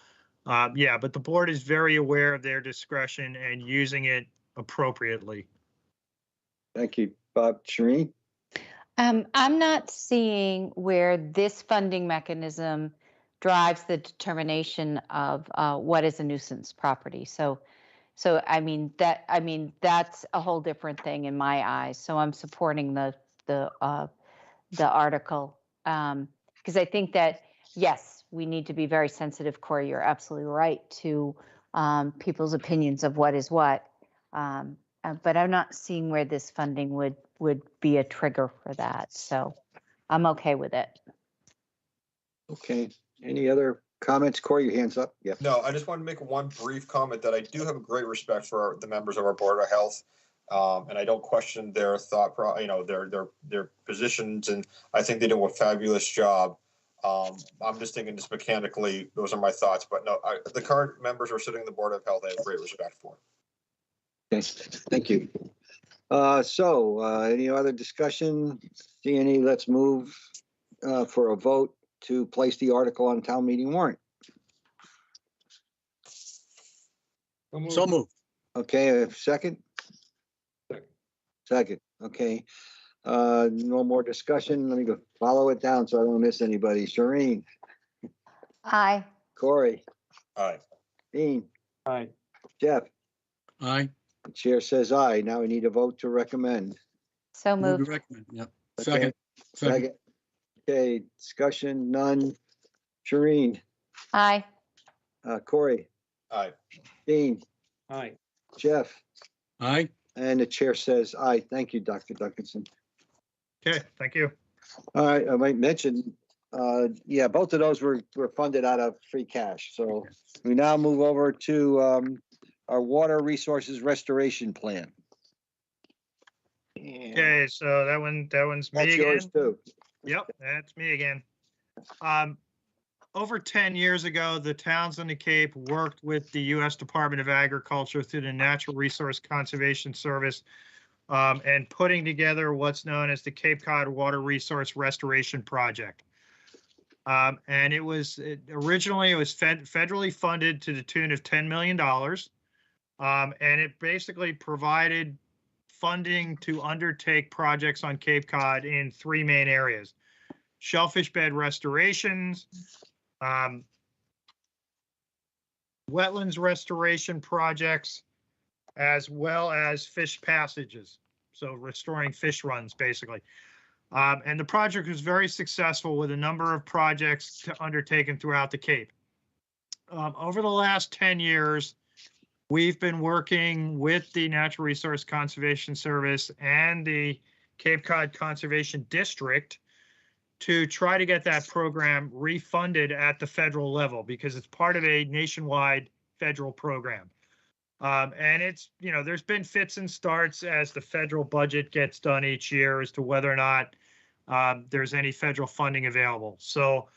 but the board is very aware of their discretion and using it appropriately. Thank you, Bob. Shireen? I'm not seeing where this funding mechanism drives the determination of what is a nuisance property. So that's a whole different thing in my eyes. So I'm supporting the article because I think that yes, we need to be very sensitive. Corey, you're absolutely right to people's opinions of what is what. But I'm not seeing where this funding would be a trigger for that. So I'm okay with it. Okay. Any other comments? Corey, your hand's up. Yeah. No, I just want to make one brief comment that I do have a great respect for the members of our Board of Health. And I don't question their thought, their positions, and I think they do a fabulous job. I'm just thinking just mechanically, those are my thoughts. But no, the current members who are sitting in the Board of Health, I have great respect for. Okay, thank you. Any other discussion? See any? Let's move for a vote to place the article on town meeting warrant. So moved. Okay, a second? Second, okay. No more discussion. Let me go follow it down so I don't miss anybody. Shireen? Aye. Corey? Aye. Dean? Aye. Jeff? Aye. The chair says aye. Now we need a vote to recommend. So Move to moved. recommend. Yep. Okay. Second. Second. Okay, discussion, none. Shireen? Aye. Corey? Aye. Dean? Aye. Jeff? Aye. And the chair says aye. Thank you, Dr. Duncanson. Okay, thank you. All right, I might mention, both of those were funded out of free cash. So we now move over to our water resources restoration plan. Okay, so that one's me That's again. yours too. Yep, that's me again. Over 10 years ago, the towns on the Cape worked with the U.S. Department of Agriculture through the Natural Resource Conservation Service and putting together what's known as the Cape Cod Water Resource Restoration Project. And it was originally federally funded to the tune of $10 million. And it basically provided funding to undertake projects on Cape Cod in three main areas: shellfish bed restorations, wetlands restoration projects, as well as fish passages. So restoring fish runs, basically. And the project was very successful with a number of projects undertaken throughout the Cape. Over the last 10 years, we've been working with the Natural Resource Conservation Service and the Cape Cod Conservation District to try to get that program refunded at the federal level, because it's part of a nationwide federal program. And it's, there's been fits and starts as the federal budget gets done each year as to whether or not there's any federal funding available. So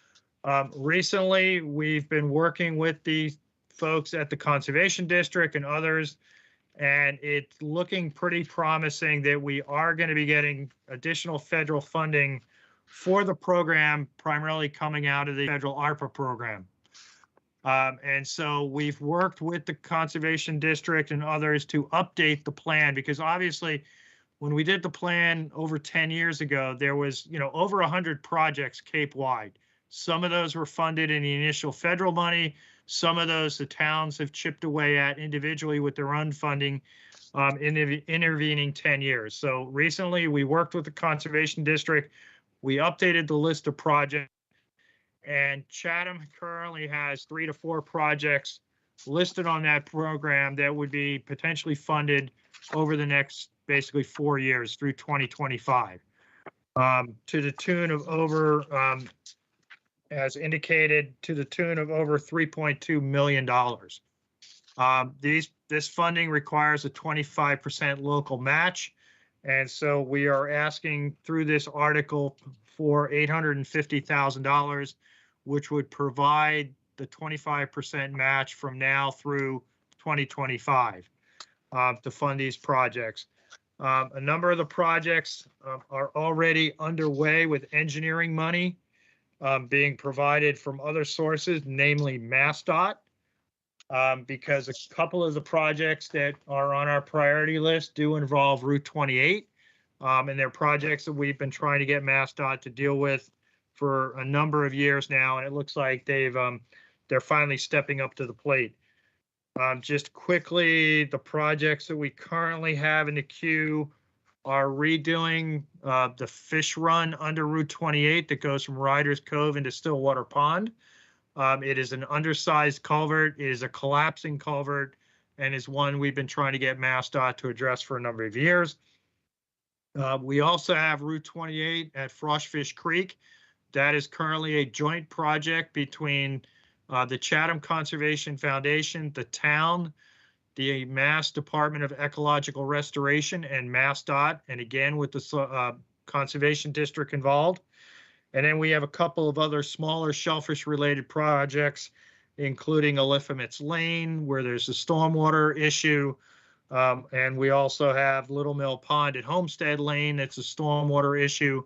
recently, we've been working with the folks at the Conservation District and others, and it's looking pretty promising that we are going to be getting additional federal funding for the program, primarily coming out of the federal ARPA program. And so we've worked with the Conservation District and others to update the plan, because obviously when we did the plan over 10 years ago, there was, over 100 projects Cape-wide. Some of those were funded in the initial federal money. Some of those the towns have chipped away at individually with their own funding in the intervening 10 years. So recently we worked with the Conservation District. We updated the list of projects, and Chatham currently has 3 to 4 projects listed on that program that would be potentially funded over the next basically 4 years through 2025, to the tune of over, as indicated, to the tune of over $3.2 million. This funding requires a 25% local match. And so we are asking through this article for $850,000, which would provide the 25% match from now through 2025 to fund these projects. A number of the projects are already underway with engineering money being provided from other sources, namely MassDOT, because a couple of the projects that are on our priority list do involve Route 28, and they're projects that we've been trying to get MassDOT to deal with for a number of years now, and it looks like they're finally stepping up to the plate. Just quickly, the projects that we currently have in the queue are redoing the fish run under Route 28 that goes from Riders Cove into Stillwater Pond. It is an undersized culvert. It is a collapsing culvert, and is one we've been trying to get MassDOT to address for a number of years. We also have Route 28 at Frostfish Creek. That is currently a joint project between the Chatham Conservation Foundation, the town, the Mass Department of Ecological Restoration, and MassDOT, and again with the Conservation District involved. And then we have a couple of other smaller shellfish-related projects, including Oliphamit's Lane, where there's a stormwater issue. And we also have Little Mill Pond at Homestead Lane. That's a stormwater issue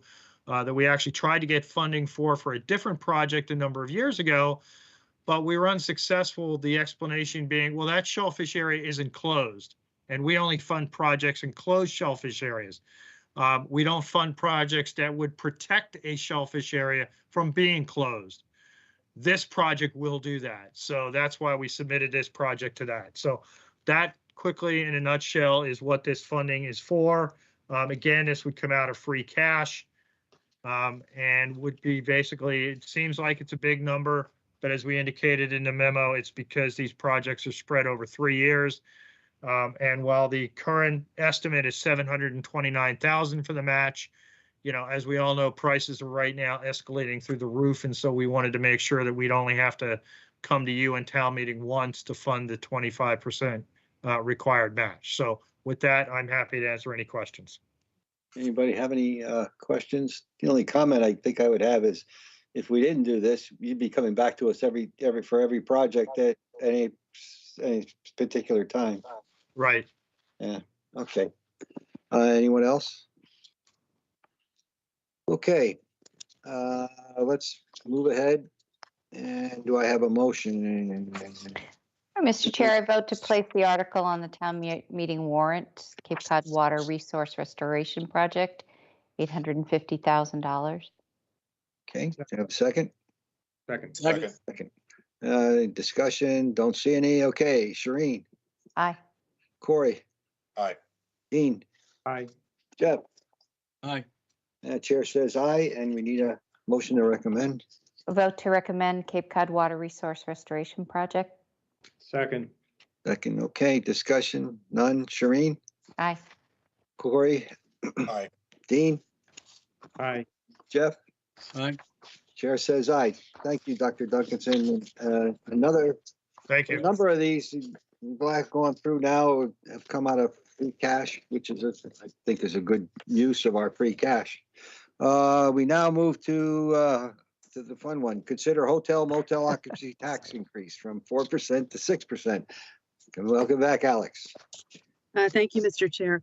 that we actually tried to get funding for a different project a number of years ago, but we were unsuccessful. The explanation being, well, that shellfish area isn't closed, and we only fund projects in closed shellfish areas. We don't fund projects that would protect a shellfish area from being closed. This project will do that. So that's why we submitted this project to that. So that quickly in a nutshell is what this funding is for. Again, this would come out of free cash and would be basically, it seems like it's a big number, but as we indicated in the memo, it's because these projects are spread over 3 years. And while the current estimate is $729,000 for the match, as we all know, prices are right now escalating through the roof. And so we wanted to make sure that we'd only have to come to you in town meeting once to fund the 25% required match. So with that, I'm happy to answer any questions. Anybody have any questions? The only comment I think I would have is, if we didn't do this, you'd be coming back to us for every project at any particular time. Right. Yeah. Okay. Anyone else? Okay. Let's move ahead. And do I have a motion? Mr. Chair, I vote to place the article on the town meeting warrant, Cape Cod Water Resource Restoration Project, $850,000. Okay, do you have a second? Second. Second. Second. Discussion, don't see any. Okay, Shereen, Aye. Corey, Aye. Dean, Aye. Jeff. Aye. Chair says aye, and we need a motion to recommend. Vote to recommend Cape Cod Water Resource Restoration Project. Second. Second, okay, discussion, none. Shereen, Aye. Corey, Aye. Dean, Aye. Jeff. Aye. Chair says aye. Thank you, Dr. Duncanson. Another Thank A you. number of these black going through now have come out of free cash, which is, I think, is a good use of our free cash. We now move to the fun one. Consider hotel motel occupancy tax increase from 4% to 6%. Welcome back, Alex. Thank you, Mr. Chair.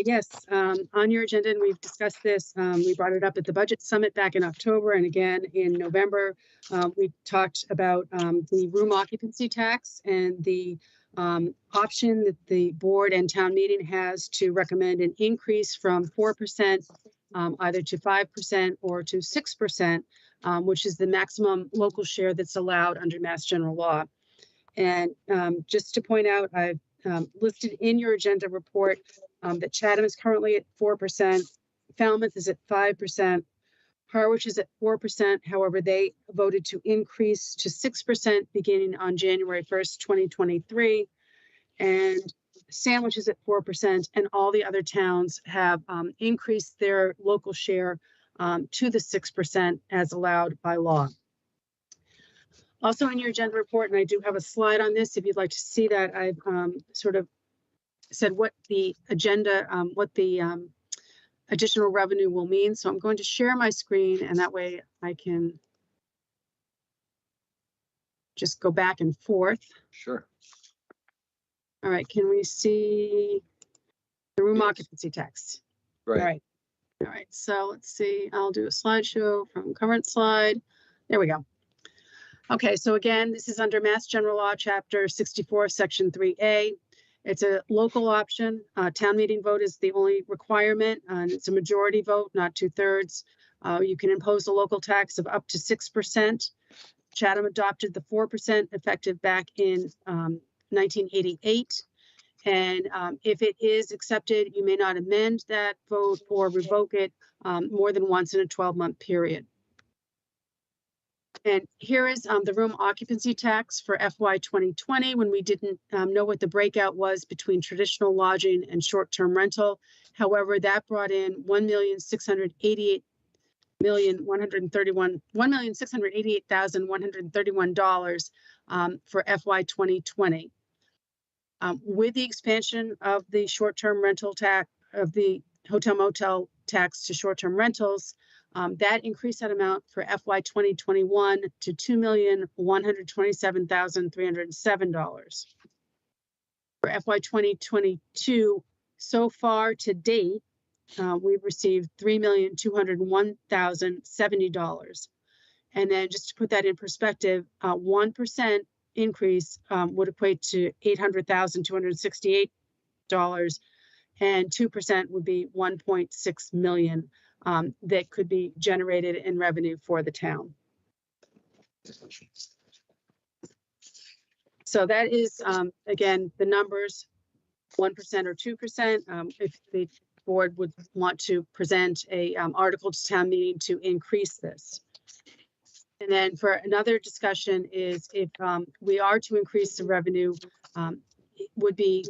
Yes, on your agenda, and we've discussed this, we brought it up at the budget summit back in October and again in November. We talked about the room occupancy tax and the option that the board and town meeting has to recommend an increase from 4% either to 5% or to 6%, which is the maximum local share that's allowed under Mass General Law. And just to point out, I've listed in your agenda report that Chatham is currently at 4%, Falmouth is at 5%, Harwich is at 4%. However, they voted to increase to 6% beginning on January 1st, 2023. And Sandwich is at 4%, and all the other towns have increased their local share to the 6% as allowed by law. Also in your agenda report, and I do have a slide on this, if you'd like to see that, I've sort of said what the agenda, what the additional revenue will mean. So I'm going to share my screen, and that way I can just go back and forth. Sure. All right, can we see the room occupancy tax? Right. All right, so let's see, I'll do a slideshow from current slide. There we go. Okay, so again, this is under Mass General Law, Chapter 64, Section 3A. It's a local option. Town meeting vote is the only requirement, and it's a majority vote, not 2/3. You can impose a local tax of up to 6%. Chatham adopted the 4% effective back in 1988. And if it is accepted, you may not amend that vote or revoke it more than once in a 12-month period. And here is the room occupancy tax for FY 2020, when we didn't know what the breakout was between traditional lodging and short-term rental. However, that brought in $1,688,131 for FY 2020. With the expansion of the short-term rental tax, of the hotel motel tax to short-term rentals, that increased that amount for FY 2021 to $2,127,307. For FY 2022, so far to date, we've received $3,201,070. And then just to put that in perspective, 1% increase would equate to $800,268, and 2% would be $1.6 million that could be generated in revenue for the town. So that is, again, the numbers, 1% or 2%. If the board would want to present a article to town meeting to increase this. And then for another discussion is if we are to increase the revenue, would you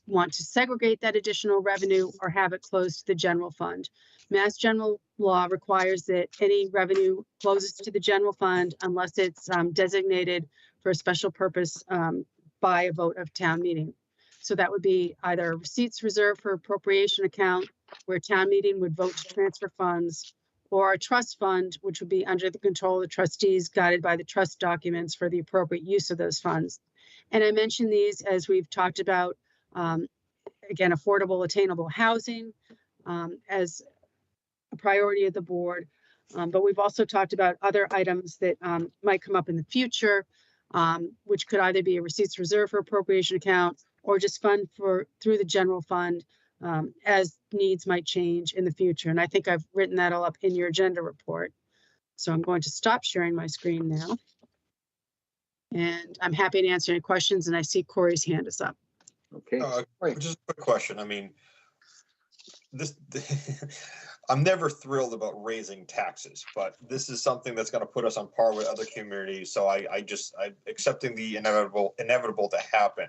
want to segregate that additional revenue or have it close to the general fund? Mass General Law requires that any revenue closes to the general fund unless it's designated for a special purpose by a vote of town meeting. So that would be either receipts reserved for appropriation account, where town meeting would vote to transfer funds, or a trust fund, which would be under the control of the trustees, guided by the trust documents for the appropriate use of those funds. And I mentioned these as we've talked about, again, affordable, attainable housing as a priority of the board. But we've also talked about other items that might come up in the future. which could either be a receipts reserve for appropriation account or just fund through the general fund as needs might change in the future. And I think I've written that all up in your agenda report. So I'm going to stop sharing my screen now. And I'm happy to answer any questions. And I see Corey's hand is up. Okay. Right. Just a quick question. I mean, I'm never thrilled about raising taxes, but this is something that's going to put us on par with other communities. So I'm accepting the inevitable to happen.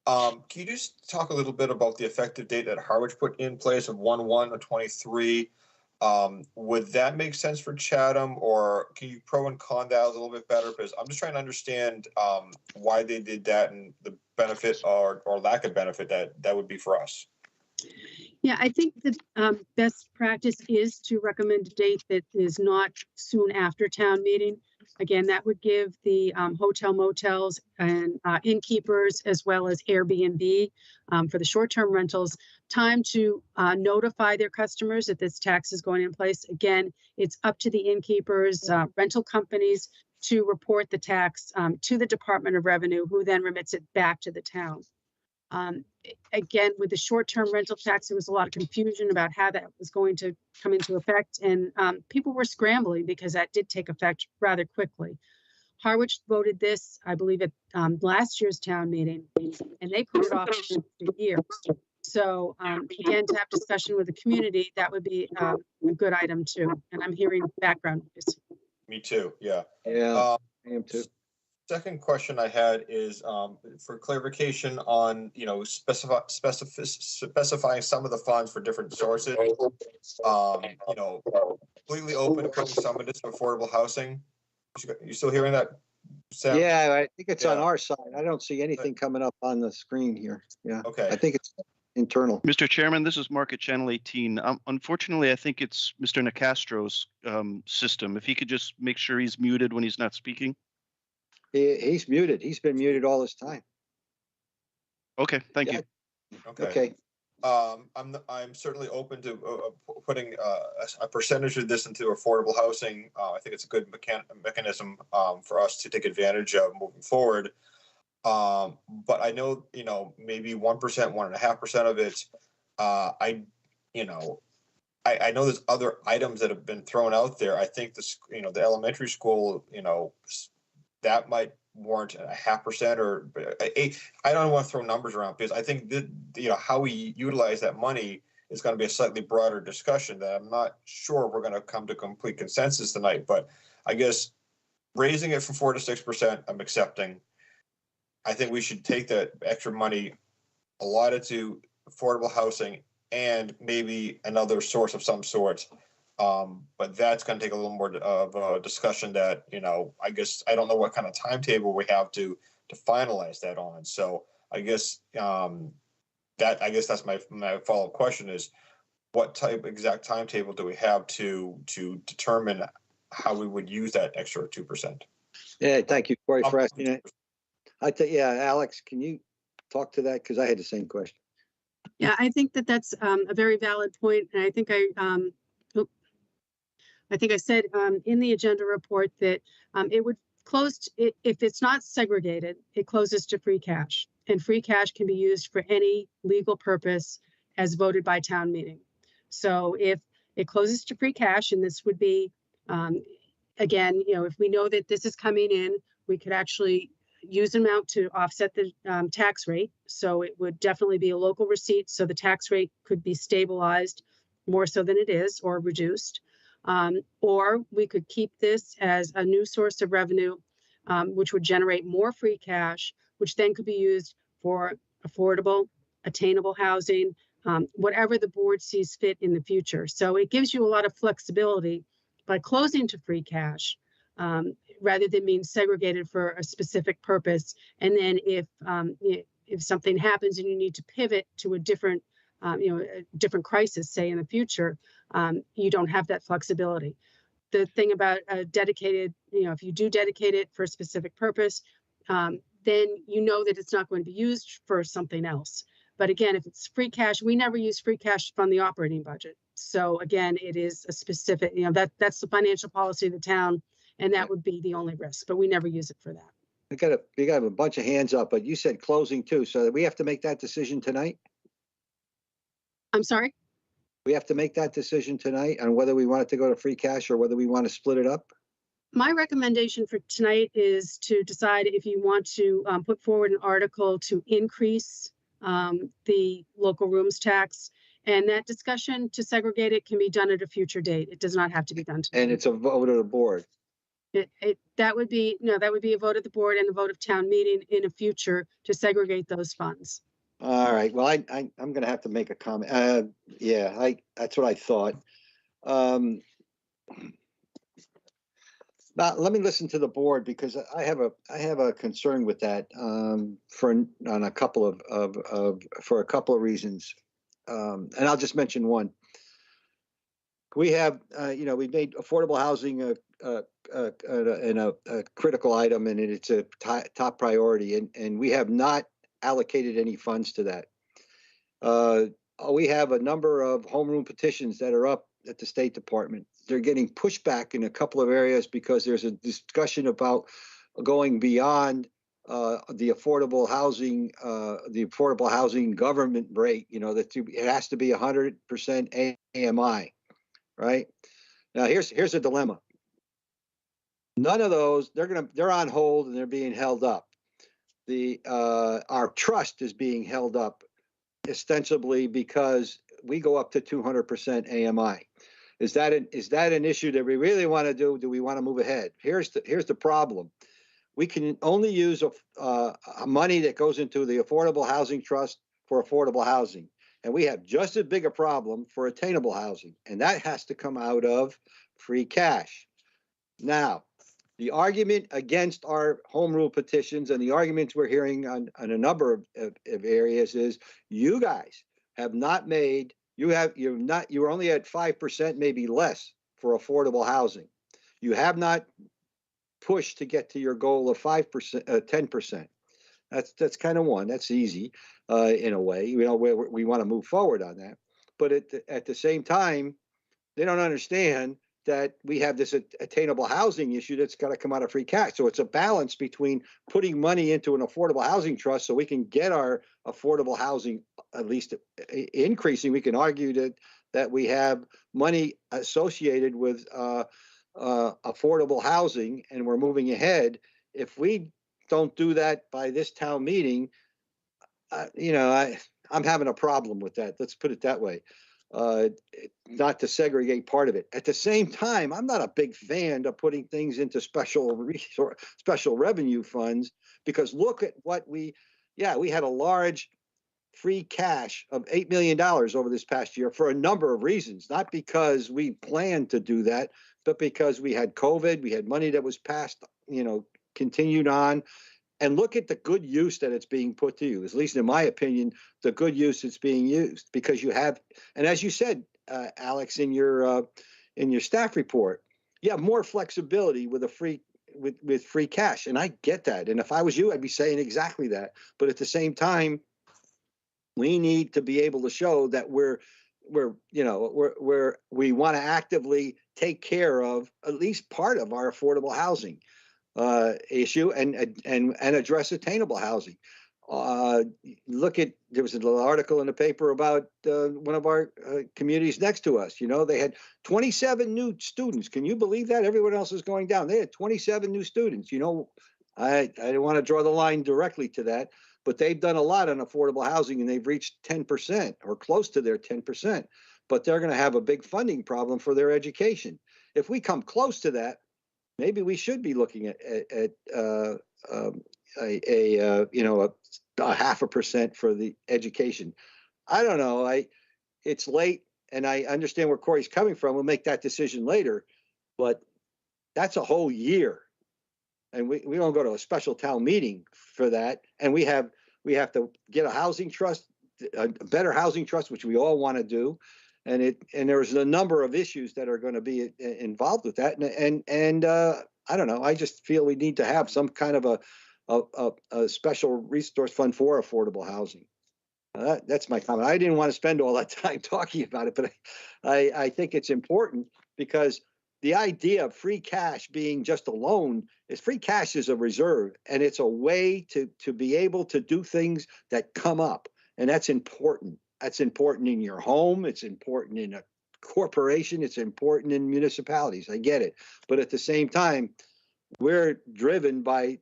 Can you just talk a little bit about the effective date that Harwich put in place of 1/1/23? Would that make sense for Chatham, or can you pro and con that a little bit better? Because I'm just trying to understand why they did that and the benefit or lack of benefit that would be for us. Yeah, I think the best practice is to recommend a date that is not soon after town meeting. Again, that would give the hotel motels and innkeepers, as well as Airbnb for the short-term rentals, time to notify their customers that this tax is going in place. Again, it's up to the innkeepers, rental companies to report the tax to the Department of Revenue, who then remits it back to the town. Again, with the short-term rental tax, there was a lot of confusion about how that was going to come into effect, and people were scrambling because that did take effect rather quickly. Harwich voted this, I believe, at last year's town meeting, and they put it off for a year. So again, to have discussion with the community, that would be a good item too. And I'm hearing background noise. Me too. Yeah. Yeah, I am too. Second question I had is for clarification on, specifying some of the funds for different sources. Completely open to putting some of this to affordable housing. You still hearing that, Sam? Yeah, I think it's on our side. I don't see anything coming up on the screen here. Yeah. Okay. I think it's internal. Mr. Chairman, this is Mark at Channel 18. Unfortunately, I think it's Mr. Nicastro's system. If he could just make sure he's muted when he's not speaking. He's muted. He's been muted all this time. Okay, thank you. Okay. I'm certainly open to putting a percentage of this into affordable housing. I think it's a good mechanism for us to take advantage of moving forward. But I know, maybe 1%, 1.5% of it. I know there's other items that have been thrown out there. I think this, the elementary school, that might warrant 0.5% or 8. I don't want to throw numbers around because I think that, how we utilize that money is going to be a slightly broader discussion that I'm not sure we're going to come to complete consensus tonight. But I guess raising it from 4 to 6%, I'm accepting. I think we should take that extra money allotted to affordable housing and maybe another source of some sort. But that's going to take a little more of a discussion that, I guess I don't know what kind of timetable we have to finalize that on. So I guess that's my follow-up question is what exact timetable do we have to determine how we would use that extra 2%? Yeah, thank you, Corey, for asking it. Alex, can you talk to that? Because I had the same question. Yeah, I think that's a very valid point. And I think I said in the agenda report that it would close, if it's not segregated, it closes to free cash. And free cash can be used for any legal purpose as voted by town meeting. So if it closes to free cash, and this would be, again, if we know that this is coming in, we could actually use an amount to offset the tax rate. So it would definitely be a local receipt. So the tax rate could be stabilized more so than it is or reduced. Or we could keep this as a new source of revenue, which would generate more free cash, which then could be used for affordable, attainable housing, whatever the board sees fit in the future. So it gives you a lot of flexibility by closing to free cash, rather than being segregated for a specific purpose. And then if something happens and you need to pivot to a different a different crisis, say in the future, you don't have that flexibility. The thing about a dedicated, if you do dedicate it for a specific purpose, then that it's not going to be used for something else. But again, if it's free cash, we never use free cash to fund the operating budget. So again, it is a specific, that's the financial policy of the town, and that would be the only risk, but we never use it for that. We got a bunch of hands up, but you said closing too, so we have to make that decision tonight? I'm sorry? We have to make that decision tonight on whether we want it to go to free cash or whether we want to split it up? My recommendation for tonight is to decide if you want to put forward an article to increase the local rooms tax. And that discussion to segregate it can be done at a future date. It does not have to be done tonight. And it's a vote of the board. That would be a vote of the board and a vote of town meeting in a future to segregate those funds. All right, well, I'm gonna have to make a comment. Yeah, that's what I thought. Now, let me listen to the board because I have a concern with that for a couple of reasons. And I'll just mention one. We have, we've made affordable housing a critical item, and it's a top priority, and we have not allocated any funds to that. We have a number of homeroom petitions that are up at the State Department. They're getting pushback in a couple of areas because there's a discussion about going beyond the affordable housing government rate. That it has to be 100% AMI, right? Now here's a dilemma. None of those, they're on hold and they're being held up. Our trust is being held up ostensibly because we go up to 200% AMI. Is that an issue that we really want to do? Do we want to move ahead? Here's the problem. We can only use money that goes into the Affordable Housing Trust for affordable housing. And we have just as big a problem for attainable housing. And that has to come out of free cash. Now, the argument against our home rule petitions and the arguments we're hearing on a number of areas is you guys have not made, you're only at 5%, maybe less for affordable housing. You have not pushed to get to your goal of 5%, 10%. That's kind of one. That's easy in a way. We want to move forward on that. But at the same time, they don't understand that we have this attainable housing issue that's got to come out of free cash. So it's a balance between putting money into an affordable housing trust so we can get our affordable housing at least increasing. We can argue that we have money associated with affordable housing and we're moving ahead. If we don't do that by this town meeting, I'm having a problem with that. Let's put it that way. Not to segregate part of it. At the same time, I'm not a big fan of putting things into special revenue funds because look at what we had a large free cash of $8 million over this past year for a number of reasons, not because we planned to do that, but because we had COVID, we had money that was passed, continued on. And look at the good use that it's being put to use, at least in my opinion, the good use it's being used because you have, and as you said, Alex, in your staff report, you have more flexibility with free cash. And I get that. And if I was you, I'd be saying exactly that. But at the same time, we need to be able to show that we want to actively take care of at least part of our affordable housing issue and address attainable housing. There was an article in the paper about one of our communities next to us. They had 27 new students. Can you believe that? Everyone else is going down. They had 27 new students. I don't want to draw the line directly to that, but they've done a lot on affordable housing and they've reached 10% or close to their 10%. But they're going to have a big funding problem for their education. If we come close to that, maybe we should be looking at a 0.5% for the education. I don't know. It's late, and I understand where Corey's coming from. We'll make that decision later, but that's a whole year, and we don't go to a special town meeting for that. And we have to get a housing trust, a better housing trust, which we all want to do. And there's a number of issues that are going to be involved with that. And I don't know. I just feel we need to have some kind of a special resource fund for affordable housing. That's my comment. I didn't want to spend all that time talking about it, but I think it's important because the idea of free cash being just a loan is free cash is a reserve, and it's a way to be able to do things that come up. And that's important. That's important in your home. It's important in a corporation. It's important in municipalities. I get it. But at the same time, we're driven by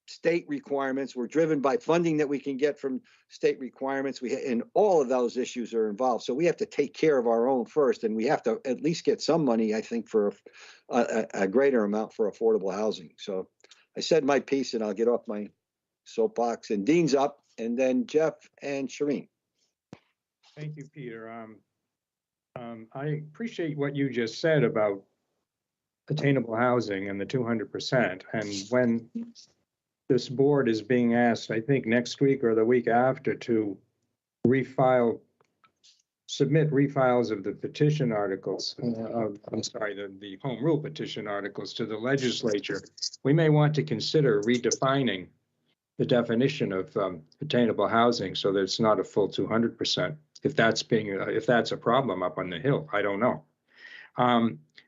state requirements. We're driven by funding that we can get from state requirements. And all of those issues are involved. So we have to take care of our own first, and we have to at least get some money, I think, for a greater amount for affordable housing. So I said my piece, and I'll get off my soapbox. And Dean's up, and then Jeff and Shireen. Thank you, Peter. I appreciate what you just said about attainable housing and the 200%. And when this board is being asked, I think next week or the week after, to submit refiles of the petition articles, the home rule petition articles to the legislature, we may want to consider redefining the definition of attainable housing so that it's not a full 200%. If that's a problem up on the Hill, I don't know.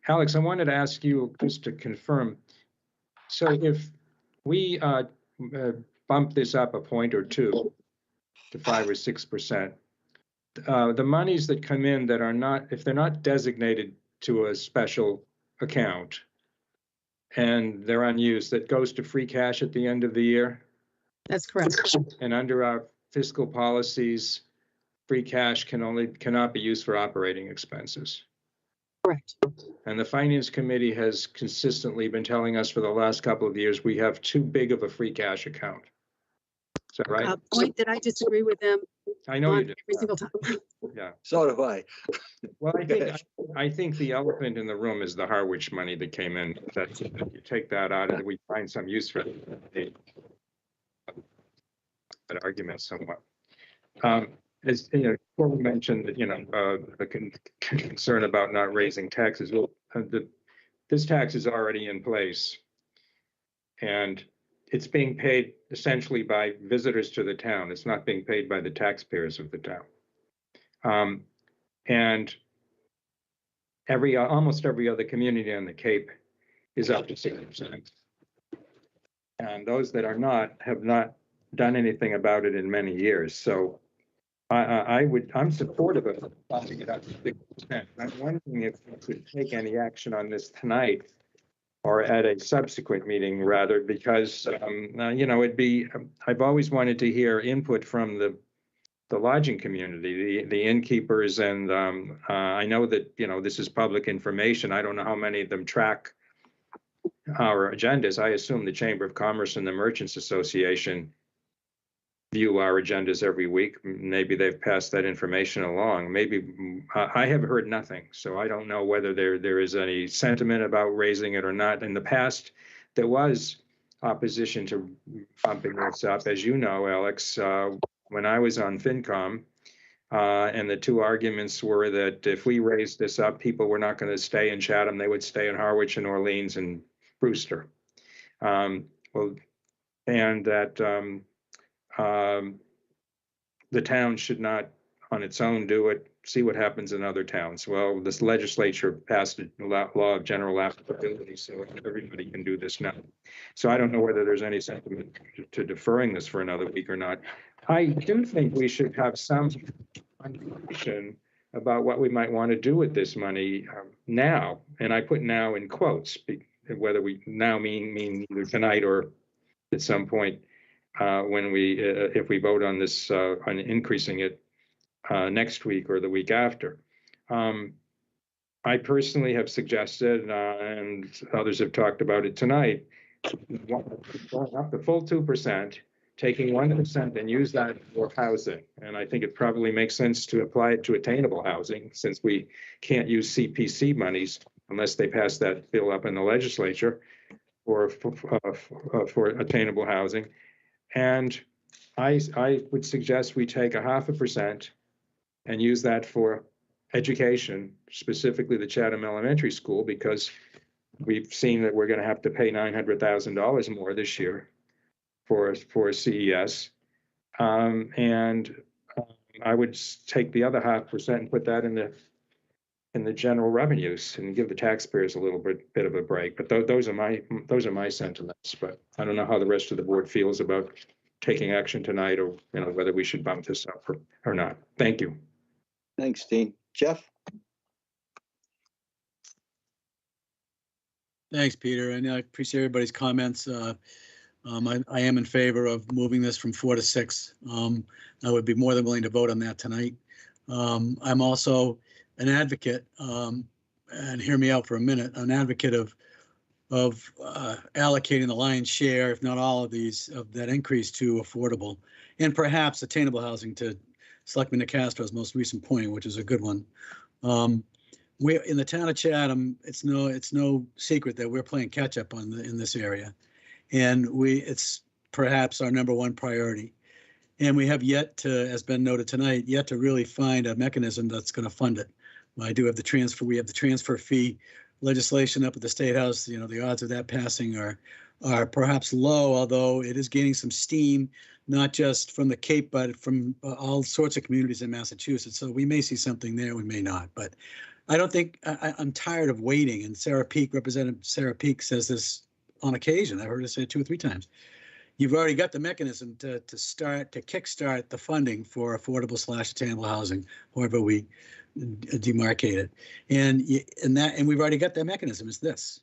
Alex, I wanted to ask you just to confirm. So if we bump this up a point or two to 5 or 6%, the monies that come in that are not, if they're not designated to a special account and they're unused, that goes to free cash at the end of the year? That's correct. And under our fiscal policies, free cash cannot be used for operating expenses. Correct. And the Finance Committee has consistently been telling us for the last couple of years, we have too big of a free cash account. Is that right? A point that I disagree with them I know you do. every single time. Yeah. So do I. Well, I think the elephant in the room is the Harwich money that came in. That you take that out and we find some use for it. That argument somewhat. As you know, Corey mentioned that the concern about not raising taxes. Well, this tax is already in place, and it's being paid essentially by visitors to the town. It's not being paid by the taxpayers of the town. And almost every other community on the Cape is up to 6%. And those that are not have not done anything about it in many years. So I'm supportive of bumping it up to 6%. I'm wondering if we could take any action on this tonight or at a subsequent meeting rather, because it'd be, I've always wanted to hear input from the lodging community, the innkeepers, and I know that this is public information. I don't know how many of them track our agendas. I assume the Chamber of Commerce and the Merchants Association view our agendas every week. Maybe they've passed that information along. Maybe I have heard nothing, so I don't know whether there is any sentiment about raising it or not. In the past, there was opposition to bumping this up, as you know, Alex, when I was on FinCom, and the two arguments were that if we raised this up, people were not going to stay in Chatham; they would stay in Harwich and Orleans and Brewster. And that the town should not on its own do it, see what happens in other towns. Well, this legislature passed a law of general applicability, so everybody can do this now. So I don't know whether there's any sentiment to deferring this for another week or not. I do think we should have some information about what we might want to do with this money now. And I put now in quotes, whether we now mean either tonight or at some point when if we vote on this, on increasing it next week or the week after. I personally have suggested, and others have talked about it tonight, going up the full 2%, taking 1% and use that for housing. And I think it probably makes sense to apply it to attainable housing, since we can't use CPC monies unless they pass that bill up in the legislature for attainable housing. And I would suggest we take 0.5% and use that for education, specifically the Chatham Elementary School, because we've seen that we're going to have to pay $900,000 more this year for CES. And I would take the other 0.5% and put that in in the general revenues and give the taxpayers a little bit of a break. But those are my sentiments. But I don't know how the rest of the board feels about taking action tonight, or whether we should bump this up or not. Thank you. Thanks, Dean. Jeff? Thanks, Peter, and I appreciate everybody's comments. I am in favor of moving this from 4 to 6. I would be more than willing to vote on that tonight. I'm also an advocate, and hear me out for a minute, an advocate of allocating the lion's share, if not all of that increase to affordable and perhaps attainable housing, to Selectman Nicastro's most recent point, which is a good one. We in the town of Chatham, it's no secret that we're playing catch up in this area, and it's perhaps our number one priority. And we have yet to, as been noted tonight, yet to really find a mechanism that's going to fund it. I do have the transfer. We have the transfer fee legislation up at the State House. The odds of that passing are perhaps low, although it is gaining some steam, not just from the Cape, but from all sorts of communities in Massachusetts. So we may see something there, we may not. But I don't think, I'm tired of waiting. And Representative Sarah Peak says this on occasion. I've heard her say it 2 or 3 times. You've already got the mechanism to kickstart the funding for affordable/attainable housing, however we demarcate it. And we've already got that mechanism. Is this.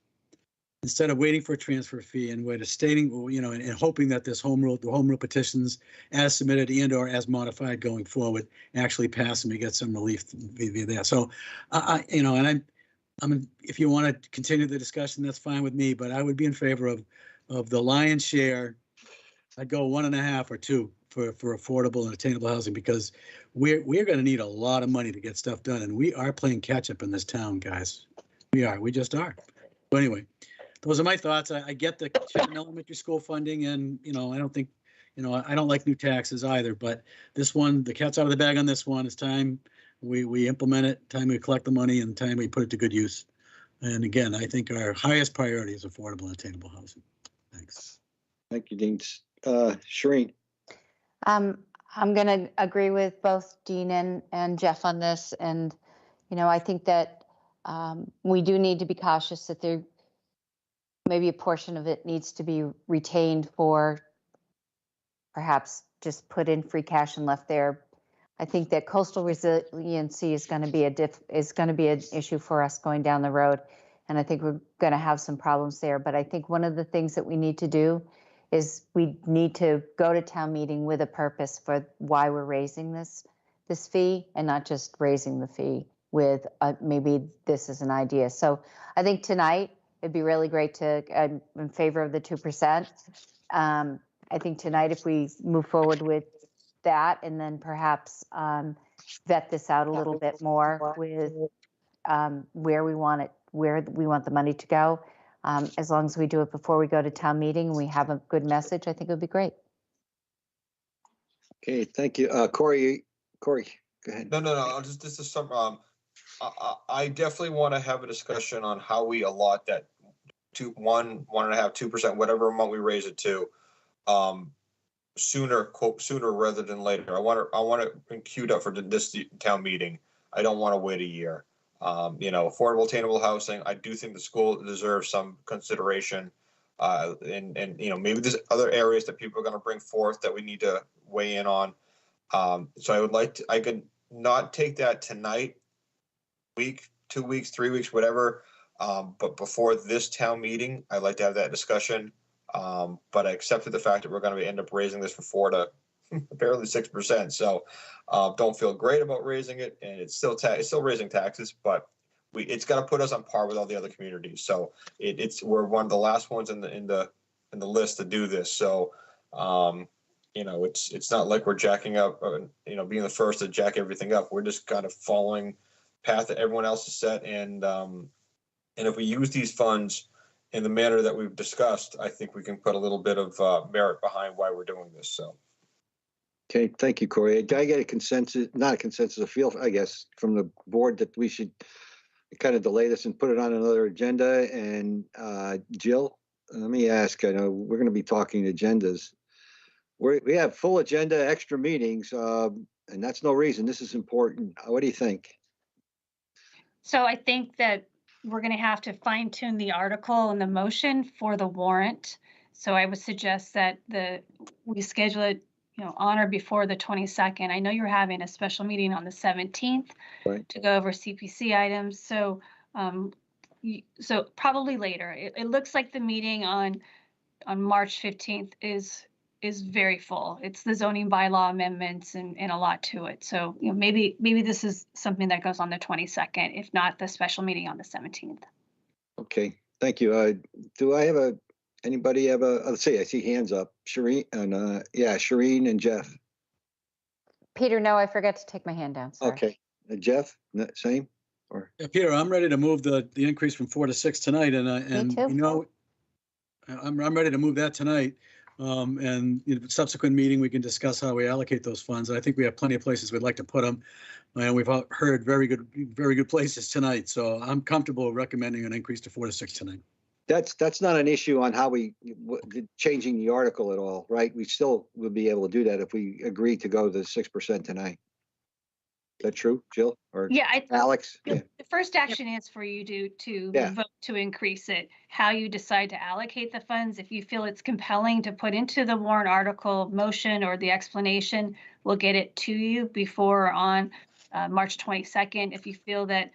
Instead of waiting for a transfer fee and and hoping that the home rule petitions as submitted and/or as modified going forward actually pass and we get some relief via that. So, if you want to continue the discussion, that's fine with me. But I would be in favor of the lion's share. I'd go 1.5 or 2 for affordable and attainable housing, because we're going to need a lot of money to get stuff done, and we are playing catch up in this town, guys. We just are. But anyway. Those are my thoughts. I get the Chatham elementary school funding, and I don't think, I don't like new taxes either. But this one, the cat's out of the bag on this one. It's time we implement it. Time we collect the money, and time we put it to good use. And again, I think our highest priority is affordable and attainable housing. Thanks. Thank you, Dean. Shereen? I'm going to agree with both Dean and Jeff on this. And, I think that we do need to be cautious that there maybe a portion of it needs to be retained for perhaps just put in free cash and left there. I think that coastal resiliency is going to be an issue for us going down the road. And I think we're going to have some problems there. But I think one of the things that we need to do is we need to go to town meeting with a purpose for why we're raising this fee, and not just raising the fee with maybe this is an idea. So I think tonight, it'd be really great to, I'm in favor of the 2%. I think tonight, if we move forward with that, and then perhaps vet this out a little bit more with where we want the money to go. As long as we do it before we go to town meeting, and we have a good message, I think it would be great. Okay, thank you. Corey, go ahead. No. This is some, I definitely want to have a discussion on how we allot that 1.5, 2%, whatever amount we raise it to, sooner rather than later. I want it queued up for this town meeting. I don't want to wait a year. Affordable, attainable housing. I do think the school deserves some consideration, and maybe there's other areas that people are going to bring forth that we need to weigh in on. So I could not take that tonight, week, 2 weeks, 3 weeks, whatever. But before this town meeting, I'd like to have that discussion. But I accepted the fact that we're going to end up raising this from 4 to barely 6%. So don't feel great about raising it, and it's still raising taxes, but it's got to put us on par with all the other communities. So we're one of the last ones in the list to do this. So it's not like we're jacking up, being the first to jack everything up. We're just kind of following the path that everyone else has set, and if we use these funds in the manner that we've discussed, I think we can put a little bit of merit behind why we're doing this. So. Okay, thank you, Corey. I get a consensus, not a consensus, a feel, I guess, from the board that we should kind of delay this and put it on another agenda. And Jill, let me ask, I know we're going to be talking agendas. We have full agenda, extra meetings, and that's no reason. This is important. What do you think? So I think that we're going to have to fine tune the article and the motion for the warrant. So I would suggest that we schedule it, on or before the 22nd. I know you're having a special meeting on the 17th Right. to go over CPC items. So, so probably later. It looks like the meeting on March 15th is very full. It's the zoning bylaw amendments and a lot to it. So, maybe this is something that goes on the 22nd, if not the special meeting on the 17th. Okay, thank you. Do I have anybody have let's see, I see hands up. Shireen and Shireen and Jeff. Peter, no, I forgot to take my hand down. Sorry. Okay, Jeff, same? Or Yeah, Peter, I'm ready to move the increase from 4 to 6 tonight, and too. I'm ready to move that tonight. And subsequent meeting, we can discuss how we allocate those funds. I think we have plenty of places we'd like to put them. And we've heard very good places tonight. So I'm comfortable recommending an increase to 4 to 6 tonight. that's not an issue on how changing the article at all, right? We still would be able to do that if we agree to go to the 6% tonight. Is that true, Jill or Yeah, Alex? Yeah. The first action is for you to Yeah. vote to increase it. How you decide to allocate the funds, if you feel it's compelling to put into the warrant article motion or the explanation, we'll get it to you before on March 22nd. If you feel that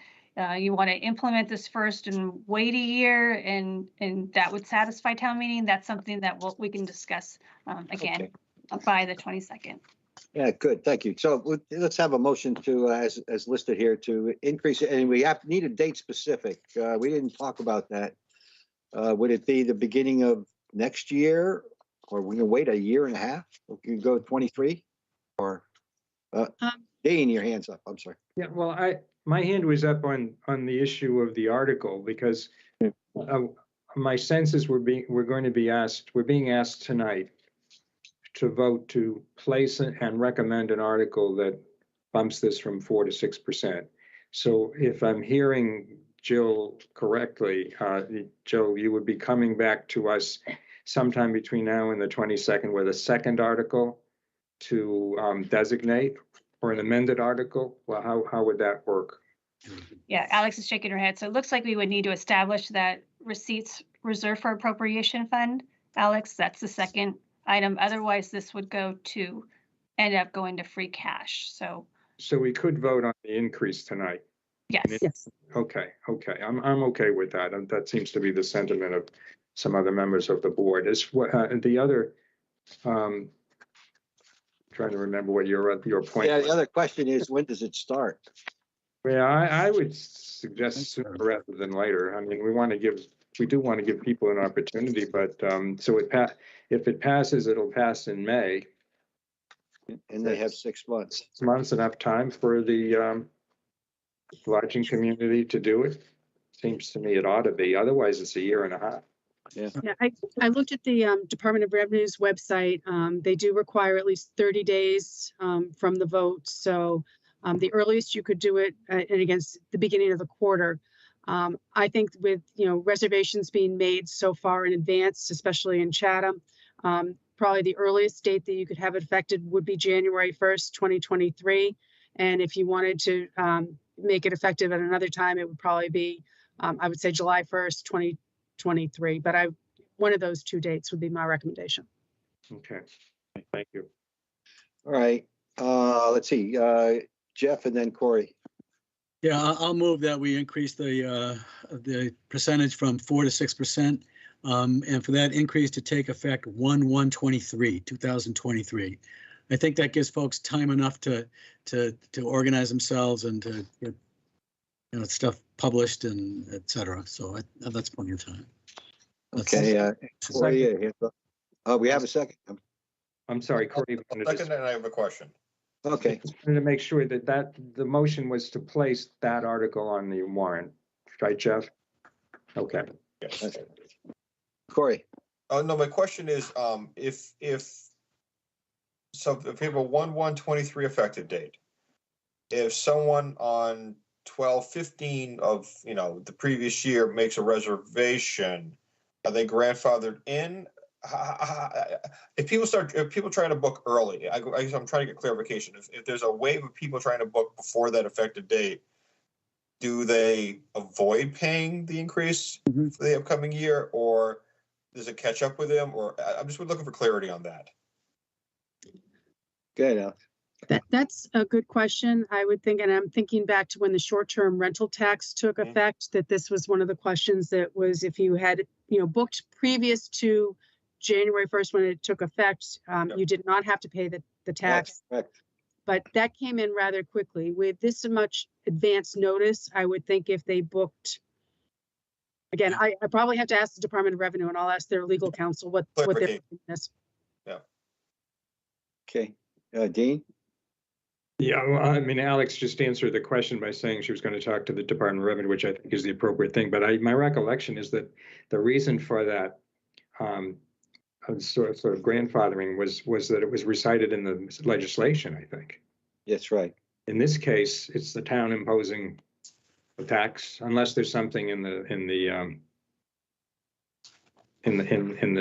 you want to implement this first and wait a year and that would satisfy town meeting, that's something that we can discuss again by the 22nd. Yeah, good. Thank you. So let's have a motion to, as listed here, to increase it. And we need a date specific. We didn't talk about that. Would it be the beginning of next year, or we can wait a year and a half? We can go 23, or Dean, your hand's up. I'm sorry. Yeah, well, my hand was up on the issue of the article because my sense is we're being asked tonight to vote to place and recommend an article that bumps this from 4 to 6%. So if I'm hearing Jill correctly, Jill, you would be coming back to us sometime between now and the 22nd with a second article to designate, or an amended article. Well, how would that work? Yeah, Alex is shaking her head. So it looks like we would need to establish that receipts reserved for appropriation fund. Alex, that's the second item. Otherwise, this would end up going to free cash. So we could vote on the increase tonight. yes. Yes. Okay. I'm okay with that. And that seems to be the sentiment of some other members of the board. Is what the other trying to remember what your point. Yeah, was. the other question is, when does it start? Yeah, I would suggest sooner rather than later. I mean, we do want to give people an opportunity, but so if it passes, it'll pass in May. And they have 6 months. 6 months, enough time for the lodging community to do it? Seems to me it ought to be. Otherwise, it's a year and a half. Yeah. Yeah, I looked at the Department of Revenue's website. They do require at least 30 days from the vote. So the earliest you could do it, and against the beginning of the quarter. I think with reservations being made so far in advance, especially in Chatham, probably the earliest date that you could have it effective would be January 1st, 2023. And if you wanted to make it effective at another time, it would probably be, I would say July 1st, 2023. But one of those two dates would be my recommendation. Okay, thank you. All right. Let's see. Jeff and then Corey. Yeah, I'll move that we increase the percentage from 4 to 6%, and for that increase to take effect 1/1/23, 2023. I think that gives folks time enough to organize themselves and to get stuff published and et cetera. So that's plenty of time. Okay. Corey, we have a second. I'm sorry, Corey. Second, and I have a question. Okay. Just wanted to make sure that the motion was to place that article on the warrant, right, Jeff? Okay. Yes. Corey. Oh, no, my question is, if we have a 1/1/23 effective date, if someone on 12/15 of, the previous year makes a reservation, are they grandfathered in? If people try to book early, I guess I'm trying to get clarification. If there's a wave of people trying to book before that effective date, do they avoid paying the increase for the upcoming year, or does it catch up with them? Or I'm just looking for clarity on that. Good, Alex. That's a good question. I would think, and I'm thinking back to when the short-term rental tax took effect, that this was one of the questions that was, if you had, booked previous to January 1st when it took effect, you did not have to pay the tax. That's correct. But that came in rather quickly. With this much advance notice, I would think if they booked, again, I probably have to ask the Department of Revenue, and I'll ask their legal counsel what their opinion is. Yeah. Okay, Dean? Yeah, well, I mean, Alex just answered the question by saying she was going to talk to the Department of Revenue, which I think is the appropriate thing. But my recollection is that the reason for that sort of grandfathering was that it was recited in the legislation, I think. That's right. In this case, it's the town imposing the tax, unless there's something in the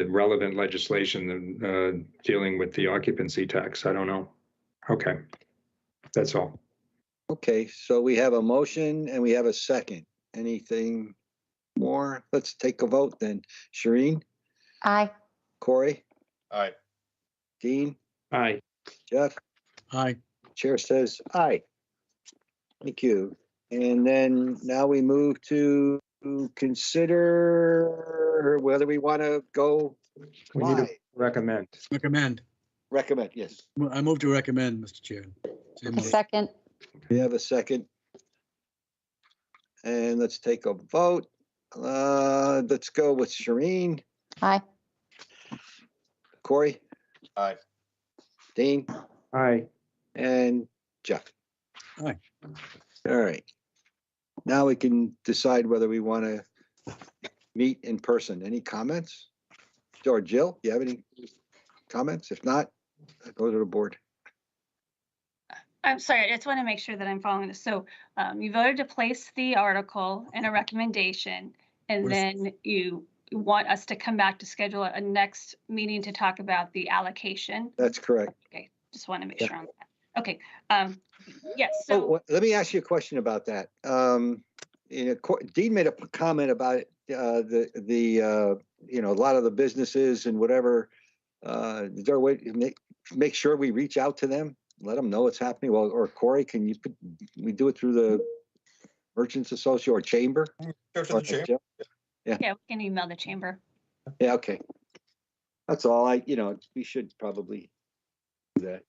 relevant legislation dealing with the occupancy tax. I don't know. Okay, that's all. Okay, so we have a motion and we have a second. Anything more? Let's take a vote then. Shireen? Aye. Corey? Aye. Dean? Aye. Jeff? Aye. Chair says aye. Thank you. And then now we move to consider whether we want to go. We need to live. recommend. Recommend. Recommend, yes. I move to recommend, Mr. Chair. Same A motion. second. We have a second. And let's take a vote. Let's go with Shireen. Aye. Corey? Aye. Dean? Aye. And Jeff? Aye. All right. Now we can decide whether we want to meet in person. Any comments? Or Jill, you have any comments? If not, I'll go to the board. I'm sorry, I just want to make sure that I'm following this. So you voted to place the article in a recommendation, and then you want us to come back to schedule a next meeting to talk about the allocation. That's correct. Okay, just want to make Yeah. sure on that. Okay, yes, so. Let me ask you a question about that. Dean made a comment about a lot of the businesses and whatever. Is there a way to make sure we reach out to them, let them know what's happening? Well, or Corey, we do it through the Merchants Association or Chamber? Go to the chamber. Yeah, we can email the chamber. Yeah, okay. That's all. We should probably do that.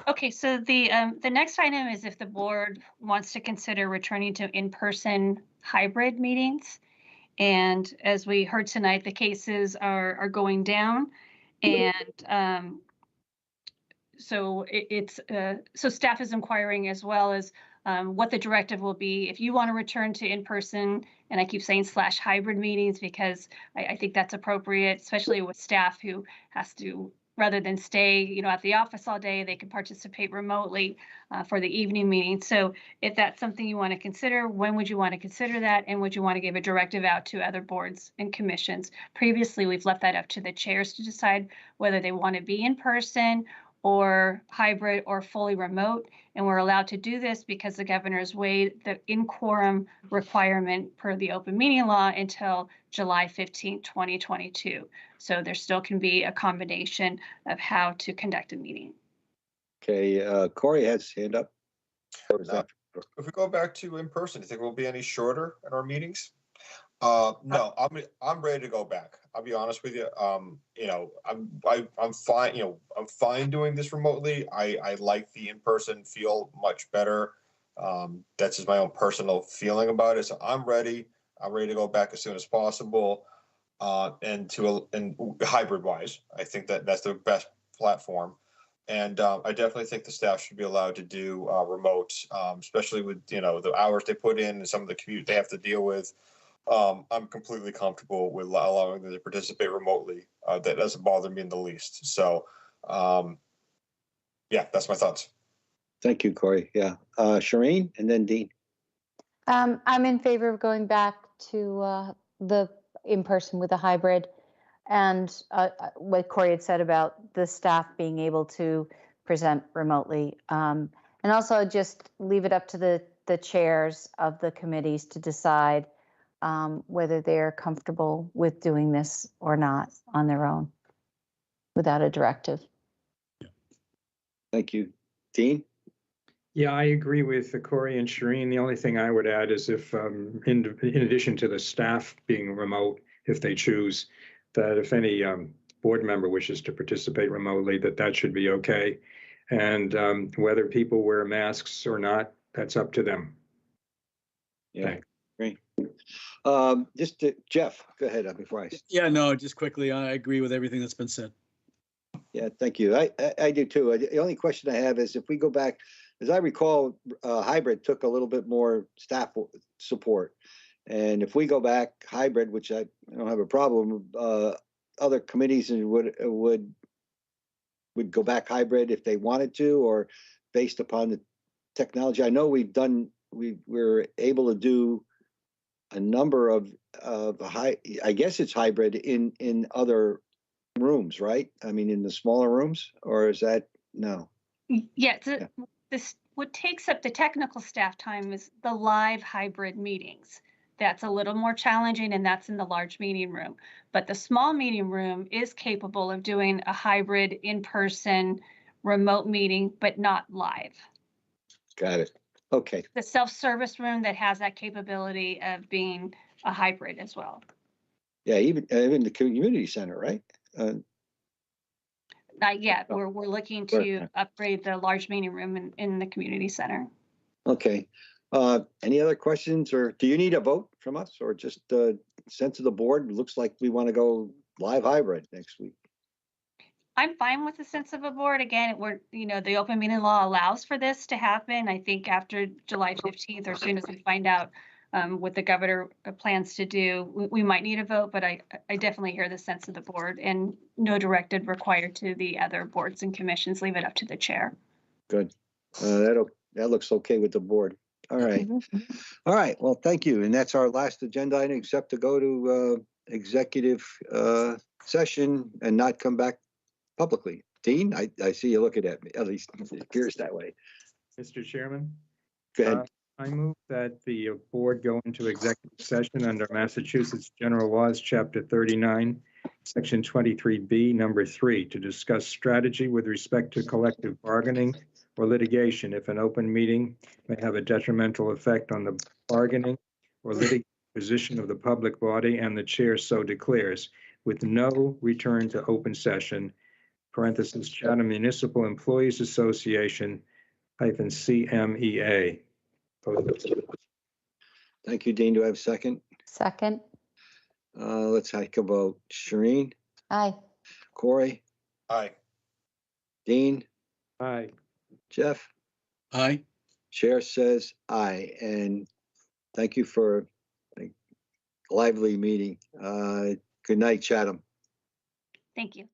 Okay, so the next item is if the board wants to consider returning to in-person hybrid meetings. And as we heard tonight, the cases are going down, and so so staff is inquiring as well as what the directive will be if you want to return to in-person, and I keep saying / hybrid meetings because I think that's appropriate, especially with staff who has to, rather than stay, at the office all day, they can participate remotely for the evening meeting. So if that's something you want to consider, when would you want to consider that? And would you want to give a directive out to other boards and commissions? Previously, we've left that up to the chairs to decide whether they want to be in person or hybrid or fully remote. And we're allowed to do this because the governor's waived the in-quorum requirement per the open meeting law until July 15, 2022. So there still can be a combination of how to conduct a meeting. Okay, Corey has his hand up. If we go back to in person, do you think we'll be any shorter in our meetings? No, I'm ready to go back. I'll be honest with you. I'm fine. I'm fine doing this remotely. I like the in-person feel much better. That's just my own personal feeling about it. So I'm ready. I'm ready to go back as soon as possible. And hybrid wise, I think that's the best platform. And I definitely think the staff should be allowed to do remote, especially with the hours they put in and some of the commute they have to deal with. I'm completely comfortable with allowing them to participate remotely. That doesn't bother me in the least. So, yeah, that's my thoughts. Thank you, Corey. Yeah, Shireen and then Dean. I'm in favor of going back to the in-person with a hybrid, and what Corey had said about the staff being able to present remotely, and also just leave it up to the the chairs of the committees to decide whether they're comfortable with doing this or not on their own without a directive. Thank you. Dean? Yeah, I agree with Corey and Shireen. The only thing I would add is if, in addition to the staff being remote, if they choose, that if any board member wishes to participate remotely, that should be okay. And whether people wear masks or not, that's up to them. Yeah, Thanks. great. Jeff, go ahead before I. Yeah, no, just quickly, I agree with everything that's been said. Yeah, thank you. I do too. The only question I have is if we go back, as I recall, hybrid took a little bit more staff support. And if we go back hybrid, which I don't have a problem, other committees would go back hybrid if they wanted to, or based upon the technology. I know we were able to do a number of I guess it's hybrid in other rooms, right? I mean, in the smaller rooms, or is that no? Yeah, what takes up the technical staff time is the live hybrid meetings. That's a little more challenging, and that's in the large meeting room. But the small meeting room is capable of doing a hybrid in-person remote meeting, but not live. Got it. Okay. The self-service room that has that capability of being a hybrid as well. Yeah, even the community center, right? Not yet. We're looking to upgrade the large meeting room in the community center. Okay. Any other questions, or do you need a vote from us, or just sense of the board? Looks like we want to go live hybrid next week. I'm fine with the sense of a board. Again, the open meeting law allows for this to happen. I think after July 15th, or as soon as we find out what the governor plans to do, we might need a vote, but I definitely hear the sense of the board, and no directive required to the other boards and commissions. Leave it up to the chair. Good. That looks okay with the board. All right. All right. Well, thank you. And that's our last agenda item, except to go to executive session and not come back publicly. Dean, I see you looking at me. At least it appears that way. Mr. Chairman? Go ahead. I move that the board go into executive session under Massachusetts General Laws, Chapter 39, Section 23B, Number 3, to discuss strategy with respect to collective bargaining or litigation if an open meeting may have a detrimental effect on the bargaining or litigation position of the public body, and the chair so declares, with no return to open session, parentheses, Chatham Municipal Employees Association, -CMEA. Thank you, Dean. Do I have a second? Second. Let's take a vote. Shireen? Aye. Corey? Aye. Dean? Aye. Jeff? Aye. Chair says aye. And thank you for a lively meeting. Good night, Chatham. Thank you.